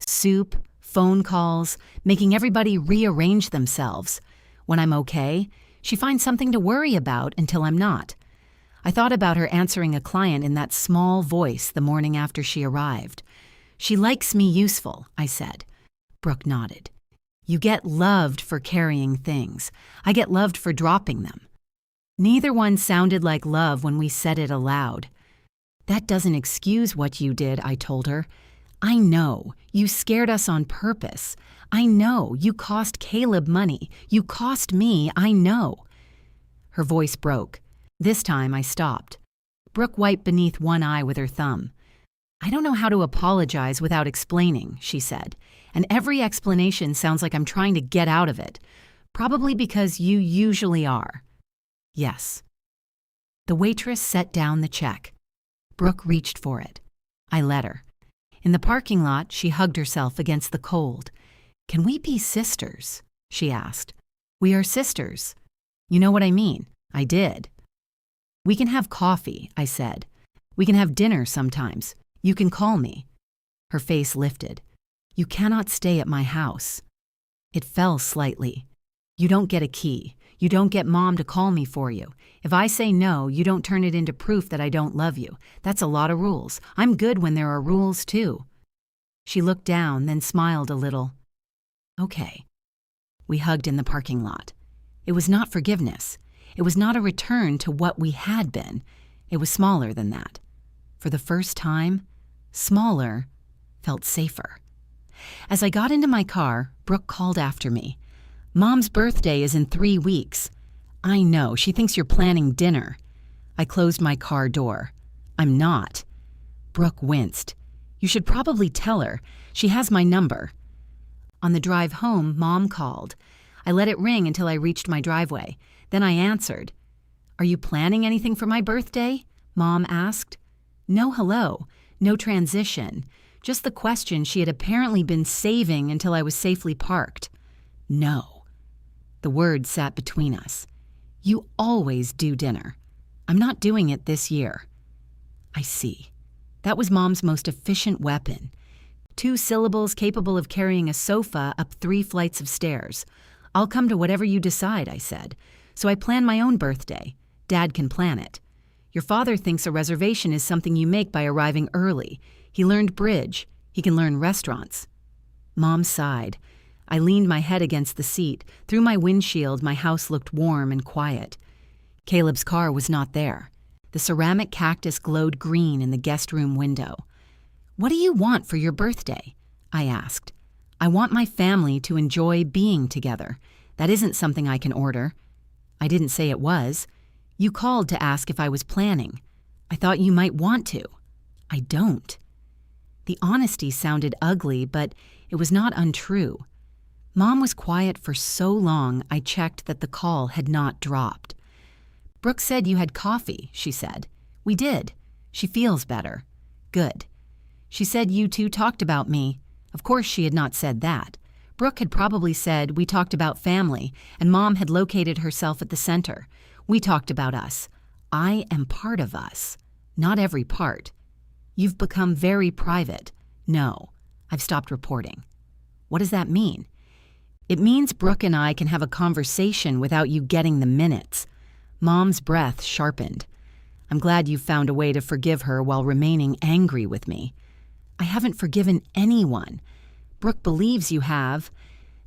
Soup, phone calls, making everybody rearrange themselves. When I'm okay, she finds something to worry about until I'm not. I thought about her answering a client in that small voice the morning after she arrived. She likes me useful, I said. Brooke nodded. You get loved for carrying things. I get loved for dropping them. Neither one sounded like love when we said it aloud. That doesn't excuse what you did, I told her. I know. You scared us on purpose. I know. You cost Caleb money. You cost me. I know. Her voice broke. This time I stopped. Brooke wiped beneath one eye with her thumb. I don't know how to apologize without explaining, she said, and every explanation sounds like I'm trying to get out of it. Probably because you usually are. Yes. The waitress set down the check. Brooke reached for it. I let her. In the parking lot, she hugged herself against the cold. Can we be sisters? She asked. We are sisters. You know what I mean. I did. We can have coffee, I said. We can have dinner sometimes. You can call me. Her face lifted. You cannot stay at my house. It fell slightly. You don't get a key. You don't get Mom to call me for you. If I say no, you don't turn it into proof that I don't love you. That's a lot of rules. I'm good when there are rules, too. She looked down, then smiled a little. Okay. We hugged in the parking lot. It was not forgiveness. It was not a return to what we had been. It was smaller than that. For the first time, smaller felt safer. As I got into my car, Brooke called after me. Mom's birthday is in 3 weeks. I know, she thinks you're planning dinner. I closed my car door. I'm not. Brooke winced. You should probably tell her. She has my number. On the drive home, Mom called. I let it ring until I reached my driveway. Then I answered. Are you planning anything for my birthday? Mom asked. No hello, no transition. Just the question she had apparently been saving until I was safely parked. No. The word sat between us. You always do dinner. I'm not doing it this year. I see. That was Mom's most efficient weapon. 2 syllables capable of carrying a sofa up 3 flights of stairs. I'll come to whatever you decide, I said. So I plan my own birthday. Dad can plan it. Your father thinks a reservation is something you make by arriving early. He learned bridge. He can learn restaurants. Mom sighed. I leaned my head against the seat. Through my windshield, my house looked warm and quiet. Caleb's car was not there. The ceramic cactus glowed green in the guest room window. What do you want for your birthday? I asked. I want my family to enjoy being together. That isn't something I can order. I didn't say it was. You called to ask if I was planning. I thought you might want to. I don't. The honesty sounded ugly, but it was not untrue. Mom was quiet for so long I checked that the call had not dropped. Brooke said you had coffee, she said. We did. She feels better. Good. She said you two talked about me. Of course she had not said that. Brooke had probably said we talked about family, and Mom had located herself at the center. We talked about us. I am part of us. Not every part. You've become very private. No, I've stopped reporting. What does that mean? It means Brooke and I can have a conversation without you getting the minutes. Mom's breath sharpened. I'm glad you found a way to forgive her while remaining angry with me. I haven't forgiven anyone. Brooke believes you have.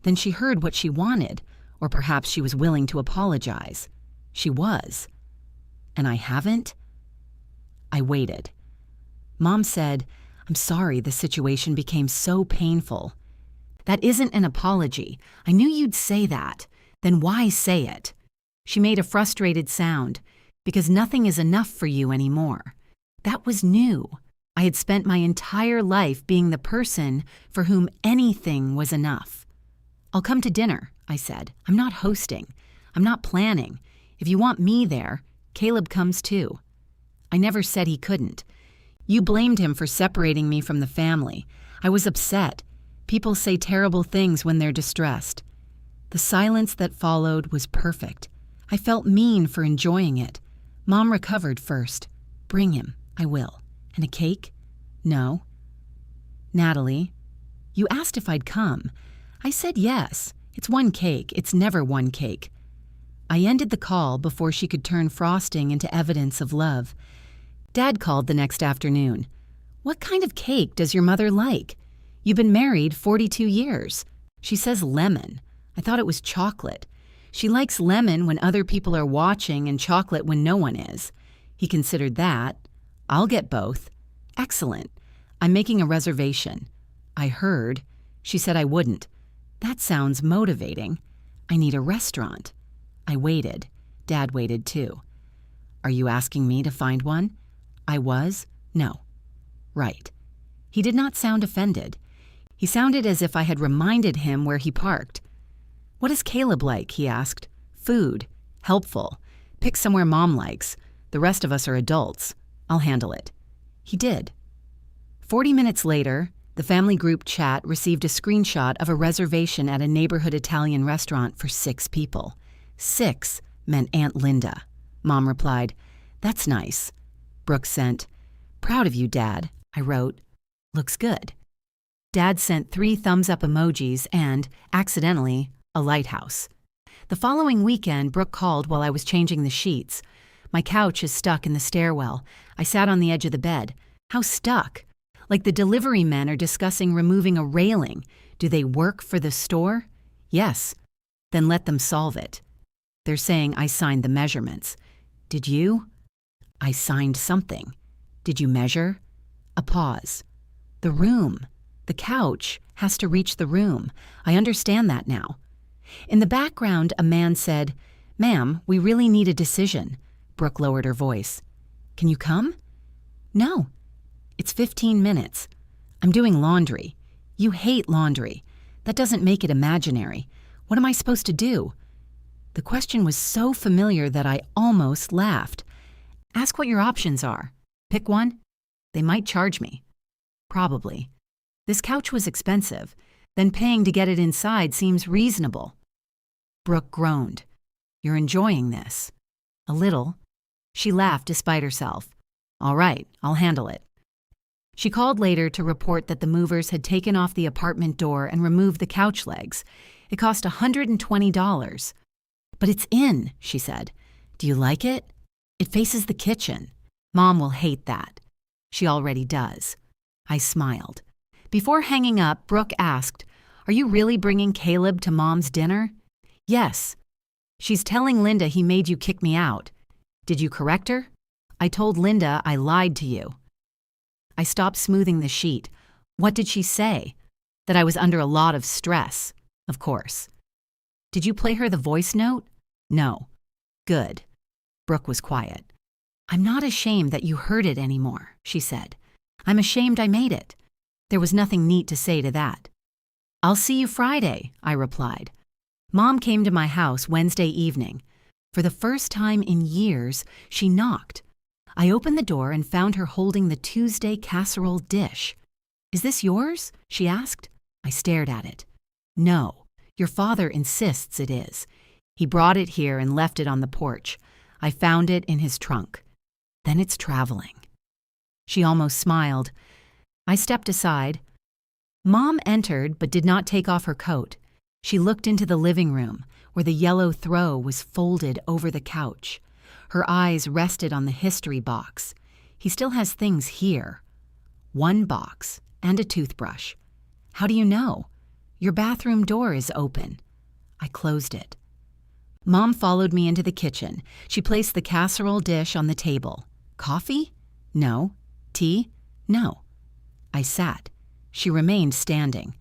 Then she heard what she wanted, or perhaps she was willing to apologize. She was. And I haven't? I waited. Mom said, "I'm sorry the situation became so painful." "That isn't an apology. I knew you'd say that. Then why say it?" She made a frustrated sound. "Because nothing is enough for you anymore." That was new. I had spent my entire life being the person for whom anything was enough. "I'll come to dinner," I said. "I'm not hosting. I'm not planning. If you want me there, Caleb comes too." I never said he couldn't. You blamed him for separating me from the family. I was upset. People say terrible things when they're distressed. The silence that followed was perfect. I felt mean for enjoying it. Mom recovered first. "Bring him. I will. And a cake?" "No." "Natalie, you asked if I'd come. I said yes. It's one cake. It's never one cake." I ended the call before she could turn frosting into evidence of love. Dad called the next afternoon. "What kind of cake does your mother like? You've been married 42 years. She says lemon. I thought it was chocolate. She likes lemon when other people are watching and chocolate when no one is." He considered that. "I'll get both." "Excellent. I'm making a reservation." I heard. She said I wouldn't. That sounds motivating. "I need a restaurant." I waited. Dad waited too. "Are you asking me to find one?" I was. "No." "Right." He did not sound offended. He sounded as if I had reminded him where he parked. "What is Caleb like?" he asked. "Food. Helpful. Pick somewhere Mom likes. The rest of us are adults. I'll handle it." He did. 40 minutes later, the family group chat received a screenshot of a reservation at a neighborhood Italian restaurant for 6 people. 6 meant Aunt Linda. Mom replied, "That's nice." Brooke sent, "Proud of you, Dad." I wrote, "Looks good." Dad sent 3 thumbs-up emojis and, accidentally, a lighthouse. The following weekend, Brooke called while I was changing the sheets. My couch is stuck in the stairwell. I sat on the edge of the bed. How stuck? Like the delivery men are discussing removing a railing. Do they work for the store? Yes. Then let them solve it. They're saying I signed the measurements. Did you? I signed something. Did you measure? A pause. The room. The couch has to reach the room. I understand that now. In the background, a man said, "Ma'am, we really need a decision." Brooke lowered her voice. "Can you come?" "No. It's 15 minutes. I'm doing laundry. You hate laundry. That doesn't make it imaginary. What am I supposed to do?" The question was so familiar that I almost laughed. "Ask what your options are. Pick one. They might charge me." Probably. This couch was expensive. Then paying to get it inside seems reasonable. Brooke groaned. "You're enjoying this." "A little." She laughed despite herself. "All right, I'll handle it." She called later to report that the movers had taken off the apartment door and removed the couch legs. It cost $120. "But it's in," she said. "Do you like it? It faces the kitchen. Mom will hate that." She already does. I smiled. Before hanging up, Brooke asked, "Are you really bringing Caleb to Mom's dinner?" "Yes." "She's telling Linda he made you kick me out. Did you correct her?" "I told Linda I lied to you." I stopped smoothing the sheet. What did she say? That I was under a lot of stress, of course. "Did you play her the voice note?" "No." "Good." Brooke was quiet. "I'm not ashamed that you heard it anymore," she said. "I'm ashamed I made it." There was nothing neat to say to that. "I'll see you Friday," I replied. Mom came to my house Wednesday evening. For the first time in years, she knocked. I opened the door and found her holding the Tuesday casserole dish. "Is this yours?" she asked. I stared at it. "No, your father insists it is. He brought it here and left it on the porch. I found it in his trunk. Then it's traveling." She almost smiled. I stepped aside. Mom entered but did not take off her coat. She looked into the living room, where the yellow throw was folded over the couch. Her eyes rested on the history box. He still has things here. 1 box and a toothbrush. "How do you know?" "Your bathroom door is open." I closed it. Mom followed me into the kitchen. She placed the casserole dish on the table. "Coffee?" No. Tea? No. I sat. She remained standing.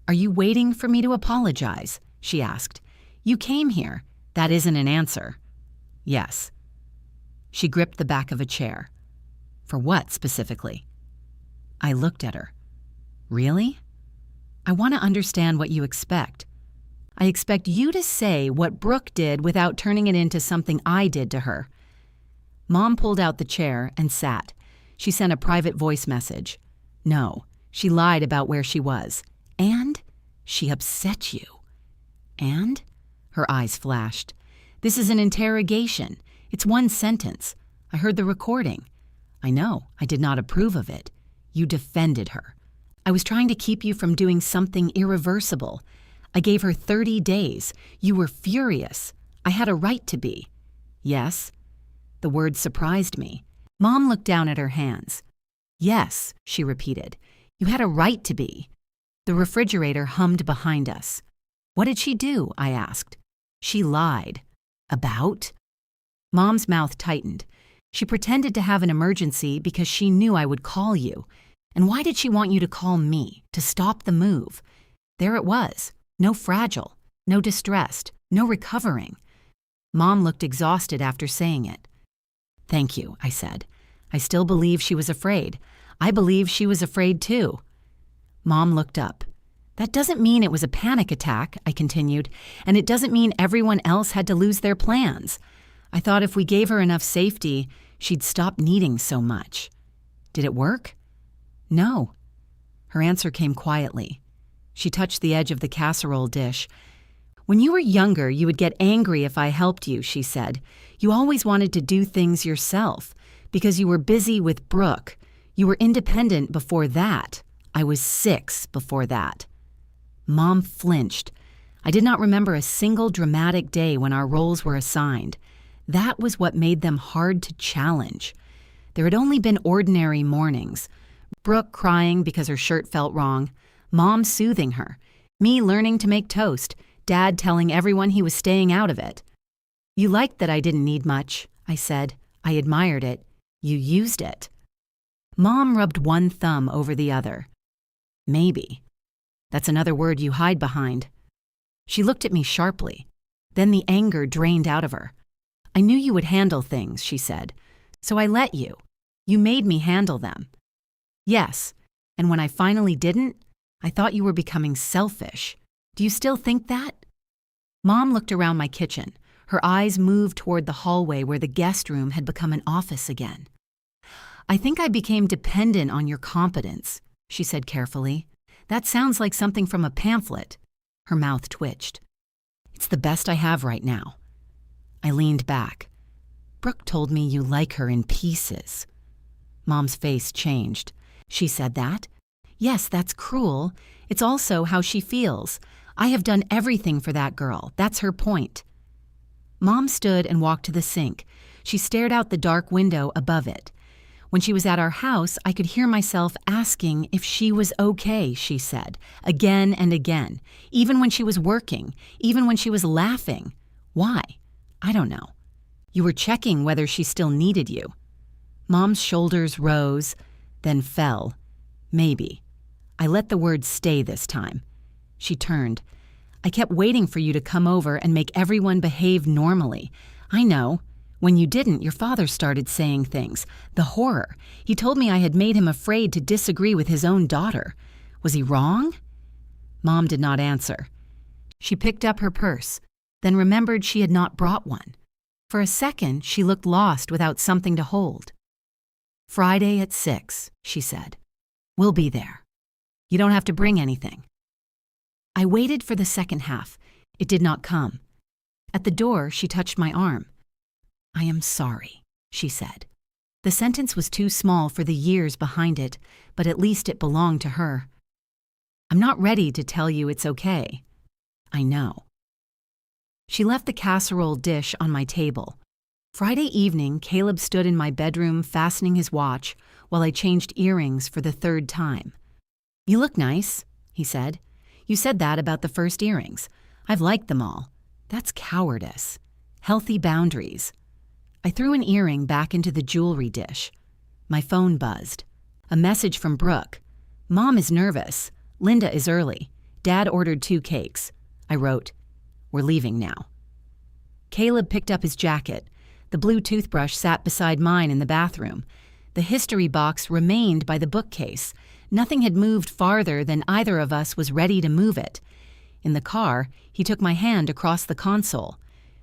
Are you waiting for me to apologize? She asked. You came here. That isn't an answer. Yes. She gripped the back of a chair. For what specifically? I looked at her. Really? I want to understand what you expect. I expect you to say what Brooke did without turning it into something I did to her. Mom pulled out the chair and sat. She sent a private voice message. No, she lied about where she was. And she upset you. And? Her eyes flashed. This is an interrogation. It's one sentence. I heard the recording. I know, I did not approve of it. You defended her. I was trying to keep you from doing something irreversible. I gave her 30 days. You were furious. I had a right to be. Yes? The word surprised me. Mom looked down at her hands. Yes, she repeated. You had a right to be. The refrigerator hummed behind us. What did she do? I asked. She lied. About? Mom's mouth tightened. She pretended to have an emergency because she knew I would call you. And why did she want you to call me, to stop the move? There it was. No fragile, no distressed, no recovering. Mom looked exhausted after saying it. Thank you, I said. I still believe she was afraid. I believe she was afraid too. Mom looked up. That doesn't mean it was a panic attack, I continued, and it doesn't mean everyone else had to lose their plans. I thought if we gave her enough safety, she'd stop needing so much. Did it work? No. Her answer came quietly. She touched the edge of the casserole dish. When you were younger, you would get angry if I helped you, she said. You always wanted to do things yourself because you were busy with Brooke. You were independent before that. I was 6 before that. Mom flinched. I did not remember a single dramatic day when our roles were assigned. That was what made them hard to challenge. There had only been ordinary mornings. Brooke crying because her shirt felt wrong, Mom soothing her, me learning to make toast, Dad telling everyone he was staying out of it. You liked that I didn't need much, I said. I admired it. You used it. Mom rubbed one thumb over the other. Maybe. That's another word you hide behind. She looked at me sharply. Then the anger drained out of her. I knew you would handle things, she said. So I let you. You made me handle them. Yes, and when I finally didn't, I thought you were becoming selfish. Do you still think that? Mom looked around my kitchen. Her eyes moved toward the hallway where the guest room had become an office again. I think I became dependent on your competence, she said carefully. That sounds like something from a pamphlet. Her mouth twitched. It's the best I have right now. I leaned back. Brooke told me you like her in pieces. Mom's face changed. She said that? Yes, that's cruel. It's also how she feels. I have done everything for that girl. That's her point. Mom stood and walked to the sink. She stared out the dark window above it. When she was at our house, I could hear myself asking if she was okay, she said, again and again, even when she was working, even when she was laughing. Why? I don't know. You were checking whether she still needed you. Mom's shoulders rose, then fell. Maybe. I let the words stay this time. She turned. I kept waiting for you to come over and make everyone behave normally. I know. When you didn't, your father started saying things. The horror. He told me I had made him afraid to disagree with his own daughter. Was he wrong? Mom did not answer. She picked up her purse, then remembered she had not brought one. For a second, she looked lost without something to hold. Friday at 6, she said. We'll be there. You don't have to bring anything. I waited for the second half. It did not come. At the door, she touched my arm. I am sorry, she said. The sentence was too small for the years behind it, but at least it belonged to her. I'm not ready to tell you it's okay. I know. She left the casserole dish on my table. Friday evening, Caleb stood in my bedroom fastening his watch while I changed earrings for the 3rd time. You look nice, he said. You said that about the first earrings. I've liked them all. That's cowardice. Healthy boundaries. I threw an earring back into the jewelry dish. My phone buzzed. A message from Brooke. Mom is nervous. Linda is early. Dad ordered 2 cakes. I wrote, "We're leaving now." Caleb picked up his jacket. The blue toothbrush sat beside mine in the bathroom. The history box remained by the bookcase. Nothing had moved farther than either of us was ready to move it. In the car, he took my hand across the console.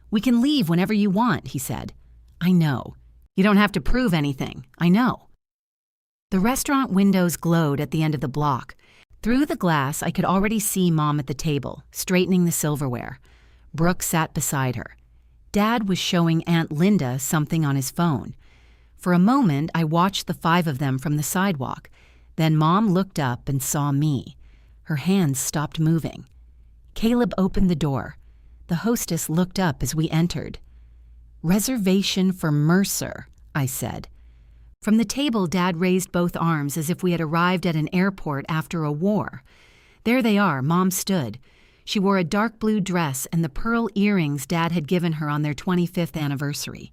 "We can leave whenever you want," he said. "I know. You don't have to prove anything. I know." The restaurant windows glowed at the end of the block. Through the glass, I could already see Mom at the table, straightening the silverware. Brooke sat beside her. Dad was showing Aunt Linda something on his phone. For a moment, I watched the 5 of them from the sidewalk. Then Mom looked up and saw me. Her hands stopped moving. Caleb opened the door. The hostess looked up as we entered. "Reservation for Mercer," I said. From the table, Dad raised both arms as if we had arrived at an airport after a war. There they are, Mom stood. She wore a dark blue dress and the pearl earrings Dad had given her on their 25th anniversary.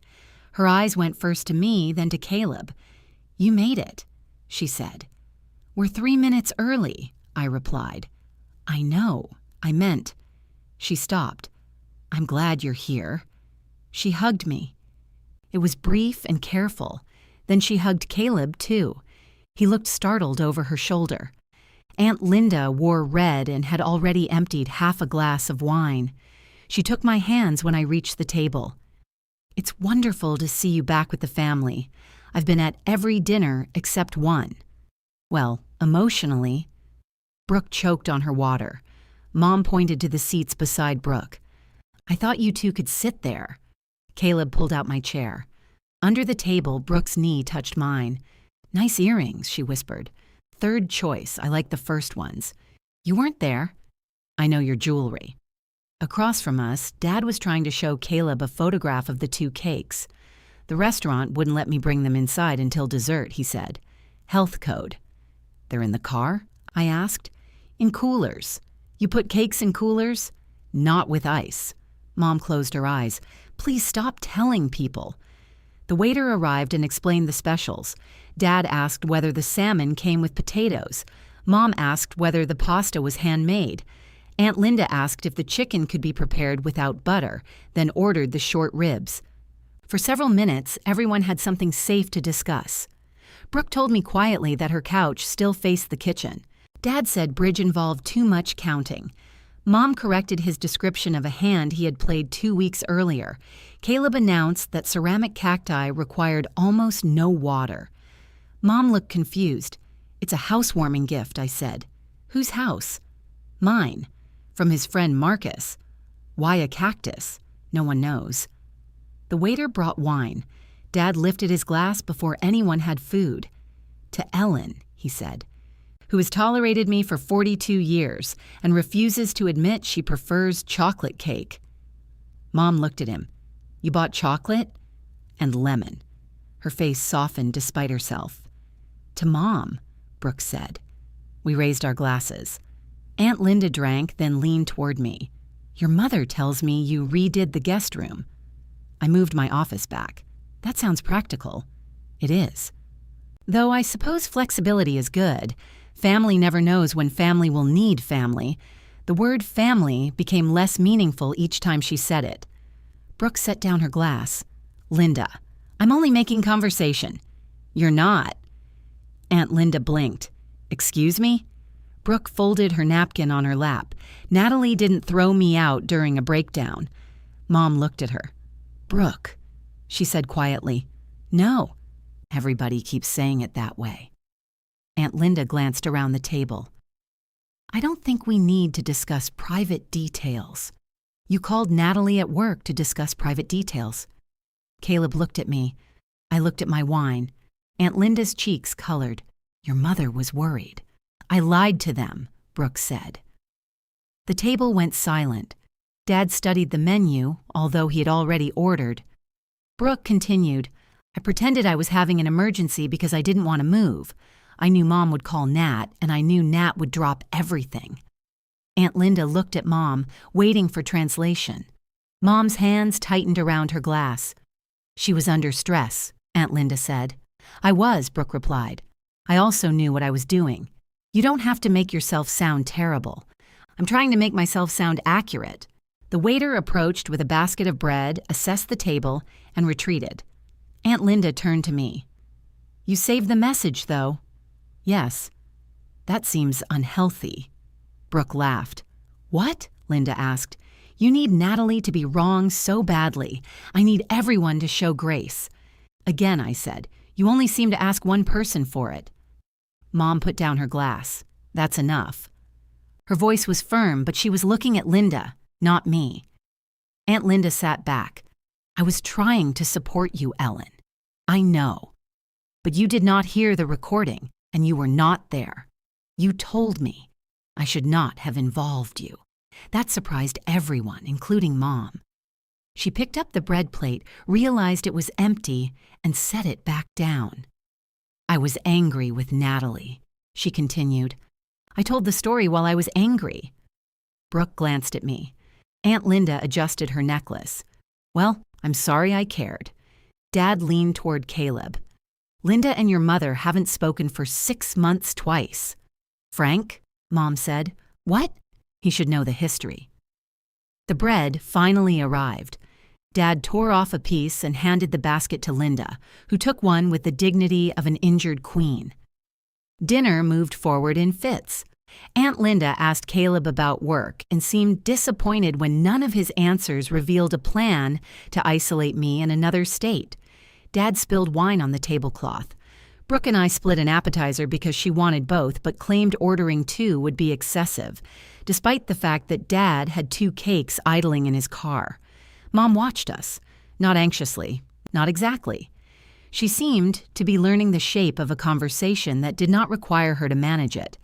Her eyes went first to me, then to Caleb. "You made it," she said. "We're 3 minutes early," I replied. "I know. I meant." She stopped. "I'm glad you're here." She hugged me. It was brief and careful. Then she hugged Caleb, too. He looked startled over her shoulder. Aunt Linda wore red and had already emptied half a glass of wine. She took my hands when I reached the table. "It's wonderful to see you back with the family. I've been at every dinner except one." Well, emotionally. Brooke choked on her water. Mom pointed to the seats beside Brooke. "I thought you two could sit there." Caleb pulled out my chair. Under the table, Brooke's knee touched mine. "Nice earrings," she whispered. "Third choice. I like the first ones." "You weren't there." "I know your jewelry." Across from us, Dad was trying to show Caleb a photograph of the 2 cakes. "The restaurant wouldn't let me bring them inside until dessert," he said. "Health code." "They're in the car?" I asked. "In coolers." "You put cakes in coolers?" "Not with ice." Mom closed her eyes. "Please stop telling people." The waiter arrived and explained the specials. Dad asked whether the salmon came with potatoes. Mom asked whether the pasta was handmade. Aunt Linda asked if the chicken could be prepared without butter, then ordered the short ribs. For several minutes, everyone had something safe to discuss. Brooke told me quietly that her couch still faced the kitchen. Dad said bridge involved too much counting. Mom corrected his description of a hand he had played 2 weeks earlier. Caleb announced that ceramic cacti required almost no water. Mom looked confused. "It's a housewarming gift," I said. "Whose house?" "Mine. From his friend Marcus." "Why a cactus?" "No one knows." The waiter brought wine. Dad lifted his glass before anyone had food. "To Ellen," he said, "who has tolerated me for 42 years and refuses to admit she prefers chocolate cake." Mom looked at him. "You bought chocolate?" "And lemon." Her face softened despite herself. "To Mom," Brooke said. We raised our glasses. Aunt Linda drank, then leaned toward me. "Your mother tells me you redid the guest room." I moved my office back. "That sounds practical." "It is. Though I suppose flexibility is good. Family never knows when family will need family. The word family became less meaningful each time she said it. Brooke set down her glass. "Linda, I'm only making conversation." "You're not." Aunt Linda blinked. "Excuse me?" Brooke folded her napkin on her lap. "Natalie didn't throw me out during a breakdown." Mom looked at her. "Brooke," she said quietly. "No." Everybody keeps saying it that way. Aunt Linda glanced around the table. "I don't think we need to discuss private details." "You called Natalie at work to discuss private details." Caleb looked at me. I looked at my wine. Aunt Linda's cheeks colored. "Your mother was worried." "I lied to them," Brooke said. The table went silent. Dad studied the menu, although he had already ordered. Brooke continued, "I pretended I was having an emergency because I didn't want to move. I knew Mom would call Nat, and I knew Nat would drop everything." Aunt Linda looked at Mom, waiting for translation. Mom's hands tightened around her glass. "She was under stress," Aunt Linda said. I was, Brooke replied. I also knew what I was doing. You don't have to make yourself sound terrible. I'm trying to make myself sound accurate. The waiter approached with a basket of bread, assessed the table, and retreated. Aunt Linda turned to me. You saved the message, though. Yes. That seems unhealthy. Brooke laughed. What? Linda asked. You need Natalie to be wrong so badly. I need everyone to show grace. Again, I said, you only seem to ask one person for it. Mom put down her glass. That's enough. Her voice was firm, but she was looking at Linda, not me. Aunt Linda sat back. I was trying to support you, Ellen. I know. But you did not hear the recording, and you were not there. You told me. I should not have involved you. That surprised everyone, including Mom. She picked up the bread plate, realized it was empty, and set it back down. I was angry with Natalie, she continued. I told the story while I was angry. Brooke glanced at me. Aunt Linda adjusted her necklace. Well, I'm sorry I cared. Dad leaned toward Caleb. Linda and your mother haven't spoken for 6 months twice. Frank, Mom said. What? He should know the history. The bread finally arrived. Dad tore off a piece and handed the basket to Linda, who took one with the dignity of an injured queen. Dinner moved forward in fits. Aunt Linda asked Caleb about work and seemed disappointed when none of his answers revealed a plan to isolate me in another state. Dad spilled wine on the tablecloth. Brooke and I split an appetizer because she wanted both, but claimed ordering 2 would be excessive, despite the fact that Dad had 2 cakes idling in his car. Mom watched us, not anxiously, not exactly. She seemed to be learning the shape of a conversation that did not require her to manage it.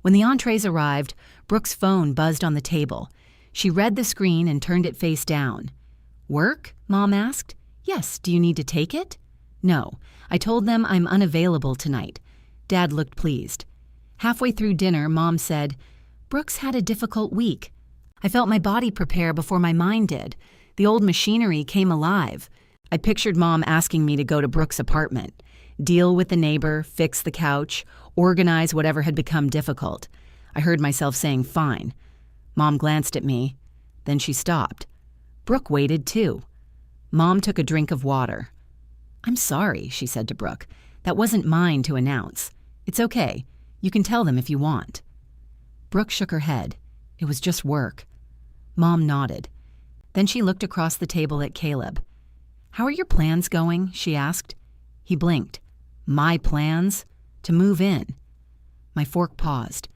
When the entrees arrived, Brooke's phone buzzed on the table. She read the screen and turned it face down. Work? Mom asked. Yes, do you need to take it? No, I told them I'm unavailable tonight. Dad looked pleased. Halfway through dinner, Mom said, Brooke's had a difficult week. I felt my body prepare before my mind did. The old machinery came alive. I pictured Mom asking me to go to Brooke's apartment, deal with the neighbor, fix the couch, organize whatever had become difficult. I heard myself saying, fine. Mom glanced at me. Then she stopped. Brooke waited too. Mom took a drink of water. I'm sorry, she said to Brooke. That wasn't mine to announce. It's okay. You can tell them if you want. Brooke shook her head. It was just work. Mom nodded. Then she looked across the table at Caleb. How are your plans going? She asked. He blinked. My plans? To move in. My fork paused.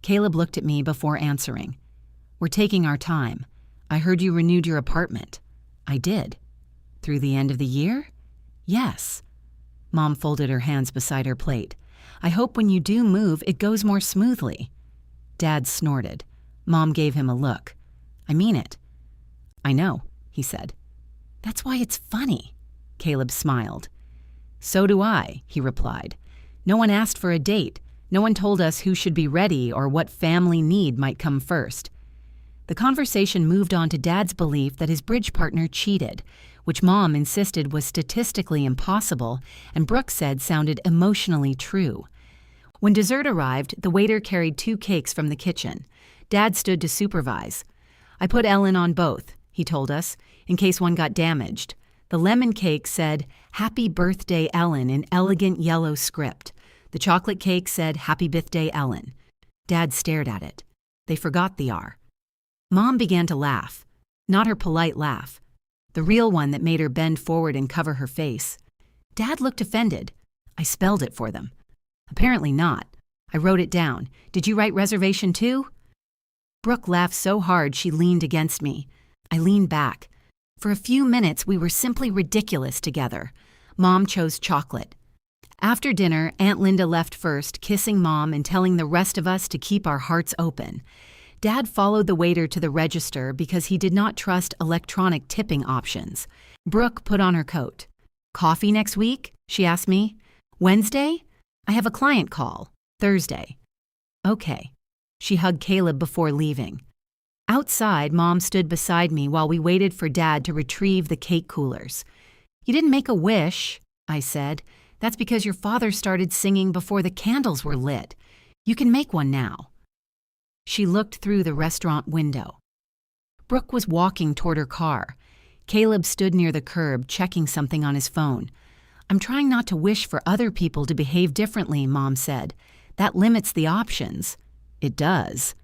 Caleb looked at me before answering. We're taking our time. I heard you renewed your apartment. I did. Through the end of the year? Yes. Mom folded her hands beside her plate. I hope when you do move, it goes more smoothly. Dad snorted. Mom gave him a look. I mean it. I know, he said. That's why it's funny. Caleb smiled. So do I, he replied. No one asked for a date. No one told us who should be ready or what family need might come first. The conversation moved on to Dad's belief that his bridge partner cheated, which Mom insisted was statistically impossible and Brooke said sounded emotionally true. When dessert arrived, the waiter carried 2 cakes from the kitchen. Dad stood to supervise. I put Ellen on both, he told us, in case one got damaged. The lemon cake said, Happy Birthday, Ellen, in elegant yellow script. The chocolate cake said, Happy Birthday, Ellen. Dad stared at it. They forgot the R. Mom began to laugh. Not her polite laugh. The real one that made her bend forward and cover her face. Dad looked offended. I spelled it for them. Apparently not. I wrote it down. Did you write reservation too? Brooke laughed so hard she leaned against me. I leaned back. For a few minutes, we were simply ridiculous together. Mom chose chocolate. After dinner, Aunt Linda left first, kissing Mom and telling the rest of us to keep our hearts open. Dad followed the waiter to the register because he did not trust electronic tipping options. Brooke put on her coat. Coffee next week? She asked me. Wednesday? I have a client call. Thursday. Okay. She hugged Caleb before leaving. Outside, Mom stood beside me while we waited for Dad to retrieve the cake coolers. You didn't make a wish, I said. That's because your father started singing before the candles were lit. You can make one now." She looked through the restaurant window. Brooke was walking toward her car. Caleb stood near the curb, checking something on his phone. "I'm trying not to wish for other people to behave differently," Mom said. "That limits the options." "It does."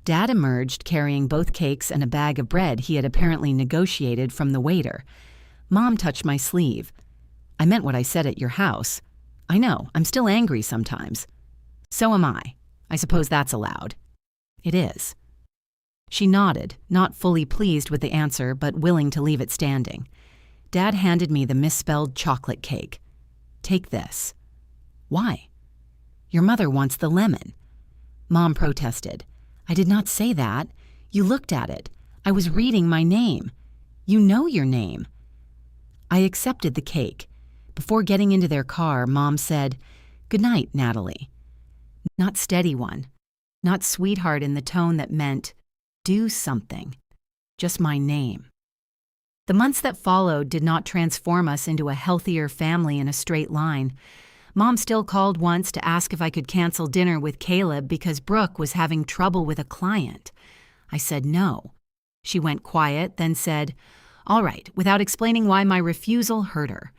Dad emerged carrying both cakes and a bag of bread he had apparently negotiated from the waiter. Mom touched my sleeve. "I meant what I said at your house. I know, I'm still angry sometimes." "So am I. I suppose that's allowed." "It is." She nodded, not fully pleased with the answer, but willing to leave it standing. Dad handed me the misspelled chocolate cake. "Take this." "Why?" "Your mother wants the lemon." Mom protested. "I did not say that. You looked at it. I was reading my name. You know your name." I accepted the cake. Before getting into their car, Mom said, "Good night, Natalie." Not steady one. Not sweetheart in the tone that meant, do something. Just my name. The months that followed did not transform us into a healthier family in a straight line. Mom still called once to ask if I could cancel dinner with Caleb because Brooke was having trouble with a client. I said no. She went quiet, then said, "All right," without explaining why my refusal hurt her.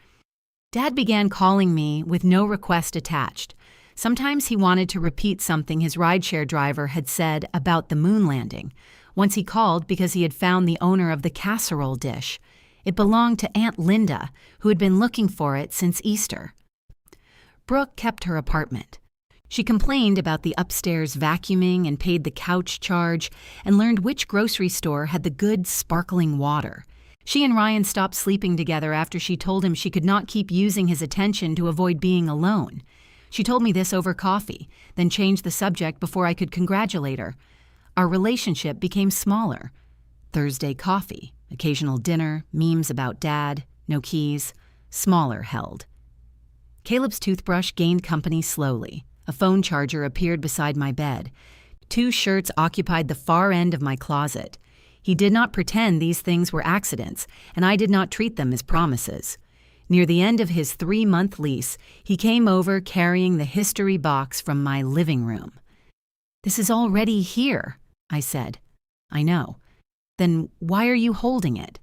Dad began calling me with no request attached. Sometimes he wanted to repeat something his rideshare driver had said about the moon landing. Once he called because he had found the owner of the casserole dish. It belonged to Aunt Linda, who had been looking for it since Easter. Brooke kept her apartment. She complained about the upstairs vacuuming and paid the couch charge and learned which grocery store had the good, sparkling water. She and Ryan stopped sleeping together after she told him she could not keep using his attention to avoid being alone. She told me this over coffee, then changed the subject before I could congratulate her. Our relationship became smaller. Thursday coffee, occasional dinner, memes about Dad, no keys, smaller held. Caleb's toothbrush gained company slowly. A phone charger appeared beside my bed. 2 shirts occupied the far end of my closet. He did not pretend these things were accidents, and I did not treat them as promises. Near the end of his 3-month lease, he came over carrying the history box from my living room. "This is already here," I said. "I know." "Then why are you holding it?"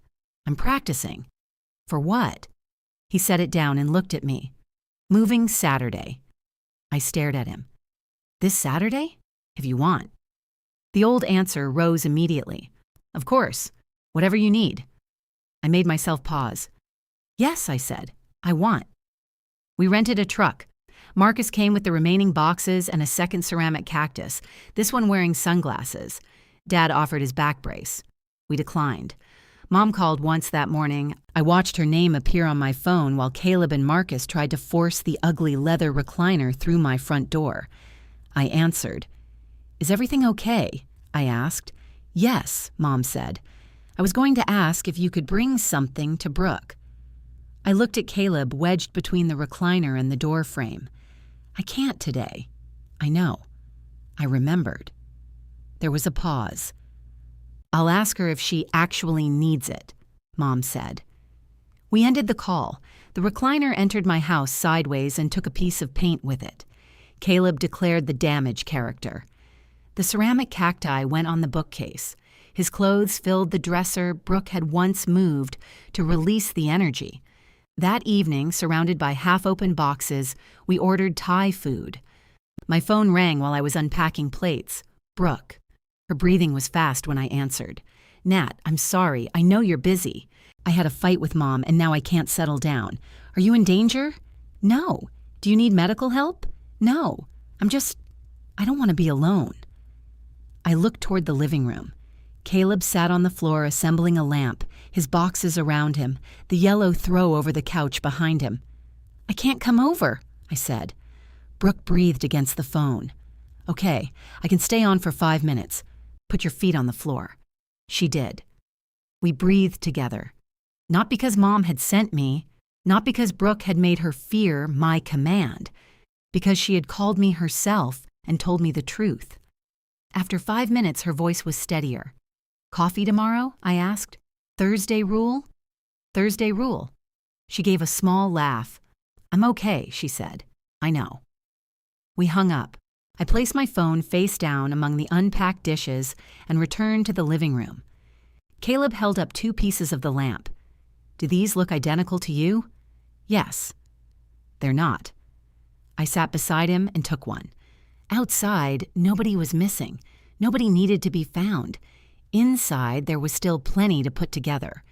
"I'm practicing." "For what?" He set it down and looked at me. "Moving Saturday." I stared at him. "This Saturday?" "If you want." The old answer rose immediately. "Of course. Whatever you need." I made myself pause. "Yes," I said. "I want." We rented a truck. Marcus came with the remaining boxes and a second ceramic cactus, this one wearing sunglasses. Dad offered his back brace. We declined. Mom called once that morning. I watched her name appear on my phone while Caleb and Marcus tried to force the ugly leather recliner through my front door. I answered. "Is everything okay?" I asked. "Yes," Mom said. "I was going to ask if you could bring something to Brooke." I looked at Caleb wedged between the recliner and the door frame. "I can't today." "I know." I remembered. There was a pause. "I'll ask her if she actually needs it," Mom said. We ended the call. The recliner entered my house sideways and took a piece of paint with it. Caleb declared the damage character. The ceramic cacti went on the bookcase. His clothes filled the dresser Brooke had once moved to release the energy. That evening, surrounded by half-open boxes, we ordered Thai food. My phone rang while I was unpacking plates. Brooke. Her breathing was fast when I answered. "Nat, I'm sorry. I know you're busy. I had a fight with Mom and now I can't settle down. Are you in danger?" "No." "Do you need medical help?" "No. I don't want to be alone." I looked toward the living room. Caleb sat on the floor assembling a lamp, his boxes around him, the yellow throw over the couch behind him. "I can't come over," I said. Brooke breathed against the phone. "Okay, I can stay on for 5 minutes. Put your feet on the floor." She did. We breathed together. Not because Mom had sent me, not because Brooke had made her fear my command, because she had called me herself and told me the truth. After 5 minutes, her voice was steadier. "Coffee tomorrow?" I asked. "Thursday rule?" "Thursday rule." She gave a small laugh. I'm okay, she said. I know. We hung up. I placed my phone face down among the unpacked dishes and returned to the living room. Caleb held up 2 pieces of the lamp. Do these look identical to you? Yes. They're not. I sat beside him and took one. Outside, nobody was missing. Nobody needed to be found. Inside, there was still plenty to put together.